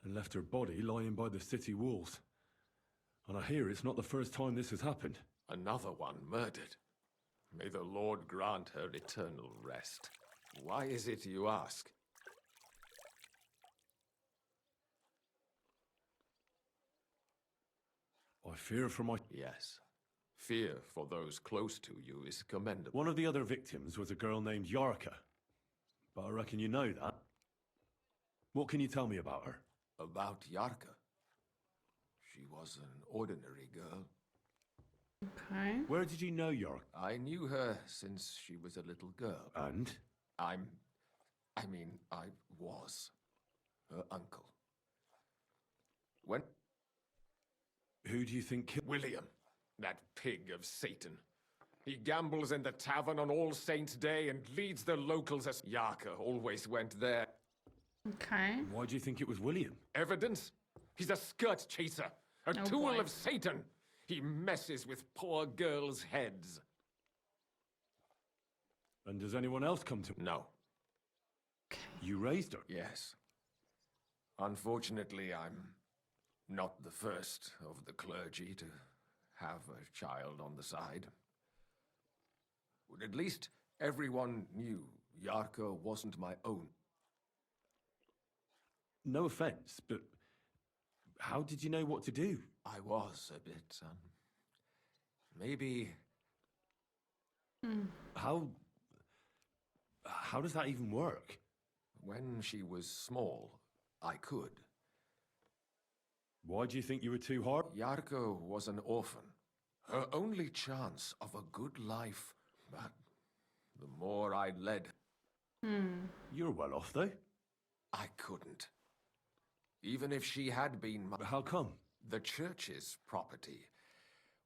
and left her body lying by the city walls. And I hear it's not the first time this has happened. Another one murdered. May the Lord grant her eternal rest. Why is it you ask? I fear for my... Yes. Fear for those close to you is commendable. One of the other victims was a girl named Yarka. But I reckon you know that. What can you tell me about her? About Yarka? She was an ordinary girl. Okay. Where did you know Yarka? I knew her since she was a little girl. And? I was her uncle. When? Who do you think killed... William, that pig of Satan. He gambles in the tavern on All Saints' Day and leads the locals as... Yarka always went there. Okay. Why do you think it was William? Evidence? He's a skirt chaser, a tool of Satan. He messes with poor girls' heads. And does anyone else come to... No. You raised her? Yes. Unfortunately, I'm not the first of the clergy to have a child on the side. But at least everyone knew Yarka wasn't my own. No offense, but how did you know what to do? I was a bit, maybe... How does that even work? When she was small, I could. Why do you think you were too hard? Yarka was an orphan. Her only chance of a good life, but the more I led... You're well off, though. I couldn't. Even if she had been my... How come? The church's property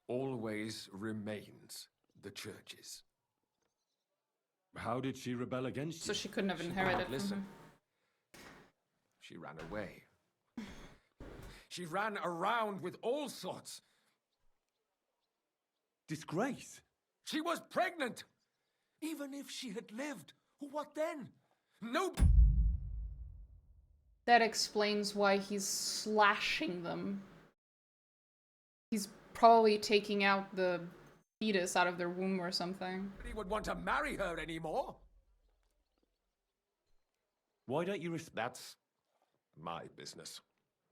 always remains the church's. How did she rebel against you? So she couldn't have inherited from Listen. him. She ran away. She ran around with all sorts. Disgrace. She was pregnant! Even if she had lived, what then? No. That explains why he's slashing them. He's probably taking out the fetus out of their womb or something. Nobody would want to marry her anymore. Why don't you That's my business.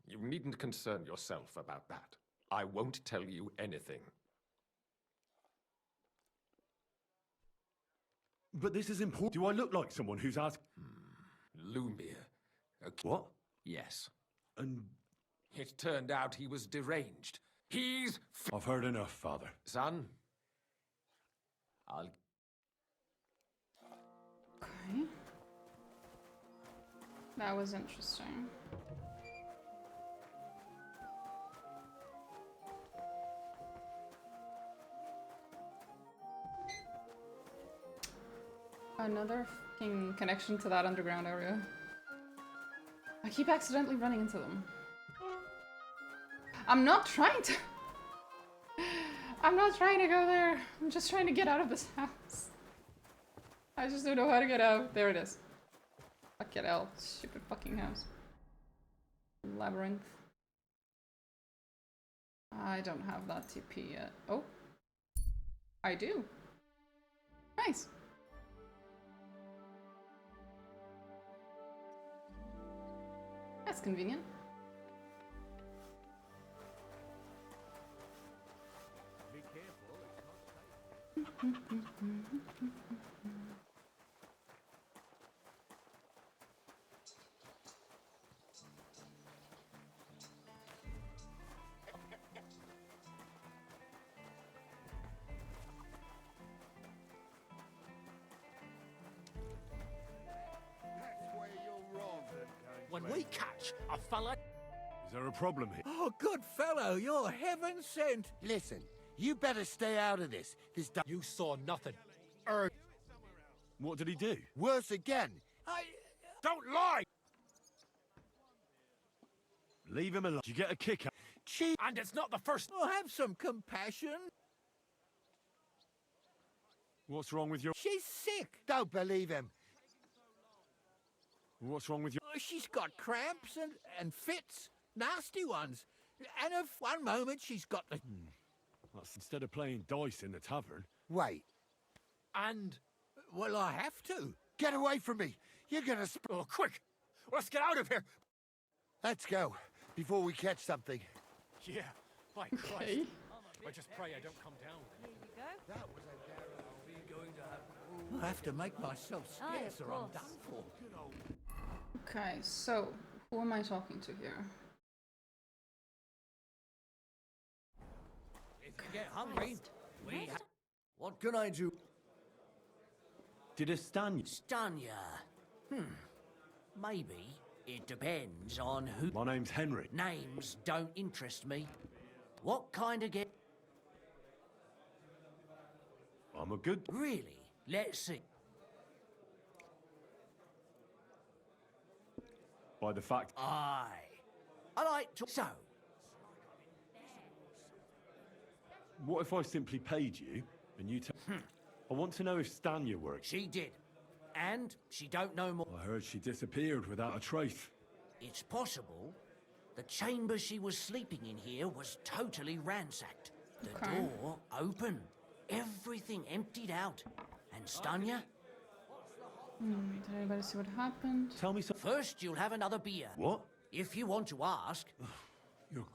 You needn't concern yourself about that. I won't tell you anything. But this is important. Do I look like someone who's asked... Lumir. Okay. What? Yes. And... It turned out he was deranged. He's... I've heard enough, Father. Son, I'll... Okay. That was interesting. Another fucking connection to that underground area. I keep accidentally running into them. I'm not trying to... I'm not trying to go there. I'm just trying to get out of this house. I just don't know how to get out. There it is. Fuck it out. Stupid fucking house. Labyrinth. I don't have that TP yet. Oh. I do. Nice. That's convenient. Be careful, it's not safe. When we catch a fella... Is there a problem here? Oh, good fellow, you're heaven sent. Listen, you better stay out of this. You saw nothing. What did he do? Worse again. Don't lie! Leave him alone. Did you get a kick out? And it's not the first... Oh, have some compassion. What's wrong with your... She's sick. Don't believe him. What's wrong with your... She's got cramps and fits. Nasty ones. And if one moment she's got the... That's instead of playing dice in the tavern. Wait. And... Well, I have to. Get away from me. You're gonna... Oh, quick. Let's get out of here. Let's go, before we catch something. Yeah, by Christ. I just pray I don't come down. Here you go. That was a dare. Are we going to have... I have to make myself scarce or I'm done for. Okay, so who am I talking to here? If you get hungry, we have... What can I do? Did it stun you? Stun ya? Maybe. It depends on who... My name's Henry. Names don't interest me. What kind of get... I'm a good... Really? Let's see. By the fact... I like to... So... What if I simply paid you, and you tell... I want to know if Stanya works. She did. And she don't know more. I heard she disappeared without a trace. It's possible. The chamber she was sleeping in here was totally ransacked. The door open. Everything emptied out. And Stanya? Did anybody see what happened? Tell me something. First, you'll have another beer. What? If you want to ask,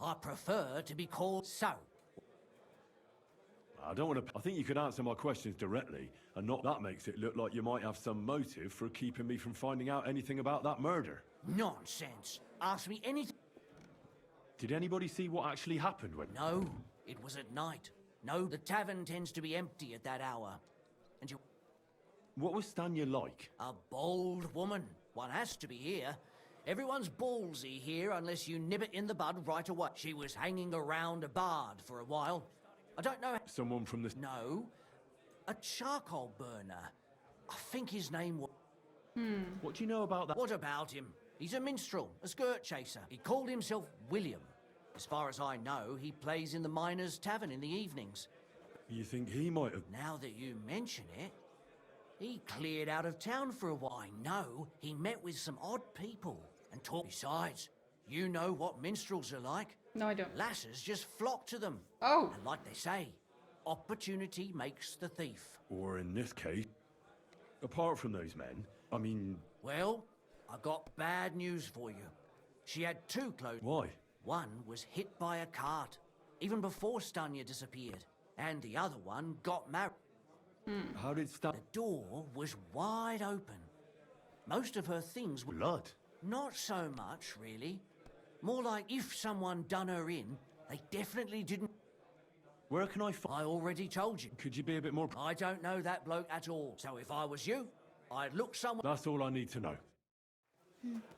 I prefer to be called so. I don't want to... I think you could answer my questions directly, and not that makes it look like you might have some motive for keeping me from finding out anything about that murder. Nonsense. Ask me anything. Did anybody see what actually happened when... No, it was at night. No, the tavern tends to be empty at that hour. And you... What was Stanya like? A bold woman. One has to be here. Everyone's ballsy here unless you nib it in the bud right away. She was hanging around a bard for a while. I don't know... Someone from the... No. A charcoal burner. I think his name was... What do you know about that? What about him? He's a minstrel, a skirt chaser. He called himself William. As far as I know, he plays in the Miners' Tavern in the evenings. You think he might have... Now that you mention it, he cleared out of town for a while. I know he met with some odd people and talked. Besides, you know what minstrels are like. No, I don't. Lasses just flock to them. Oh. And like they say, opportunity makes the thief. Or in this case, apart from those men, Well, I got bad news for you. She had two clothes. Why? One was hit by a cart, even before Stanya disappeared. And the other one got married. How did Stan... The door was wide open. Most of her things were... Blood? Not so much, really. More like if someone done her in, they definitely didn't... Where can I find... I already told you. Could you be a bit more... I don't know that bloke at all. So if I was you, I'd look somewhere... That's all I need to know.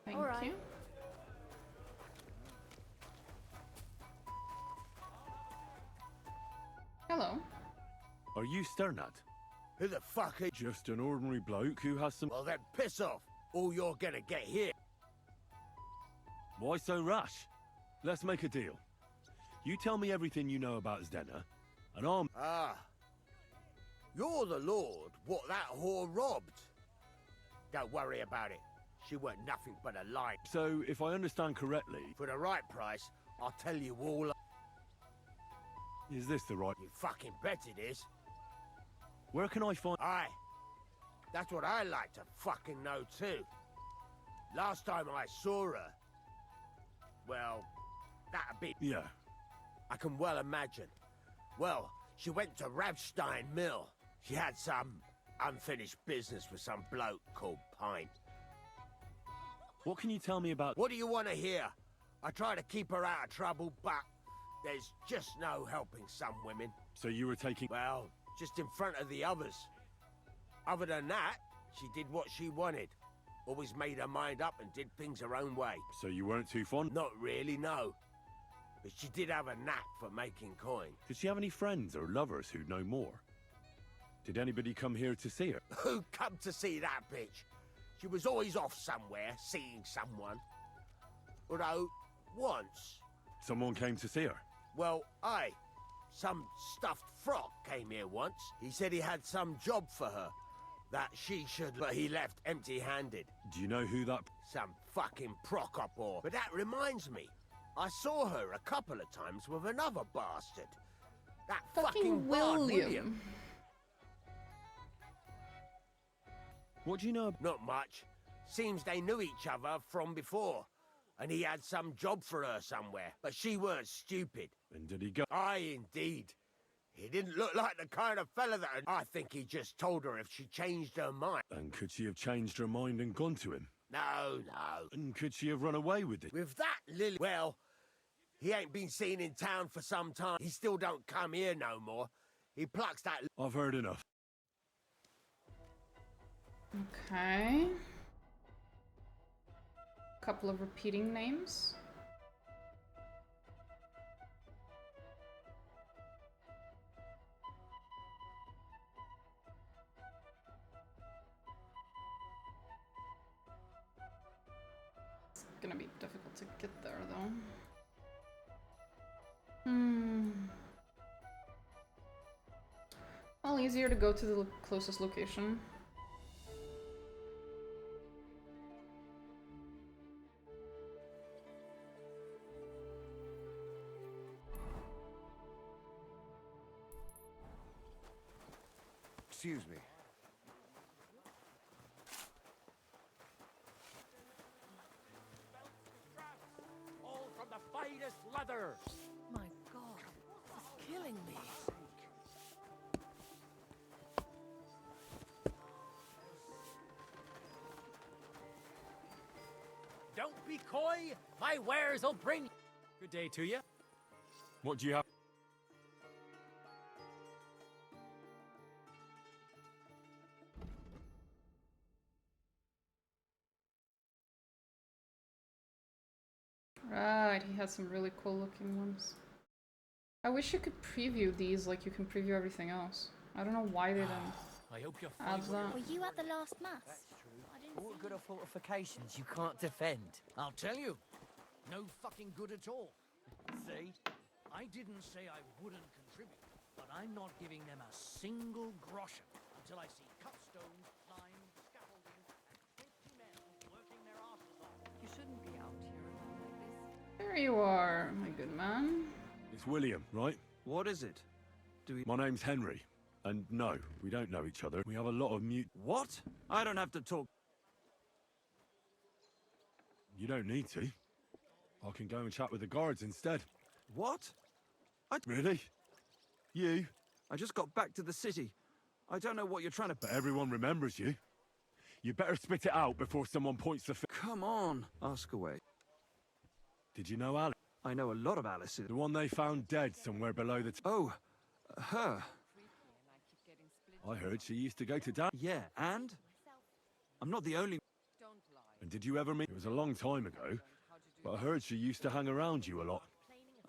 Thank All right. you. Hello. Are you Sternad? Who the fuck are you? Just an ordinary bloke who has some... Well, then piss off. All you're gonna get here. Why so rash? Let's make a deal. You tell me everything you know about Zdena, and I'll... Ah. You're the lord what that whore robbed. Don't worry about it. She weren't nothing but a lie. So, if I understand correctly... For the right price, I'll tell you all... Is this the right... You fucking bet it is. Where can I find... Aye. That's what I like to fucking know too. Last time I saw her... Well, that'd be... Yeah. I can well imagine. Well, she went to Rabstein Mill. She had some unfinished business with some bloke called Pine. What can you tell me about... What do you want to hear? I try to keep her out of trouble, but there's just no helping some women. So you were taking... Well, just in front of the others. Other than that, she did what she wanted. Always made her mind up and did things her own way. So you weren't too fond? Not really, no. But she did have a knack for making coin. Did she have any friends or lovers who'd know more? Did anybody come here to see her? Who come to see that bitch? She was always off somewhere, seeing someone. Although, once... Someone came to see her? Well, aye. Some stuffed frog came here once. He said he had some job for her. That she should... But he left empty-handed. Do you know who that... Some fucking Prokop. But that reminds me. I saw her a couple of times with another bastard. That fucking William. What do you know? Not much. Seems they knew each other from before. And he had some job for her somewhere. But she weren't stupid. And did he go? Aye, indeed. He didn't look like the kind of fella that... I think he just told her if she changed her mind. And could she have changed her mind and gone to him? No, no. And could she have run away with it? With that Lily... Well, he ain't been seen in town for some time. He still don't come here no more. He plucks that... I've heard enough. Okay. Couple of repeating names. It's gonna be difficult to get there though. Well, easier to go to the closest location. Excuse me. All from the finest leather. My God, this is killing me. Don't be coy. My wares will bring. Good day to you. What do you have? Right, he has some really cool looking ones. I wish you could preview these like you can preview everything else. I don't know why they don't I hope you're add that. Were you at the last mass? All good of fortifications you can't defend. I'll tell you. No fucking good at all. See? I didn't say I wouldn't contribute, but I'm not giving them a single groschen until I see cut stones, lime, scaffolding, and 50 men working their asses off. You shouldn't be out here alone like this. There you are, my good man. It's William, right? What is it? My name's Henry. And no, we don't know each other. We have a lot of mute... What? I don't have to talk... You don't need to. I can go and chat with the guards instead. What? Really? You? I just got back to the city. I don't know what you're trying to... But everyone remembers you. You better spit it out before someone points the Come on, ask away. Did you know Alice? I know a lot of Alice's. The one they found dead somewhere below the... Oh, her. I heard she used to go to dance. Yeah, and? I'm not the only... And did you ever meet... It was a long time ago, but I heard she used to hang around you a lot.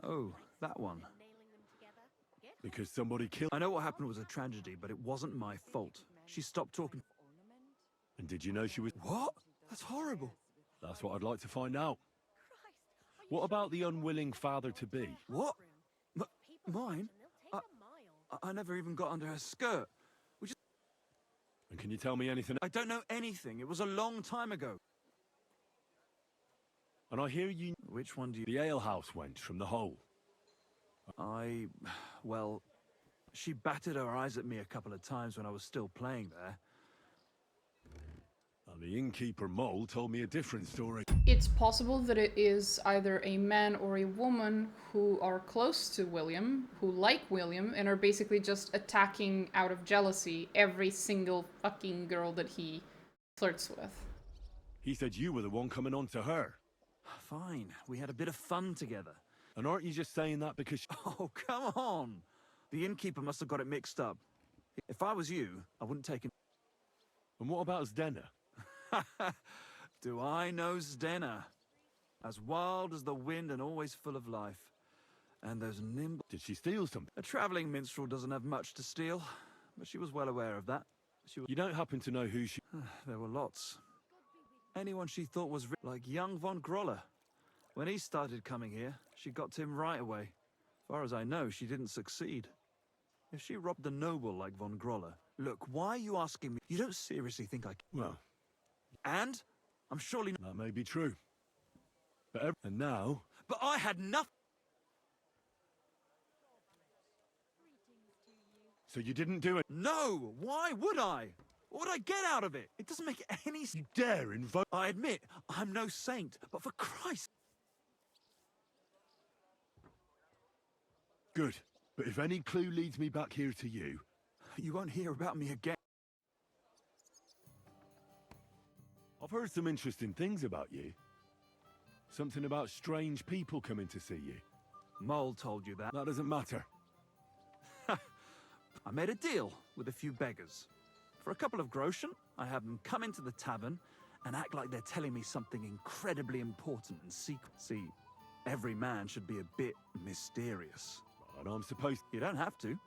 Oh, that one. Because somebody killed... I know what happened was a tragedy, but it wasn't my fault. She stopped talking... And did you know she was... What? That's horrible. That's what I'd like to find out. What about the unwilling father-to-be? What? Mine? I never even got under her skirt. And can you tell me anything? I don't know anything. It was a long time ago. And I hear you... Which one do you... The alehouse wench from the hole. Well, she batted her eyes at me a couple of times when I was still playing there. And the innkeeper Mole told me a different story. It's possible that it is either a man or a woman who are close to William, who like William, and are basically just attacking out of jealousy every single fucking girl that he flirts with. He said you were the one coming on to her. Fine, we had a bit of fun together. And aren't you just saying that because... Oh, come on! The innkeeper must have got it mixed up. If I was you, I wouldn't take him... And what about Zdena? Do I know Zdena? As wild as the wind and always full of life. And those nimble... Did she steal something? A traveling minstrel doesn't have much to steal, but she was well aware of that. You don't happen to know who she... There were lots. Anyone she thought was like young von Groller. When he started coming here, she got to him right away. As far as I know, she didn't succeed. If she robbed a noble like von Groller... Look, why are you asking me? You don't seriously think I... Well... And? I'm surely... That may be true. But and now... But I had nothing... So you didn't do it? No! Why would I? What would I get out of it? It doesn't make any sense. You dare invoke... I admit, I'm no saint, but for Christ... Good. But if any clue leads me back here to you... You won't hear about me again. I've heard some interesting things about you. Something about strange people coming to see you. Mole told you that. That doesn't matter. I made a deal with a few beggars. For a couple of groschen, I have them come into the tavern and act like they're telling me something incredibly important and secret. See, every man should be a bit mysterious. And I'm supposed... You don't have to.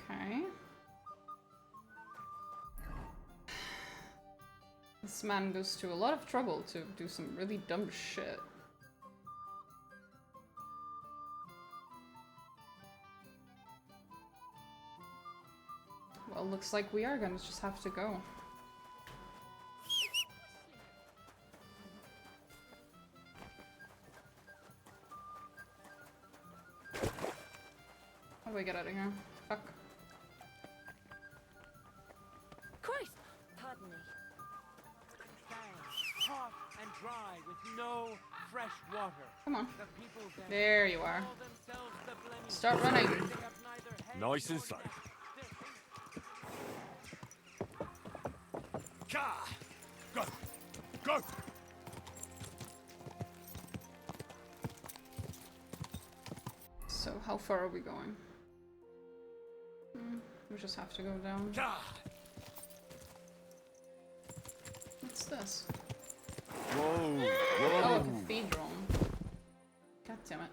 Okay. This man goes to a lot of trouble to do some really dumb shit. Well, looks like we are gonna just have to go. How do we get out of here? Fuck. Christ! Pardon me. Hot and dry with no fresh water. Come on. The people There you are. Start running. Nice and safe. Go! Go! So, how far are we going? We just have to go down. What's this? Whoa! Oh, a cathedral. God damn it.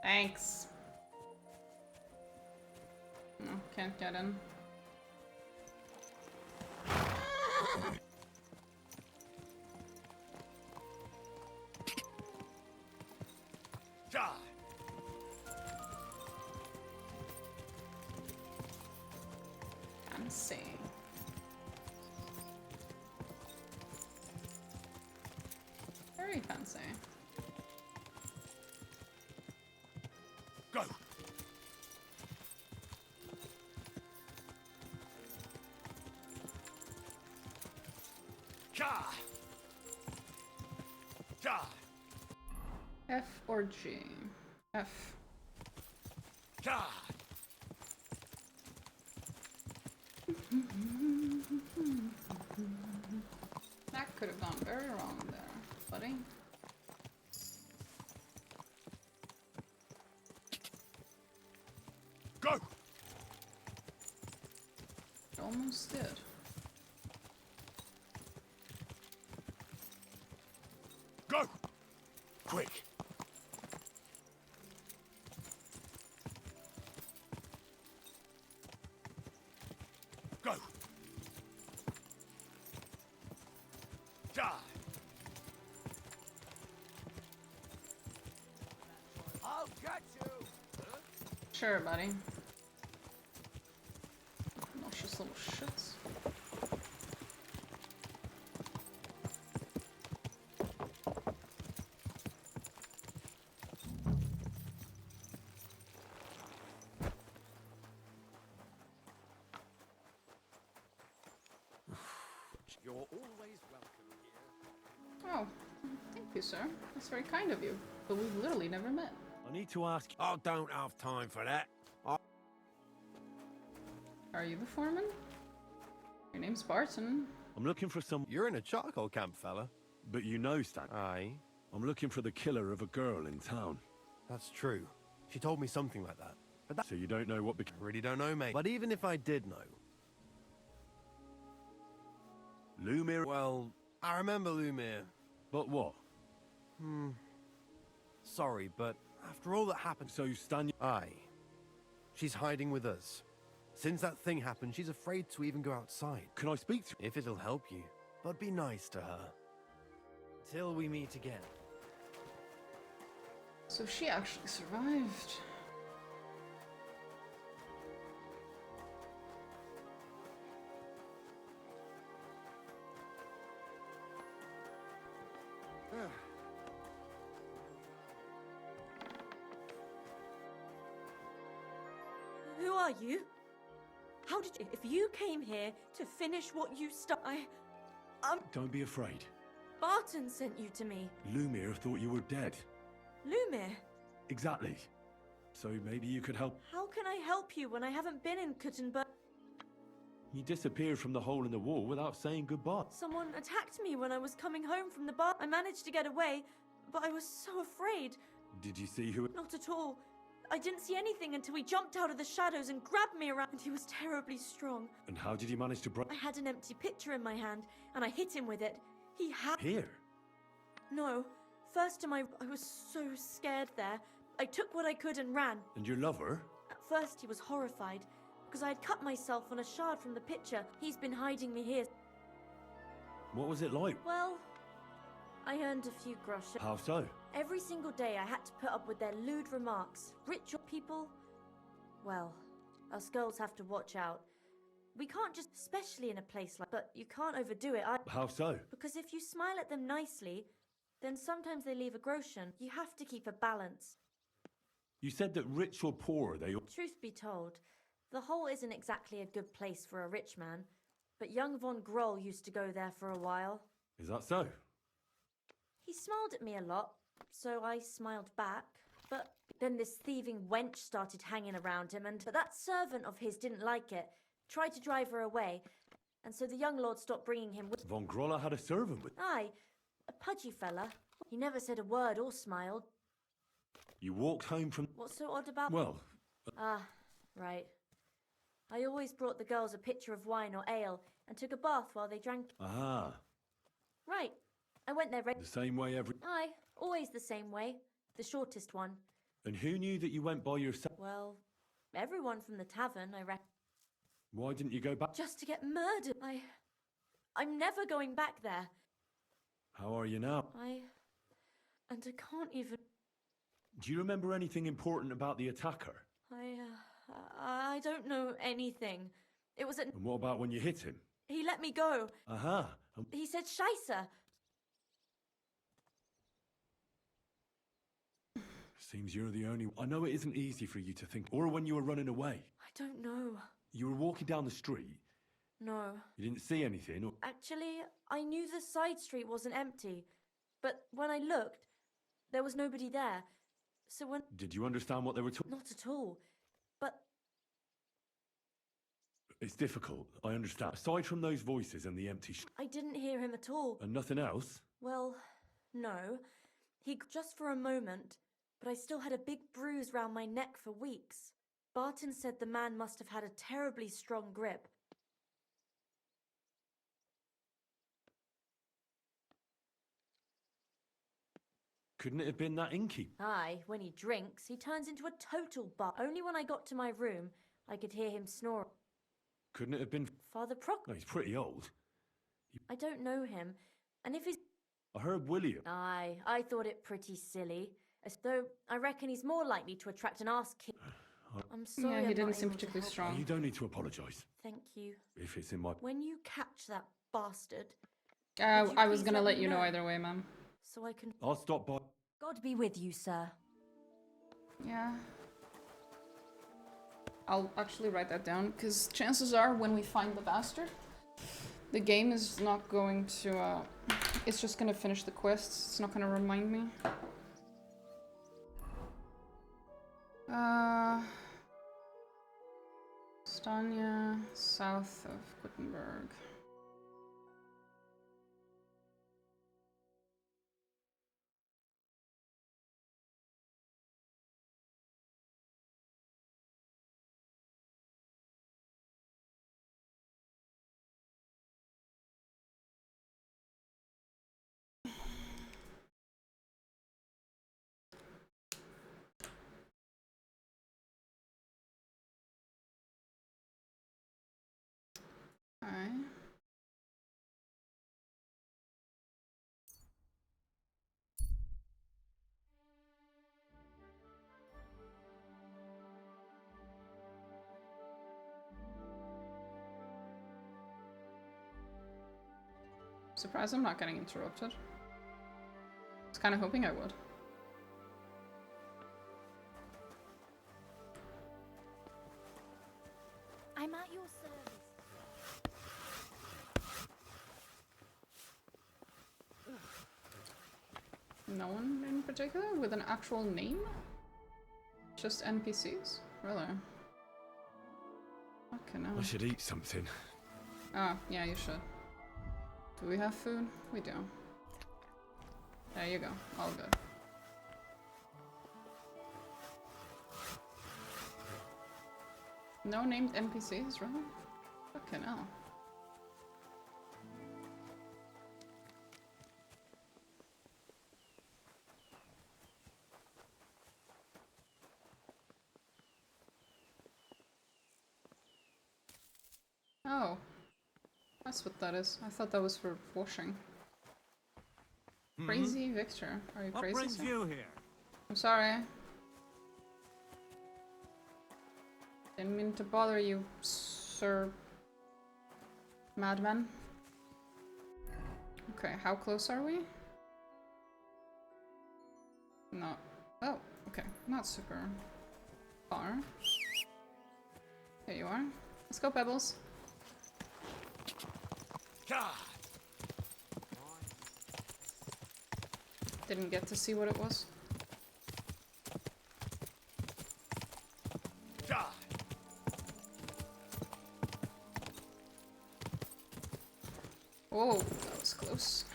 Thanks. No, can't get in. Fancy. Very fancy. Go! Ka! F or G? F. That could have gone very wrong there, buddy. Go! It almost did. Go! Quick! Go! Die! I'll get you! Sure, buddy. Nauseous little shits. You're always welcome here. Oh, thank you, sir. That's very kind of you. But we've literally never met. I need to ask. I don't have time for that. Are you the foreman? Your name's Barton. I'm looking for some... You're in a charcoal camp, fella. But you know, Stan. Aye. I'm looking for the killer of a girl in town. That's true. She told me something like that. But that... So you don't know what... Really don't know, mate. But even if I did know... Lumir... Well, I remember Lumir. But what? Sorry, but after all that happened... So Stan... Aye. She's hiding with us. Since that thing happened, she's afraid to even go outside. Can I speak to... If it'll help you. But be nice to her. Till we meet again. So she actually survived. Who are you? How did you... If you came here to finish what you started, Don't be afraid. Barton sent you to me. Lumir thought you were dead. Lumir, Exactly. So maybe you could help... how can I help you when I haven't been in Kuttenberg? You disappeared from the hole in the wall without saying goodbye. Someone attacked me when I was coming home from the bar. I managed to get away, but I was so afraid. Did you see who... Not at all. I didn't see anything until he jumped out of the shadows and grabbed me around, and he was terribly strong. And how did you manage to break... I had an empty pitcher in my hand, and I hit him with it. He had... Here? No. First I was so scared there. I took what I could and ran. And your lover? At first he was horrified, because I had cut myself on a shard from the pitcher. He's been hiding me here. What was it like? Well, I earned a few groschen. How so? Every single day I had to put up with their lewd remarks. Rich people, well, us girls have to watch out. We can't just, especially in a place like... But you can't overdo it either. How so? Because if you smile at them nicely, then sometimes they leave a groschen. You have to keep a balance. You said that rich or poor, they... Truth be told, the hole isn't exactly a good place for a rich man. But young von Groll used to go there for a while. Is that so? He smiled at me a lot, so I smiled back. But then this thieving wench started hanging around him, but that servant of his didn't like it, tried to drive her away, and so the young lord stopped bringing him with... Von Groller had a servant with... Aye, a pudgy fella. He never said a word or smiled. You walked home from... What's so odd about... Well... Ah, right. I always brought the girls a pitcher of wine or ale, and took a bath while they drank... Aha. Right. I went there... The same way every... Aye, always the same way. The shortest one. And who knew that you went by yourself? Well, everyone from the tavern, I reckon. Why didn't you go back? Just to get murdered. I'm never going back there. How are you now? And I can't even... Do you remember anything important about the attacker? I don't know anything. It was at... And what about when you hit him? He let me go. Aha. He said Scheisse. Seems you're the only... I know it isn't easy for you to think. Or when you were running away. I don't know. You were walking down the street, No. You didn't see anything? Or... Actually, I knew the side street wasn't empty. But when I looked, there was nobody there. So when... Did you understand what they were talking? Not at all. But... It's difficult, I understand. Aside from those voices and the empty I didn't hear him at all. And nothing else? Well, no. He just for a moment, but I still had a big bruise round my neck for weeks. Barton said the man must have had a terribly strong grip. Couldn't it have been that innkeeper? Aye, when he drinks, he turns into a total butt. Only when I got to my room, I could hear him snore. Couldn't it have been... Father Proc... No, he's pretty old. I don't know him, and if he's... I heard William. Aye, I thought it pretty silly. As though I reckon he's more likely to attract an ass kick. I'm sorry. Yeah, he I'm didn't not seem able to particularly help. strong. You don't need to apologise. Thank you. If it's in my... When you catch that bastard... I was gonna let you know either way, ma'am. So I can... I'll stop by. God be with you, sir. Yeah. I'll actually write that down, because chances are when we find the bastard, the game is not going to, it's just gonna finish the quests. It's not gonna remind me. Stania, south of Gutenberg. Alright. Surprised I'm not getting interrupted. I was kind of hoping I would. I'm at your service. No one in particular with an actual name? Just NPCs? Really? Okay, no. I should eat something. Oh, yeah, you should. Do we have food? We do. There you go. All good. No named NPCs, really? Fucking hell. Oh. That's what that is. I thought that was for washing. Crazy Victor. Are you crazy? What brings sir? you here? I'm sorry. Didn't mean to bother you, sir. Madman. Okay, how close are we? Not. Oh, okay. Not super far. There you are. Let's go, Pebbles. God. Didn't get to see what it was. God. Oh, that was close.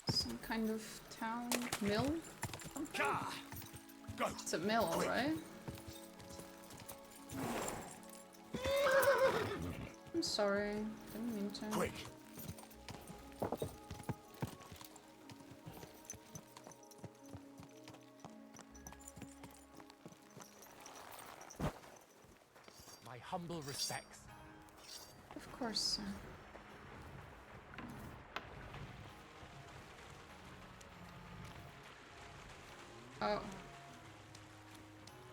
Some kind of town mill? Something? Go. It's a mill, right? I'm sorry. Didn't mean to. Quick. My humble respects. Of course, sir. Oh.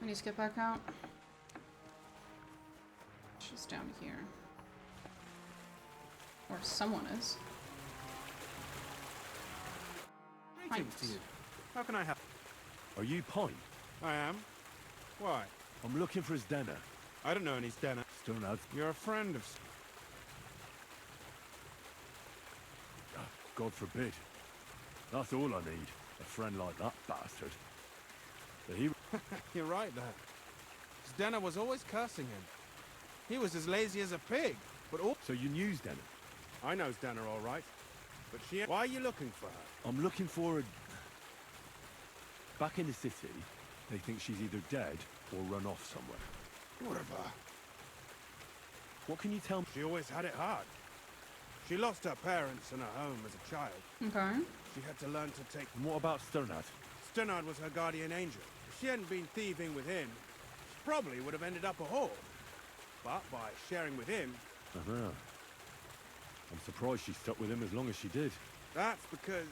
I need to get back out. She's down here. Or someone is. Greetings to you. How can I help? Are you Pine? I am. Why? I'm looking for his dinner. I don't know any Stena. Sternad. You're a friend of... God forbid. That's all I need. A friend like that bastard. But he... You're right there. Stena was always cursing him. He was as lazy as a pig, but all... So you knew Stena? I know Stena all right. But she... Why are you looking for her? I'm looking for her... Back in the city, they think she's either dead or run off somewhere. Whatever. What can you tell me? She always had it hard. She lost her parents and her home as a child. Okay. She had to learn to take... And what about Sternad? Sternad was her guardian angel. If she hadn't been thieving with him, she probably would have ended up a whore. But by sharing with him... Uh-huh. I'm surprised she stuck with him as long as she did. That's because...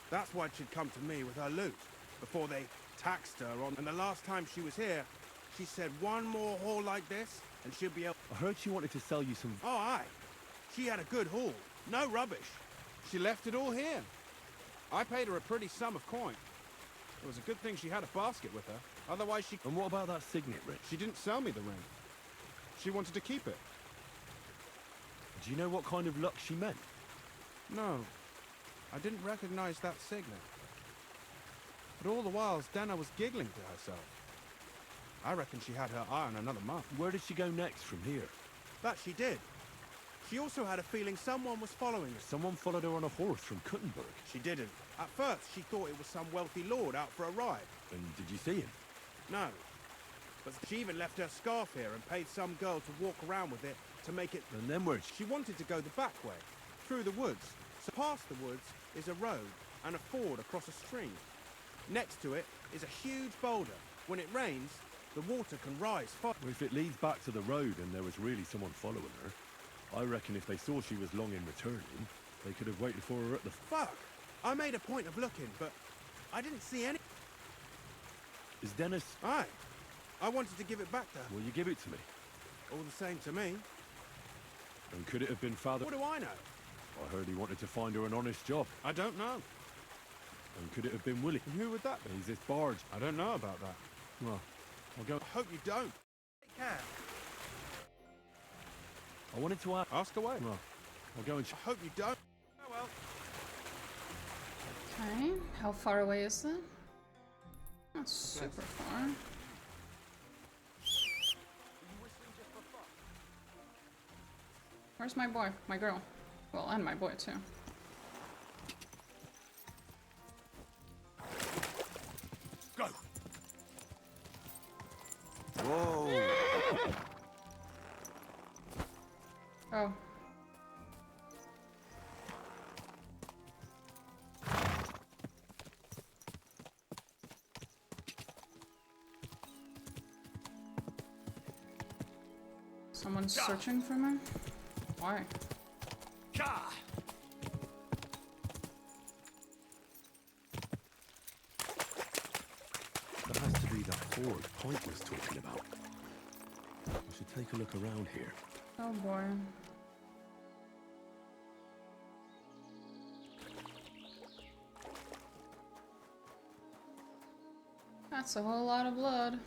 That's why she'd come to me with her loot, before they taxed her on... And the last time she was here, she said one more haul like this, and she'll be able... I heard she wanted to sell you some... Oh, aye. She had a good haul. No rubbish. She left it all here. I paid her a pretty sum of coin. It was a good thing she had a basket with her. Otherwise she... And what about that signet ring? She didn't sell me the ring. She wanted to keep it. Do you know what kind of luck she meant? No. I didn't recognize that signet. But all the while, Stena was giggling to herself. I reckon she had her eye on another mark. Where did she go next from here? That she did. She also had a feeling someone was following her. Someone followed her on a horse from Kuttenberg. She didn't. At first, she thought it was some wealthy lord out for a ride. And did you see him? No. But she even left her scarf here and paid some girl to walk around with it to make it... And then where'd she wanted to go the back way, through the woods. So past the woods is a road and a ford across a stream. Next to it is a huge boulder. When it rains, the water can rise far. Well, if it leads back to the road and there was really someone following her, I reckon if they saw she was long in returning, they could have waited for her at the... Fuck! I made a point of looking, but I didn't see any... Is Dennis... Aye. I wanted to give it back to her. Will you give it to me? All the same to me. And could it have been Father... What do I know? I heard he wanted to find her an honest job. I don't know. And could it have been Willie? And who would that be? He's this barge. I don't know about that. Well, I'll go... I hope you don't. Take care. I wanted to ask... Ask away. Well, I'll go and... I hope you don't. Oh well. Okay, how far away is that? Not super far. Where's my boy? My girl. Well, and my boy too. Go. Whoa. Oh. Someone's searching for me? Why? That has to be that ford Point was talking about. We should take a look around here. Oh boy. That's a whole lot of blood.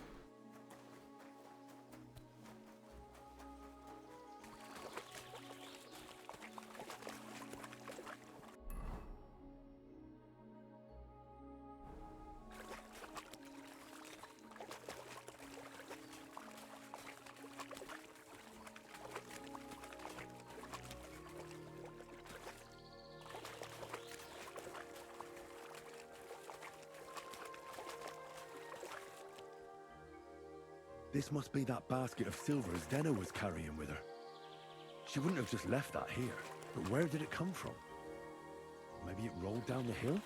This must be that basket of silver Zdena was carrying with her. She wouldn't have just left that here. But where did it come from? Maybe it rolled down the hill?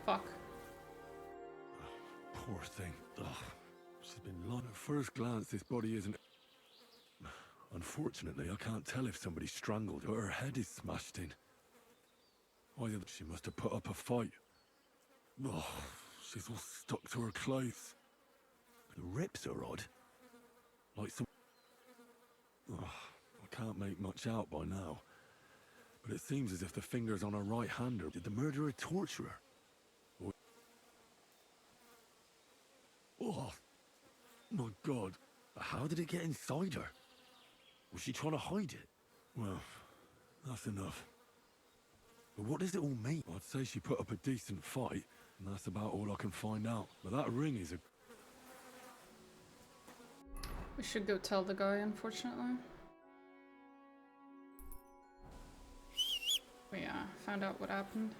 Fuck. Poor thing. Ugh. She's been long. At first glance, this body isn't... Unfortunately, I can't tell if somebody strangled her. Her head is smashed in. Either she must have put up a fight. Oh, she's all stuck to her clothes. The rips are odd. Like some... Oh, I can't make much out by now. But it seems as if the fingers on her right hand are... Did the murderer torture her? My God, how did it get inside her? Was she trying to hide it? Well, that's enough. But what does it all mean? I'd say she put up a decent fight, and that's about all I can find out. But that ring is a... We should go tell the guy, unfortunately. We found out what happened.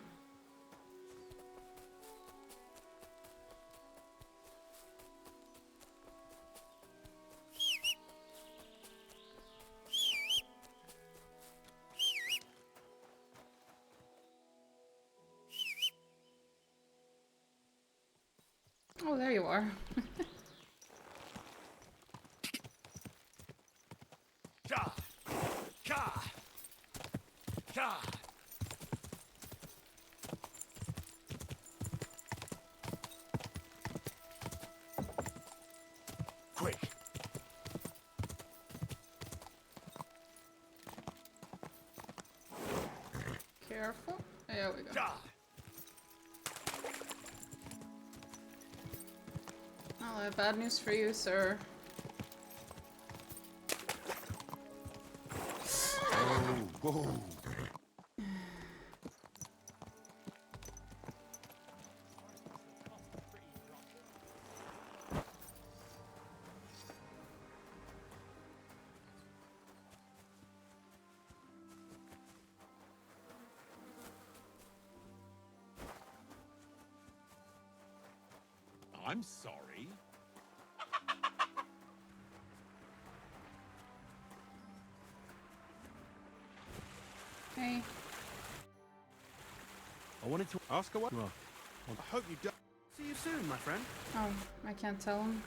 Oh, there you are. Ka! Ka! Ka! Quick! Careful. There we go. Ka! I'll have bad news for you, sir. Oh, whoa. I'm sorry. Hey. I wanted to ask away. Well, I hope you don't. See you soon, my friend. Oh, I can't tell him.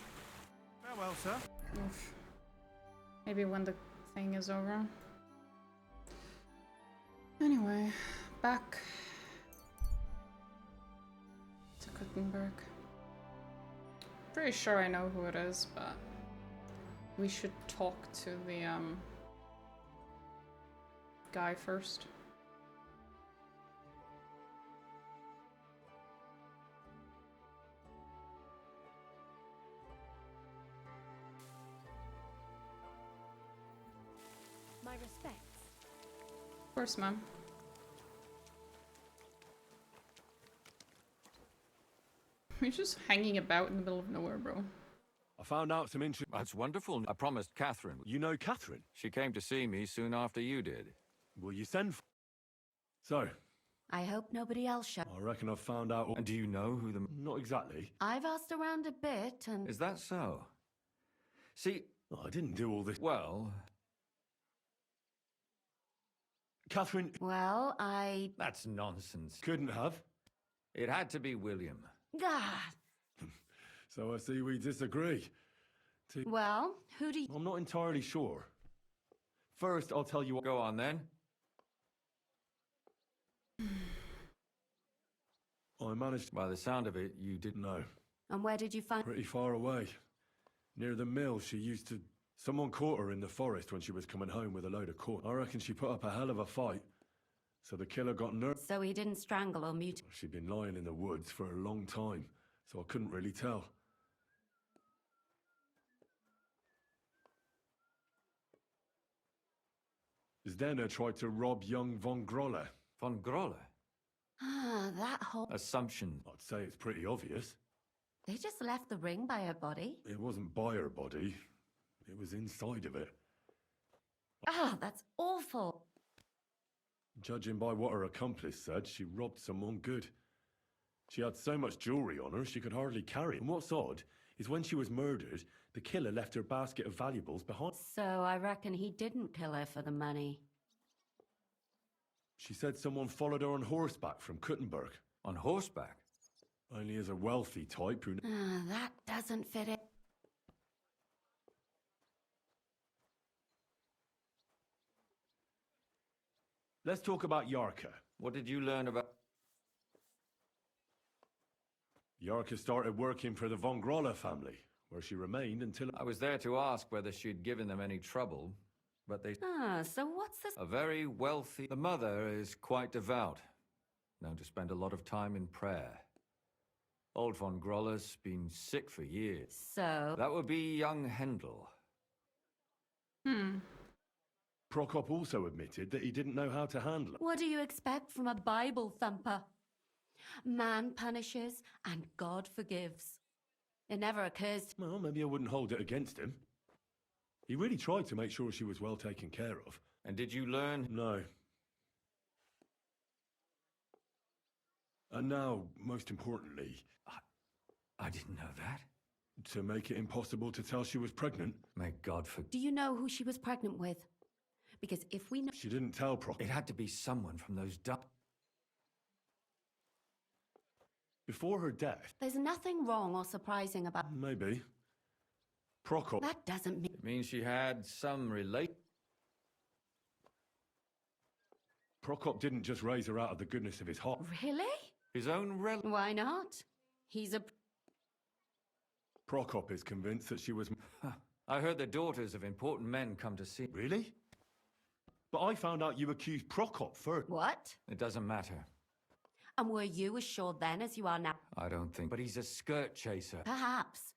Farewell, sir. Oof. Maybe when the thing is over. Anyway, back to Gutenberg. Pretty sure I know who it is, but we should talk to the guy first. My respects. Of course, ma'am. We're just hanging about in the middle of nowhere, bro. I found out some interesting... That's wonderful. I promised Catherine. You know Katherine? She came to see me soon after you did. Will you send for... So, I hope nobody else showed. I reckon I've found out... And do you know who the... Not exactly. I've asked around a bit and... Is that so? See... I didn't do all this... Well... Katherine... Well, That's nonsense. Couldn't have. It had to be William. God. So I see we disagree. Well, who do you... I'm not entirely sure. First, I'll tell you what... Go on, then. I managed... By the sound of it, you didn't know. And where did you find... Pretty far away. Near the mill she used to... Someone caught her in the forest when she was coming home with a load of corn. I reckon she put up a hell of a fight. So the killer got nervous. So he didn't strangle or mutilate... She'd been lying in the woods for a long time, so I couldn't really tell. Zdena tried to rob young von Grolle. Von Grolle? Ah, that whole... Assumption. I'd say it's pretty obvious. They just left the ring by her body? It wasn't by her body. It was inside of it. Ah, that's awful. Judging by what her accomplice said, she robbed someone good. She had so much jewellery on her, she could hardly carry it. And what's odd is when she was murdered, the killer left her basket of valuables behind. So I reckon he didn't kill her for the money. She said someone followed her on horseback from Kuttenberg. On horseback? Only as a wealthy type who... Ah, that doesn't fit it. Let's talk about Yarka. What did you learn about... Yarka started working for the von Grolle family, where she remained until... I was there to ask whether she'd given them any trouble, but they... Ah, so what's this? A very wealthy... The mother is quite devout, known to spend a lot of time in prayer. Old von Groller's been sick for years. So? That would be young Hendel. Prokop also admitted that he didn't know how to handle it. What do you expect from a Bible thumper? Man punishes and God forgives. It never occurs to... Well, maybe I wouldn't hold it against him. He really tried to make sure she was well taken care of. And did you learn? No. And now, most importantly... I didn't know that. To make it impossible to tell she was pregnant. May God forgive. Do you know who she was pregnant with? Because if we know... She didn't tell Prokop. It had to be someone from those Before her death? There's nothing wrong or surprising about... Maybe. Prokop... That doesn't mean... It means she had some Prokop didn't just raise her out of the goodness of his heart. Really? His own relative. Why not? He's a... Prokop is convinced that she was... I heard the daughters of important men come to see... Really? But I found out you accused Prokop first. What? It doesn't matter. And were you as sure then as you are now? I don't think... But he's a skirt chaser. Perhaps.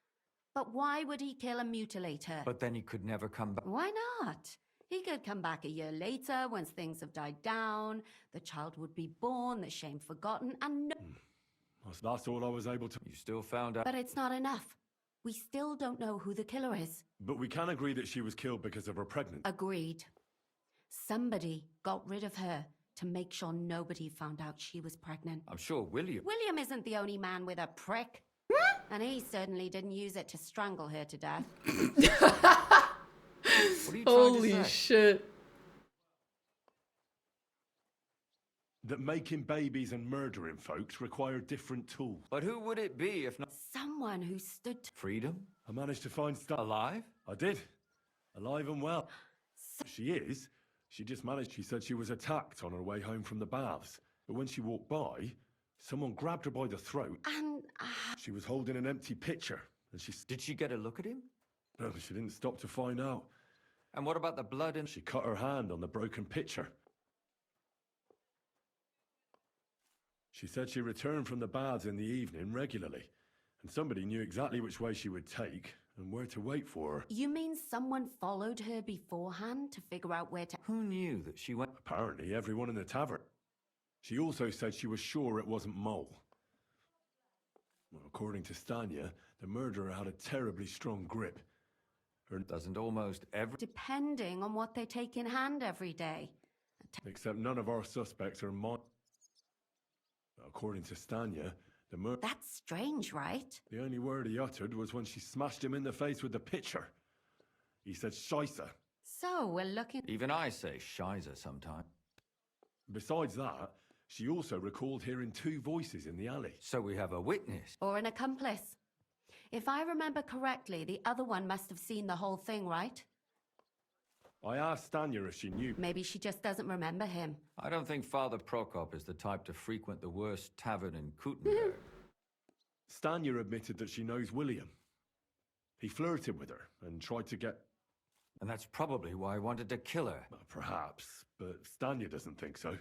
But why would he kill and mutilate her? But then he could never come back. Why not? He could come back a year later, once things have died down, the child would be born, the shame forgotten, and no... That's all I was able to... You still found out... But it's not enough. We still don't know who the killer is. But we can agree that she was killed because of her pregnancy. Agreed. Somebody got rid of her to make sure nobody found out she was pregnant. I'm sure William... William isn't the only man with a prick. And he certainly didn't use it to strangle her to death. What are you Holy trying to say? shit. That making babies and murdering folks require different tools. But who would it be if not... Someone who stood... Freedom? I managed to find stuff. Alive? I did. Alive and well. She is. She just managed. She said she was attacked on her way home from the baths. But when she walked by, someone grabbed her by the throat. And... She was holding an empty pitcher. And she... Did she get a look at him? No, she didn't stop to find out. And what about the blood in... She cut her hand on the broken pitcher. She said she returned from the baths in the evening regularly, and somebody knew exactly which way she would take and where to wait for her. You mean someone followed her beforehand to figure out where to... Who knew that she went... Apparently everyone in the tavern. She also said she was sure it wasn't Mole. Well, according to Stanya, the murderer had a terribly strong grip. Doesn't almost every... Depending on what they take in hand every day. Except none of our suspects are mine. According to Stanya, the murder... That's strange, right? The only word he uttered was when she smashed him in the face with the pitcher. He said, "Scheisse." So, we're looking... Even I say Shiza sometimes. Besides that, she also recalled hearing two voices in the alley. So we have a witness. Or an accomplice. If I remember correctly, the other one must have seen the whole thing, right? I asked Stanya if she knew. Maybe she just doesn't remember him. I don't think Father Prokop is the type to frequent the worst tavern in Kuttenberg. Stanya admitted that she knows William. He flirted with her and tried to get... And that's probably why I wanted to kill her. Well, perhaps, but Stanya doesn't think so.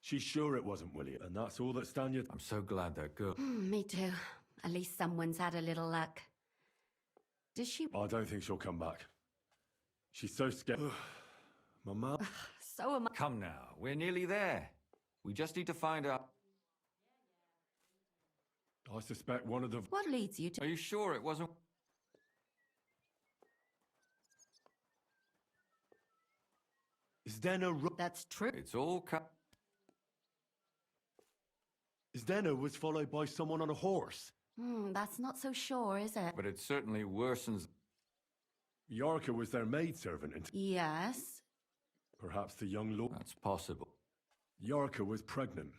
She's sure it wasn't William, and that's all that Stanya... I'm so glad that girl... Me too. At least someone's had a little luck. Does she... I don't think she'll come back. She's so scared. My mum... So am I. Come now, we're nearly there. We just need to find out... I suspect one of the... What leads you to... Are you sure it wasn't... Zdeno... That's true. It's all cut... Zdeno was followed by someone on a horse. That's not so sure, is it? But it certainly worsens... Yarka was their maidservant and... Yes. Perhaps the young lord... That's possible. Yarka was pregnant.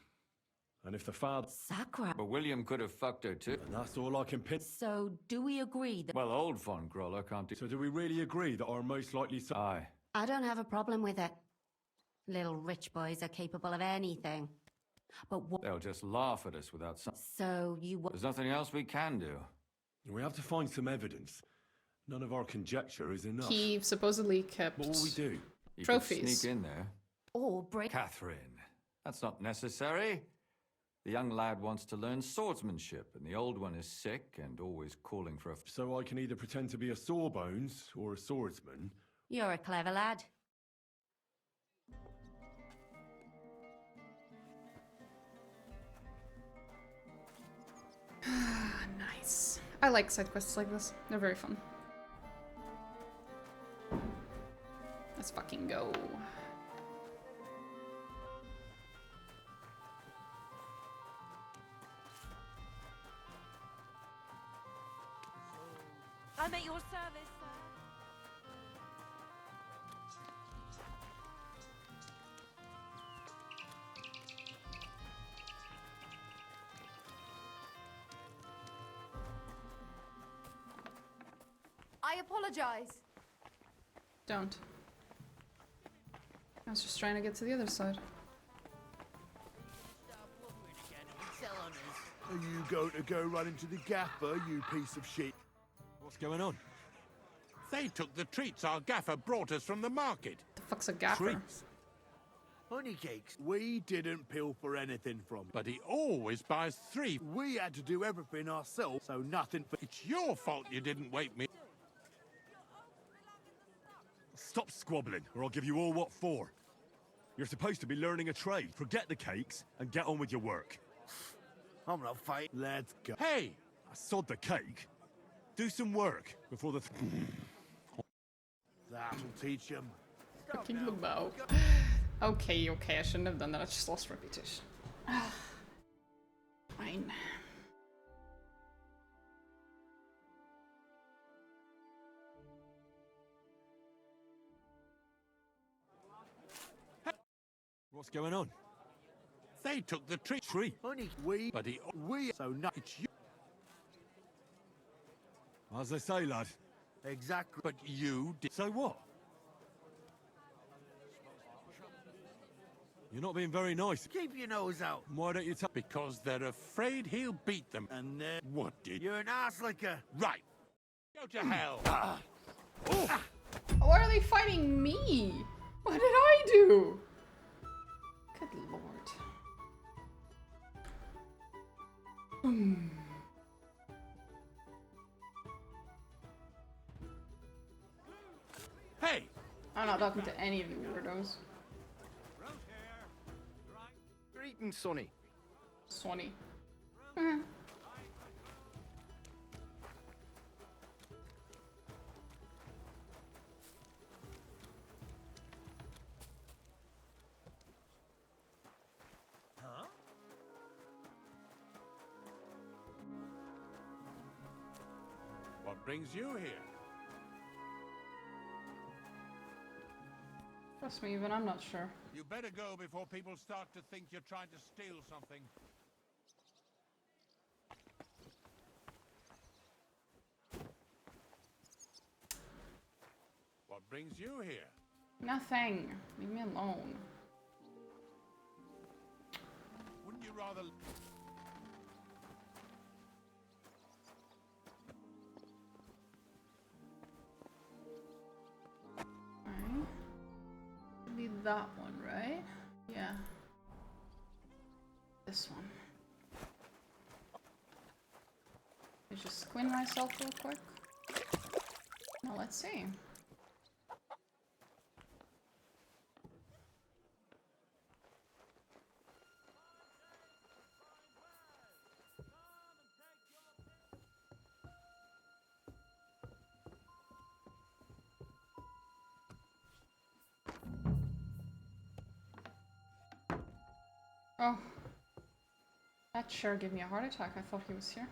And if the father... Sakra. But William could have fucked her too. And that's all I can pin... So, do we agree that... Well, old von Groller can't do... So do we really agree that our most likely... Aye. I don't have a problem with it. Little rich boys are capable of anything. But what... They'll just laugh at us without some... So, you... There's nothing else we can do. We have to find some evidence. None of our conjecture is enough. He supposedly kept... What will we do? You trophies. could sneak in there. Or break... Katherine, that's not necessary. The young lad wants to learn swordsmanship, and the old one is sick and always calling for a... So I can either pretend to be a sawbones or a swordsman. You're a clever lad. Nice. I like side quests like this. They're very fun. Let's fucking go. I'm at your service, sir. I apologize. Don't. I was just trying to get to the other side. Are you going to go run into the gaffer, you piece of shit? What's going on? They took the treats our gaffer brought us from the market. The fuck's a gaffer? Treats? Honey cakes. We didn't pilfer anything from him. But he always buys 3. We had to do everything ourselves, so nothing for... It's your fault you didn't wake me. Stop squabbling, or I'll give you all what for. You're supposed to be learning a trade. Forget the cakes and get on with your work. I'm not fighting. Let's go. Hey! I sod the cake. Do some work before the... That'll teach him. Fucking Lebo. Okay, I shouldn't have done that. I just lost reputation. Fine. What's going on? They took the treat. Honey, But he... so not... It's you. As they say, lad. Exactly. But you did... So what? You're not being very nice. Keep your nose out. Why don't you tell... Because they're afraid he'll beat them. And then... What did... You're an ass like a... Right. Go to hell. Why are they fighting me? What did I do? Good lord. Hey! I'm not talking to any of you weirdos. You're eating, Sonny. Swanee. What brings you here? Trust me, even I'm not sure. You better go before people start to think you're trying to steal something. What brings you here? Nothing. Leave me alone. Wouldn't you rather... Alright. Should be that one, right? Yeah. This one. Let me just squint myself real quick. Now let's see. Oh. That sure gave me a heart attack. I thought he was here.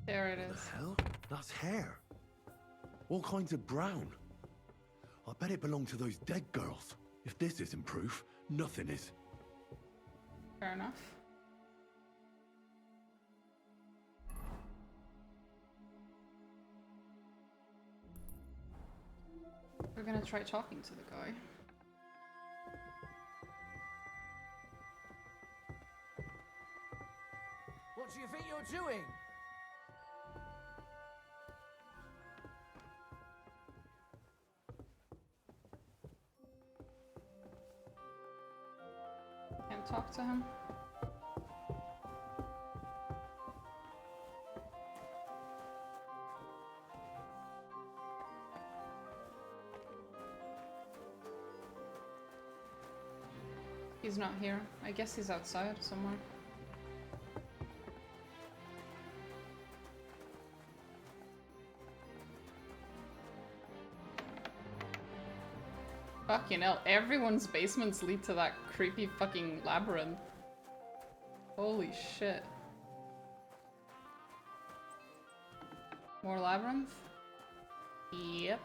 There it What is. the hell? That's hair. All kinds of brown. I bet it belonged to those dead girls. If this isn't proof, nothing is. Fair enough. We're gonna try talking to the guy. What do you think you're doing? Can't talk to him. He's not here. I guess he's outside somewhere. Fucking hell, everyone's basements lead to that creepy fucking labyrinth. Holy shit. More labyrinth? Yep.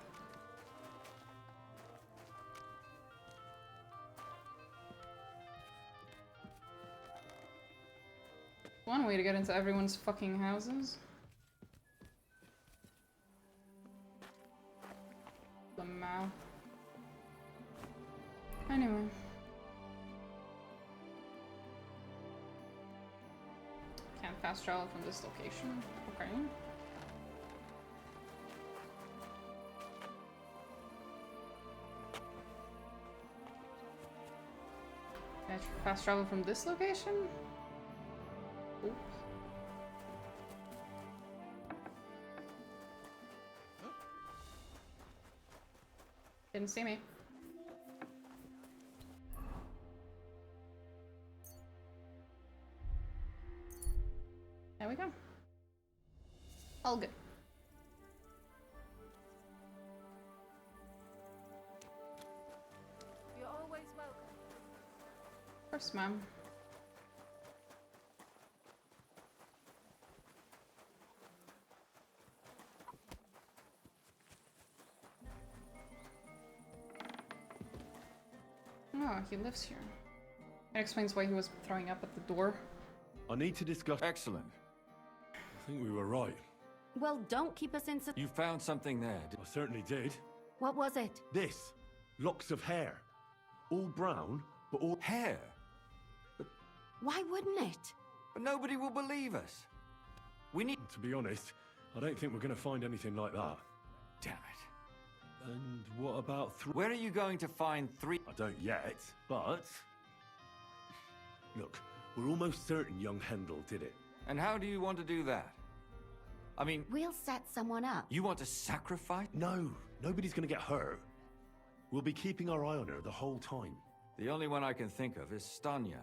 One way to get into everyone's fucking houses. The mouth. Anyway. Can't fast travel from this location. Okay. Can I fast travel from this location? Oop. Didn't see me. There we go. All good. You're always welcome. Of course, ma'am. Oh, he lives here. That explains why he was throwing up at the door. I need to discuss. Excellent. I think we were right. Well, don't keep us in. You found something there. I certainly did. What was it? This. Locks of hair. All brown, but all hair. Why wouldn't it? But nobody will believe us. We need. To be honest, I don't think we're going to find anything like that. Damn it. And what about Where are you going to find 3? I don't yet, but... Look, we're almost certain young Hendel did it. And how do you want to do that? I mean... We'll set someone up. You want to sacrifice? No, nobody's going to get hurt. We'll be keeping our eye on her the whole time. The only one I can think of is Stanya.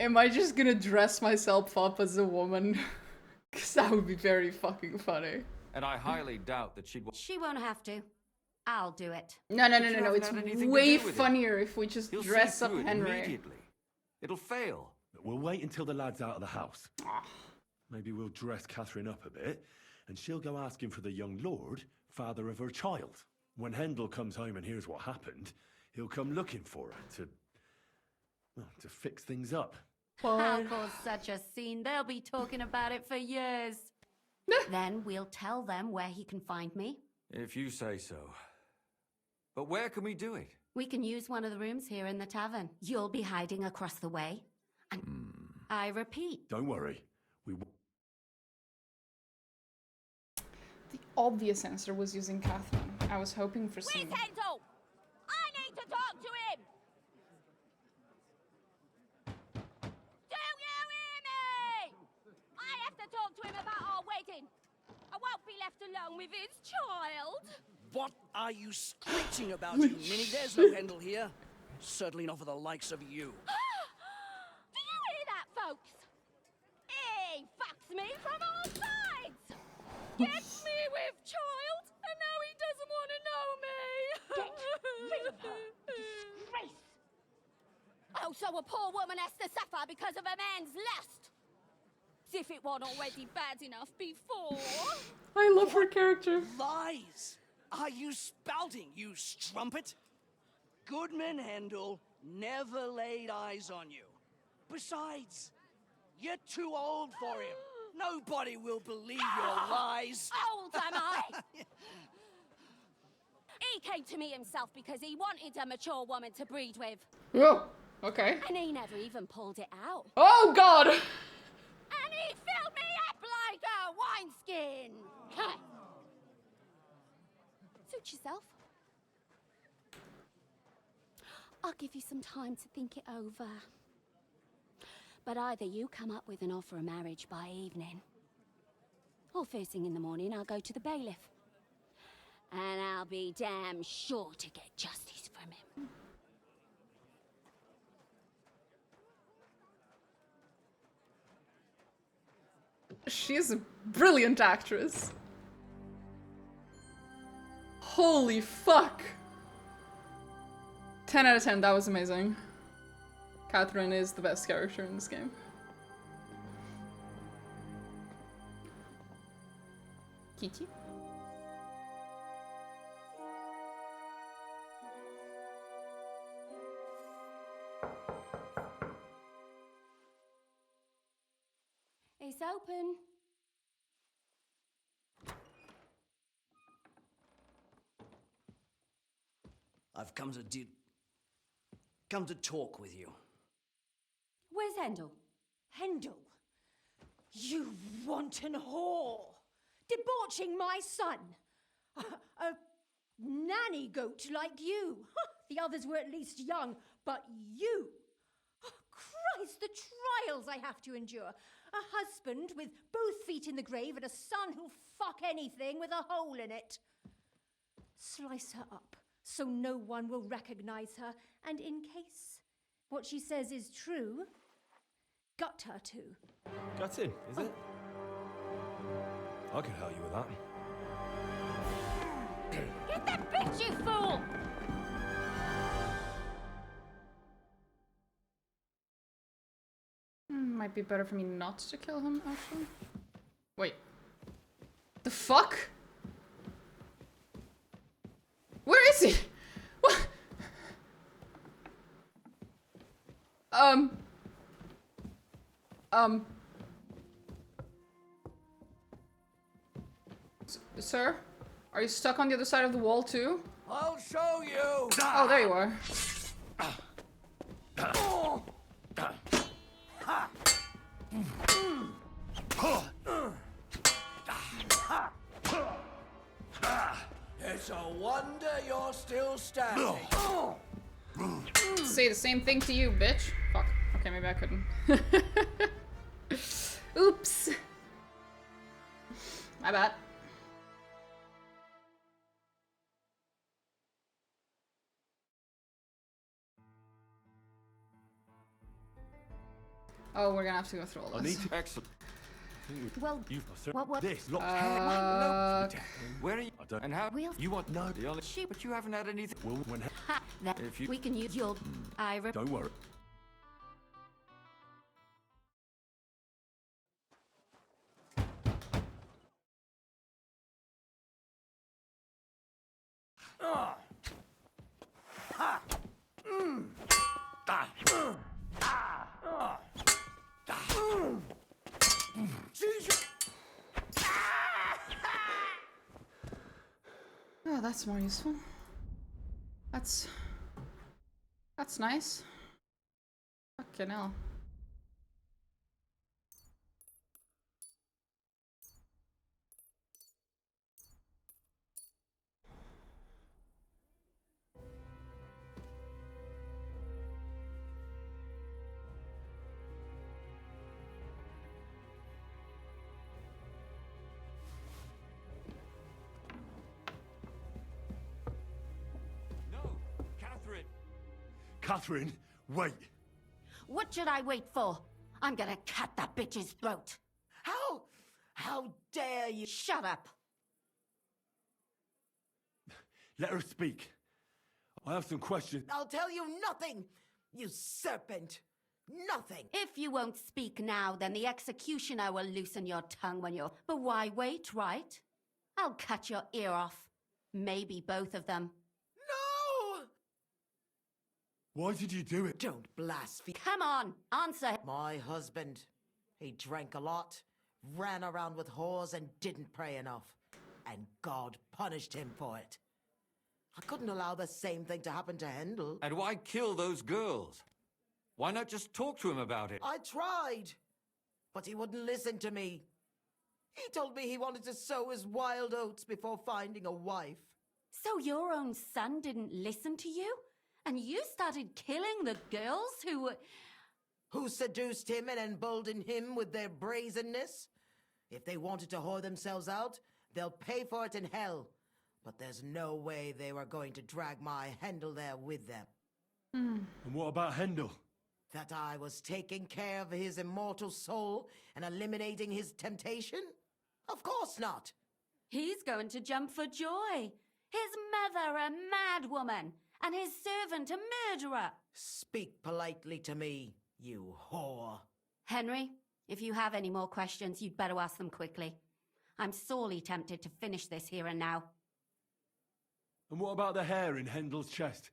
Am I just gonna dress myself up as a woman? Because that would be very fucking funny. And I highly doubt that she'd... She won't have to. I'll do it. No. It's way funnier if we just dress up Henry. Immediately. It'll fail. We'll wait until the lad's out of the house. Maybe we'll dress Katherine up a bit, and she'll go asking for the young lord, father of her child. When Hendel comes home and hears what happened, he'll come looking for her to fix things up. I'll cause such a scene. They'll be talking about it for years. Then we'll tell them where he can find me. If you say so. But where can we do it? We can use one of the rooms here in the tavern. You'll be hiding across the way. And I repeat. Don't worry. The obvious answer was using Katherine. I was hoping for some... Where's Hendel? I need to talk to him! Do you hear me? I have to talk to him about our wedding. I won't be left alone with his child. What are you screeching about, you ninny? There's no Hendel here. Certainly not for the likes of you. Do you hear that, folks? He fucks me from all sides. Gets me with child, and now he doesn't want to know me. Get rid of her. Disgrace. Oh, so a poor woman has to suffer because of a man's lust. As if it wasn't already bad enough before. I love her character. Lies are you spouting, you strumpet? Goodman Hendel never laid eyes on you. Besides, you're too old for him. Nobody will believe your lies. Old am I? He came to me himself because he wanted a mature woman to breed with. Oh, okay. And he never even pulled it out. Oh, God! And he filled me up like a wineskin. Suit yourself. I'll give you some time to think it over. But either you come up with an offer of marriage by evening, or first thing in the morning I'll go to the bailiff. And I'll be damn sure to get justice from him. She's a brilliant actress. Holy fuck. 10 out of 10, that was amazing. Katherine is the best character in this game. Kitty? It's open. I've come to talk with you. Where's Hendel? Hendel? You wanton whore! Debauching my son! A nanny goat like you! The others were at least young, but you! Christ, the trials I have to endure! A husband with both feet in the grave and a son who'll fuck anything with a hole in it. Slice her up so no one will recognize her, and in case what she says is true, gut her too. Gutting, is it? I can help you with that. Get that bitch, you fool! Might be better for me not to kill him, actually. Wait. The fuck? Where is he? What? Sir? Are you stuck on the other side of the wall too? I'll show you! Oh, there you are. It's a wonder you're still standing. Say the same thing to you, bitch. Fuck. Okay, maybe I couldn't. Oops. My bad. Oh, we're gonna have to go through all this. I need to excellent. Well, what this? Look, where are you? I don't. And how? You want no? The only shit, but you haven't had anything. Well, when? If you We can use your Ira. don't worry. Oh, that's more useful. That's nice. Fucking hell. Katherine, wait. What should I wait for? I'm gonna cut that bitch's throat. How dare you? Shut up. Let her speak. I have some questions. I'll tell you nothing, you serpent. Nothing! If you won't speak now, then the executioner will loosen your tongue when you're... But why wait, right? I'll cut your ear off. Maybe both of them. No! Why did you do it? Don't blaspheme. Come on, answer. My husband. He drank a lot, ran around with whores, and didn't pray enough. And God punished him for it. I couldn't allow the same thing to happen to Hendel. And why kill those girls? Why not just talk to him about it? I tried, but he wouldn't listen to me. He told me he wanted to sow his wild oats before finding a wife. So your own son didn't listen to you? And you started killing the girls who were... Who seduced him and emboldened him with their brazenness? If they wanted to whore themselves out, they'll pay for it in hell. But there's no way they were going to drag my Hendel there with them. And what about Hendel? That I was taking care of his immortal soul and eliminating his temptation? Of course not. He's going to jump for joy. His mother a mad woman, and his servant a murderer. Speak politely to me, you whore. Henry, if you have any more questions, you'd better ask them quickly. I'm sorely tempted to finish this here and now. And what about the hair in Hendel's chest?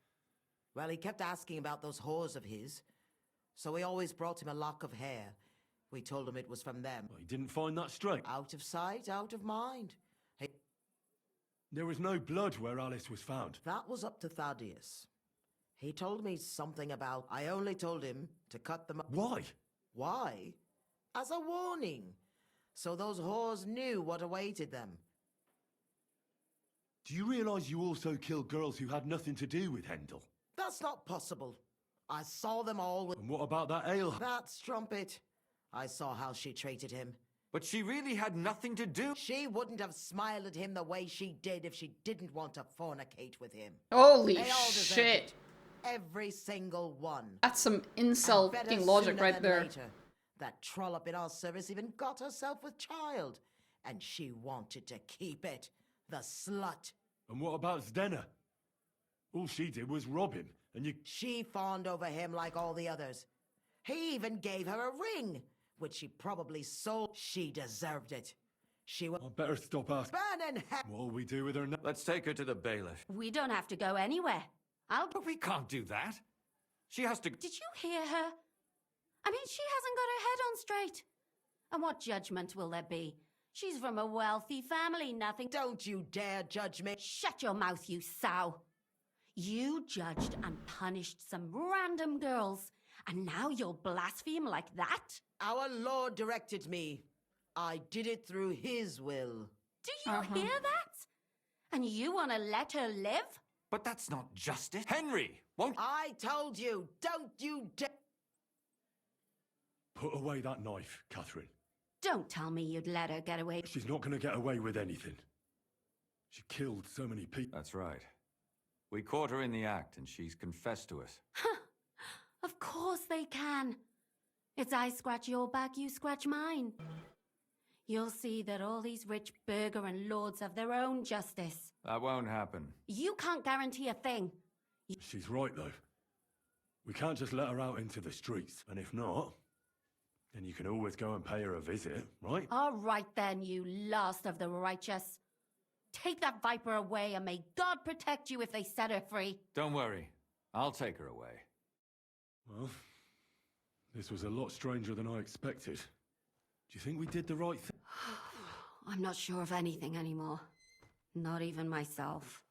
Well, he kept asking about those whores of his. So we always brought him a lock of hair. We told him it was from them. Well, he didn't find that straight. Out of sight, out of mind. There was no blood where Alice was found. That was up to Thaddeus. He told me something about... I only told him to cut them up. Why? Why? As a warning. So those whores knew what awaited them. Do you realise you also killed girls who had nothing to do with Hendel? That's not possible. I saw them all with... And what about that ale? That strumpet. I saw how she treated him. But she really had nothing to do... She wouldn't have smiled at him the way she did if she didn't want to fornicate with him. Holy They all deserved shit. it. Every single one. That's some incel And fucking logic sooner right than there. Later, that trollop in our service even got herself with child. And she wanted to keep it. The slut. And what about Zdenna? All she did was rob him, and you... She fawned over him like all the others. He even gave her a ring, which she probably sold. She deserved it. She was... I better stop asking. Burn in hell. What'll we do with her now? Let's take her to the bailiff. We don't have to go anywhere. But we can't do that. She has to... Did you hear her? I mean, she hasn't got her head on straight. And what judgment will there be? She's from a wealthy family, nothing... Don't you dare judge me. Shut your mouth, you sow. You judged and punished some random girls, and now you'll blaspheme like that? Our Lord directed me. I did it through his will. Do you hear that? And you want to let her live? But that's not justice. Henry, won't... I told you, don't you dare... Put away that knife, Catherine. Don't tell me you'd let her get away. She's not going to get away with anything. She killed so many people. That's right. We caught her in the act, and she's confessed to us. Of course they can. It's I scratch your back, you scratch mine. You'll see that all these rich burgher and lords have their own justice. That won't happen. You can't guarantee a thing. She's right, though. We can't just let her out into the streets. And if not, then you can always go and pay her a visit, right? All right then, you last of the righteous. Take that viper away and may God protect you if they set her free. Don't worry. I'll take her away. Well, this was a lot stranger than I expected. Do you think we did the right thing? I'm not sure of anything anymore. Not even myself.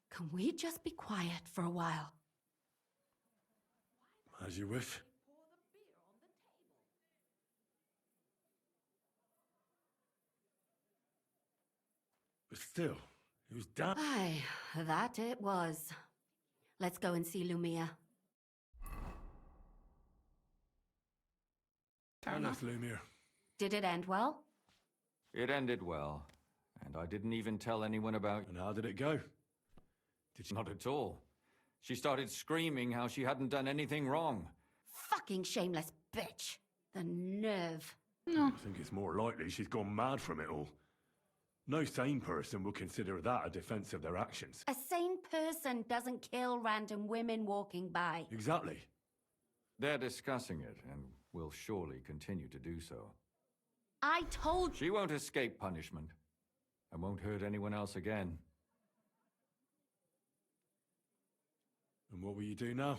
Can we just be quiet for a while? As you wish. But still, it was damn... Aye, that it was. Let's go and see Lumia. Fair enough, Lumiere. Did it end well? It ended well, and I didn't even tell anyone about... And how did it go? Did she... Not at all. She started screaming how she hadn't done anything wrong. Fucking shameless bitch. The nerve. I think it's more likely she's gone mad from it all. No sane person would consider that a defense of their actions. A sane person doesn't kill random women walking by. Exactly. They're discussing it, and will surely continue to do so. I told She won't escape punishment, and won't hurt anyone else again. And what will you do now?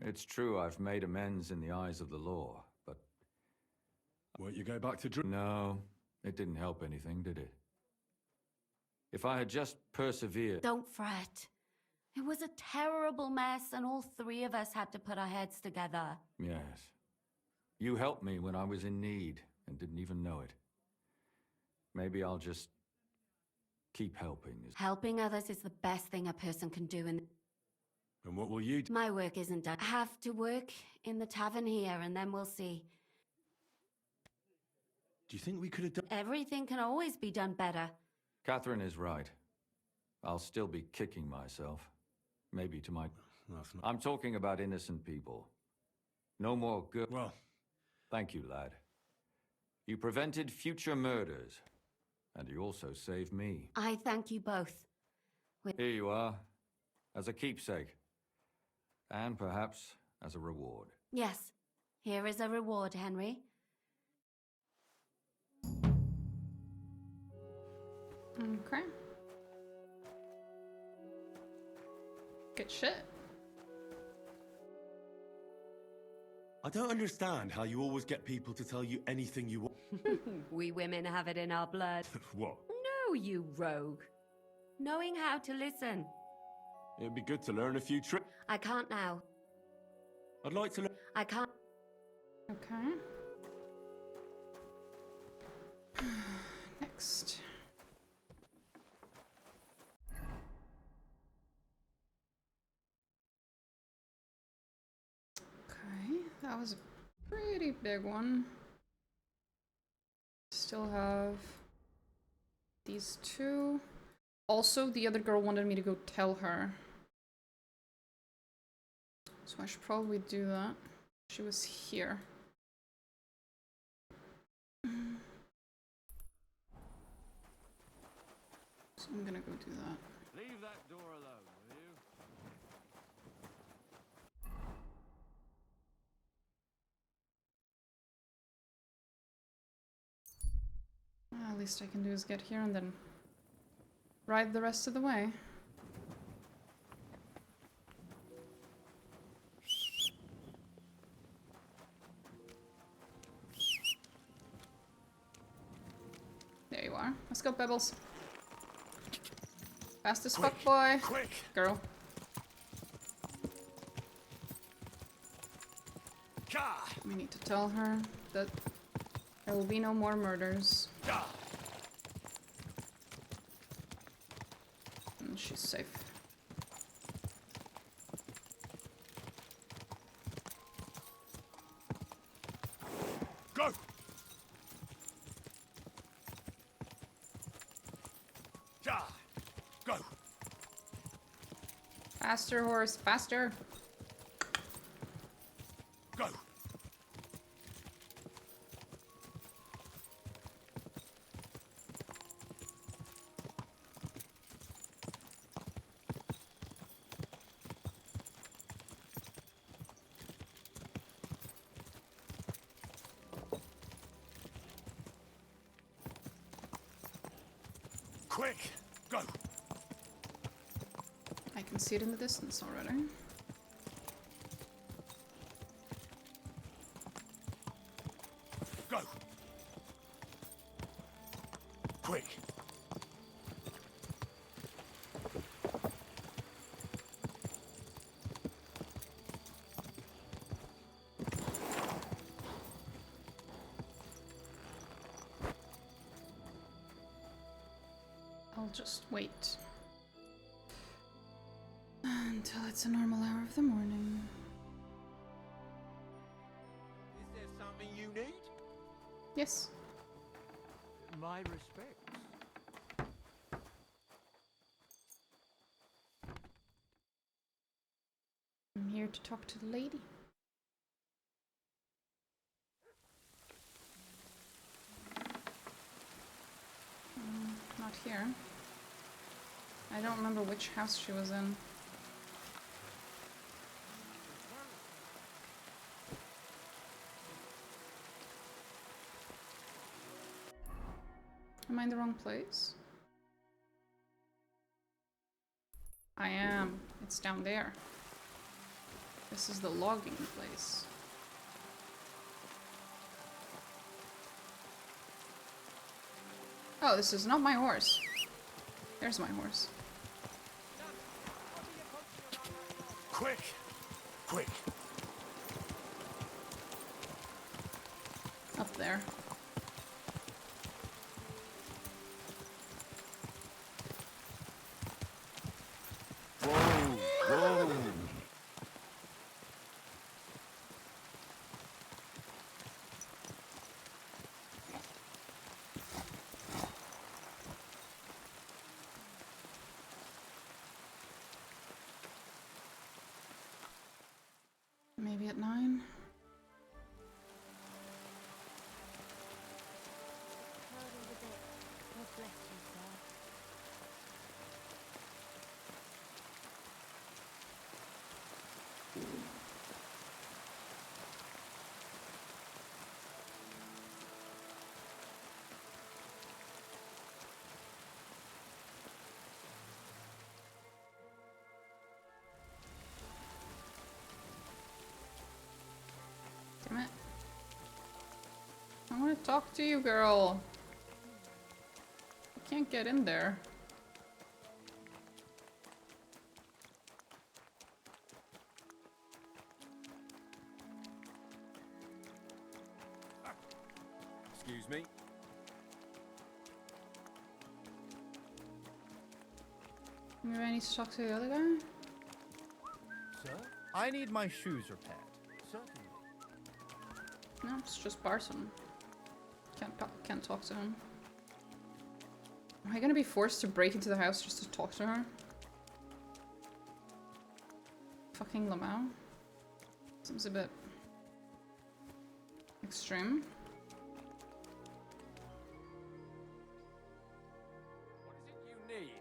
It's true I've made amends in the eyes of the law, but... Won't you go back to No, it didn't help anything, did it? If I had just persevered... Don't fret. It was a terrible mess, and all three of us had to put our heads together. Yes. You helped me when I was in need, and didn't even know it. Maybe I'll just... keep helping. Helping others is the best thing a person can do, and what will you do? my work isn't done. I have to work in the tavern here, and then we'll see. Do you think we could have done... Everything can always be done better. Katherine is right. I'll still be kicking myself. Maybe to my... I'm talking about innocent people. No more good... Well... Thank you, lad. You prevented future murders. And you also saved me. I thank you both. Here you are. As a keepsake. And perhaps as a reward. Yes. Here is a reward, Henry. Okay. Good shit. I don't understand how you always get people to tell you anything you want. We women have it in our blood. What? No, you rogue. Knowing how to listen. It'd be good to learn a few tricks. I can't now. I'd like to learn... I can't. Okay. Next. Okay, that was a pretty big one. Still have these two. Also, the other girl wanted me to go tell her. So I should probably do that. She was here. So I'm gonna go do that. Leave that door alone, will you? At least I can do is get here and then ride the rest of the way. There you are. Let's go, Pebbles. Fast as fuck, boy. Quick! Girl. We need to tell her that there will be no more murders. And she's safe. Go! Go! Faster, horse, faster! Go! Quick! Go! I can see it in the distance already. Go! Quick! I'll just wait until it's a normal hour of the morning. Is there something you need? Yes. My respects. I'm here to talk to the lady. Not here. I don't remember which house she was in. Am I in the wrong place? I am. It's down there. This is the logging place. Oh, this is not my horse. There's my horse. Quick! Quick! Up there. Whoa! Maybe at 9. Damn it. I want to talk to you, girl. I can't get in there. Excuse me? Maybe I need to talk to the other guy? Sir? I need my shoes repaired. Certainly. No, it's just Barton. Can't talk to him. Am I gonna be forced to break into the house just to talk to her? Fucking Lamau. Seems a bit extreme. What is it you need?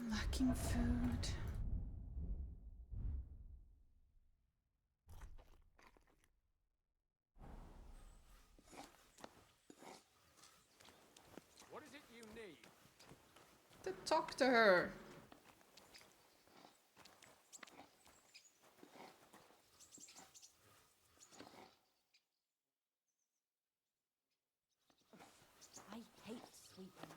Lacking food. What is it you need? To talk to her. I hate sweeping.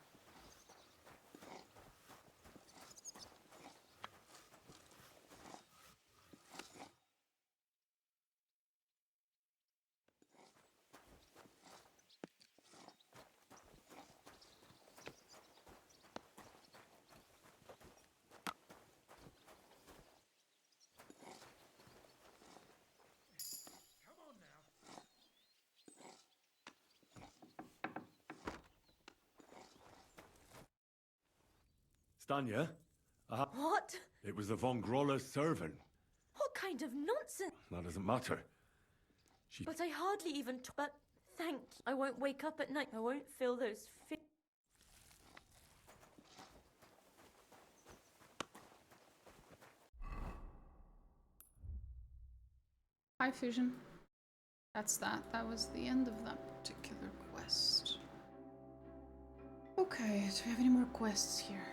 Stanya? What? It was the Von Groller's servant. What kind of nonsense? That doesn't matter. She... But I hardly even but thank you. I won't wake up at night. I won't feel those Hi, Fusion. That's that. That was the end of that particular quest. Okay, do we have any more quests here?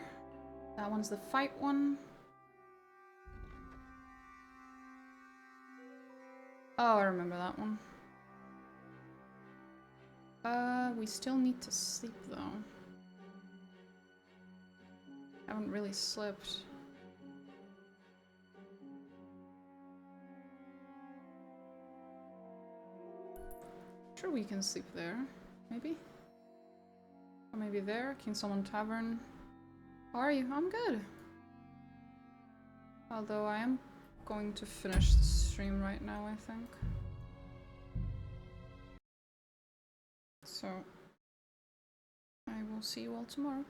That one's the fight one. Oh, I remember that one. We still need to sleep though. Haven't really slept. Sure, we can sleep there, maybe? Or maybe there, King Solomon Tavern. How are you? I'm good. Although I am going to finish the stream right now, I think. So, I will see you all tomorrow.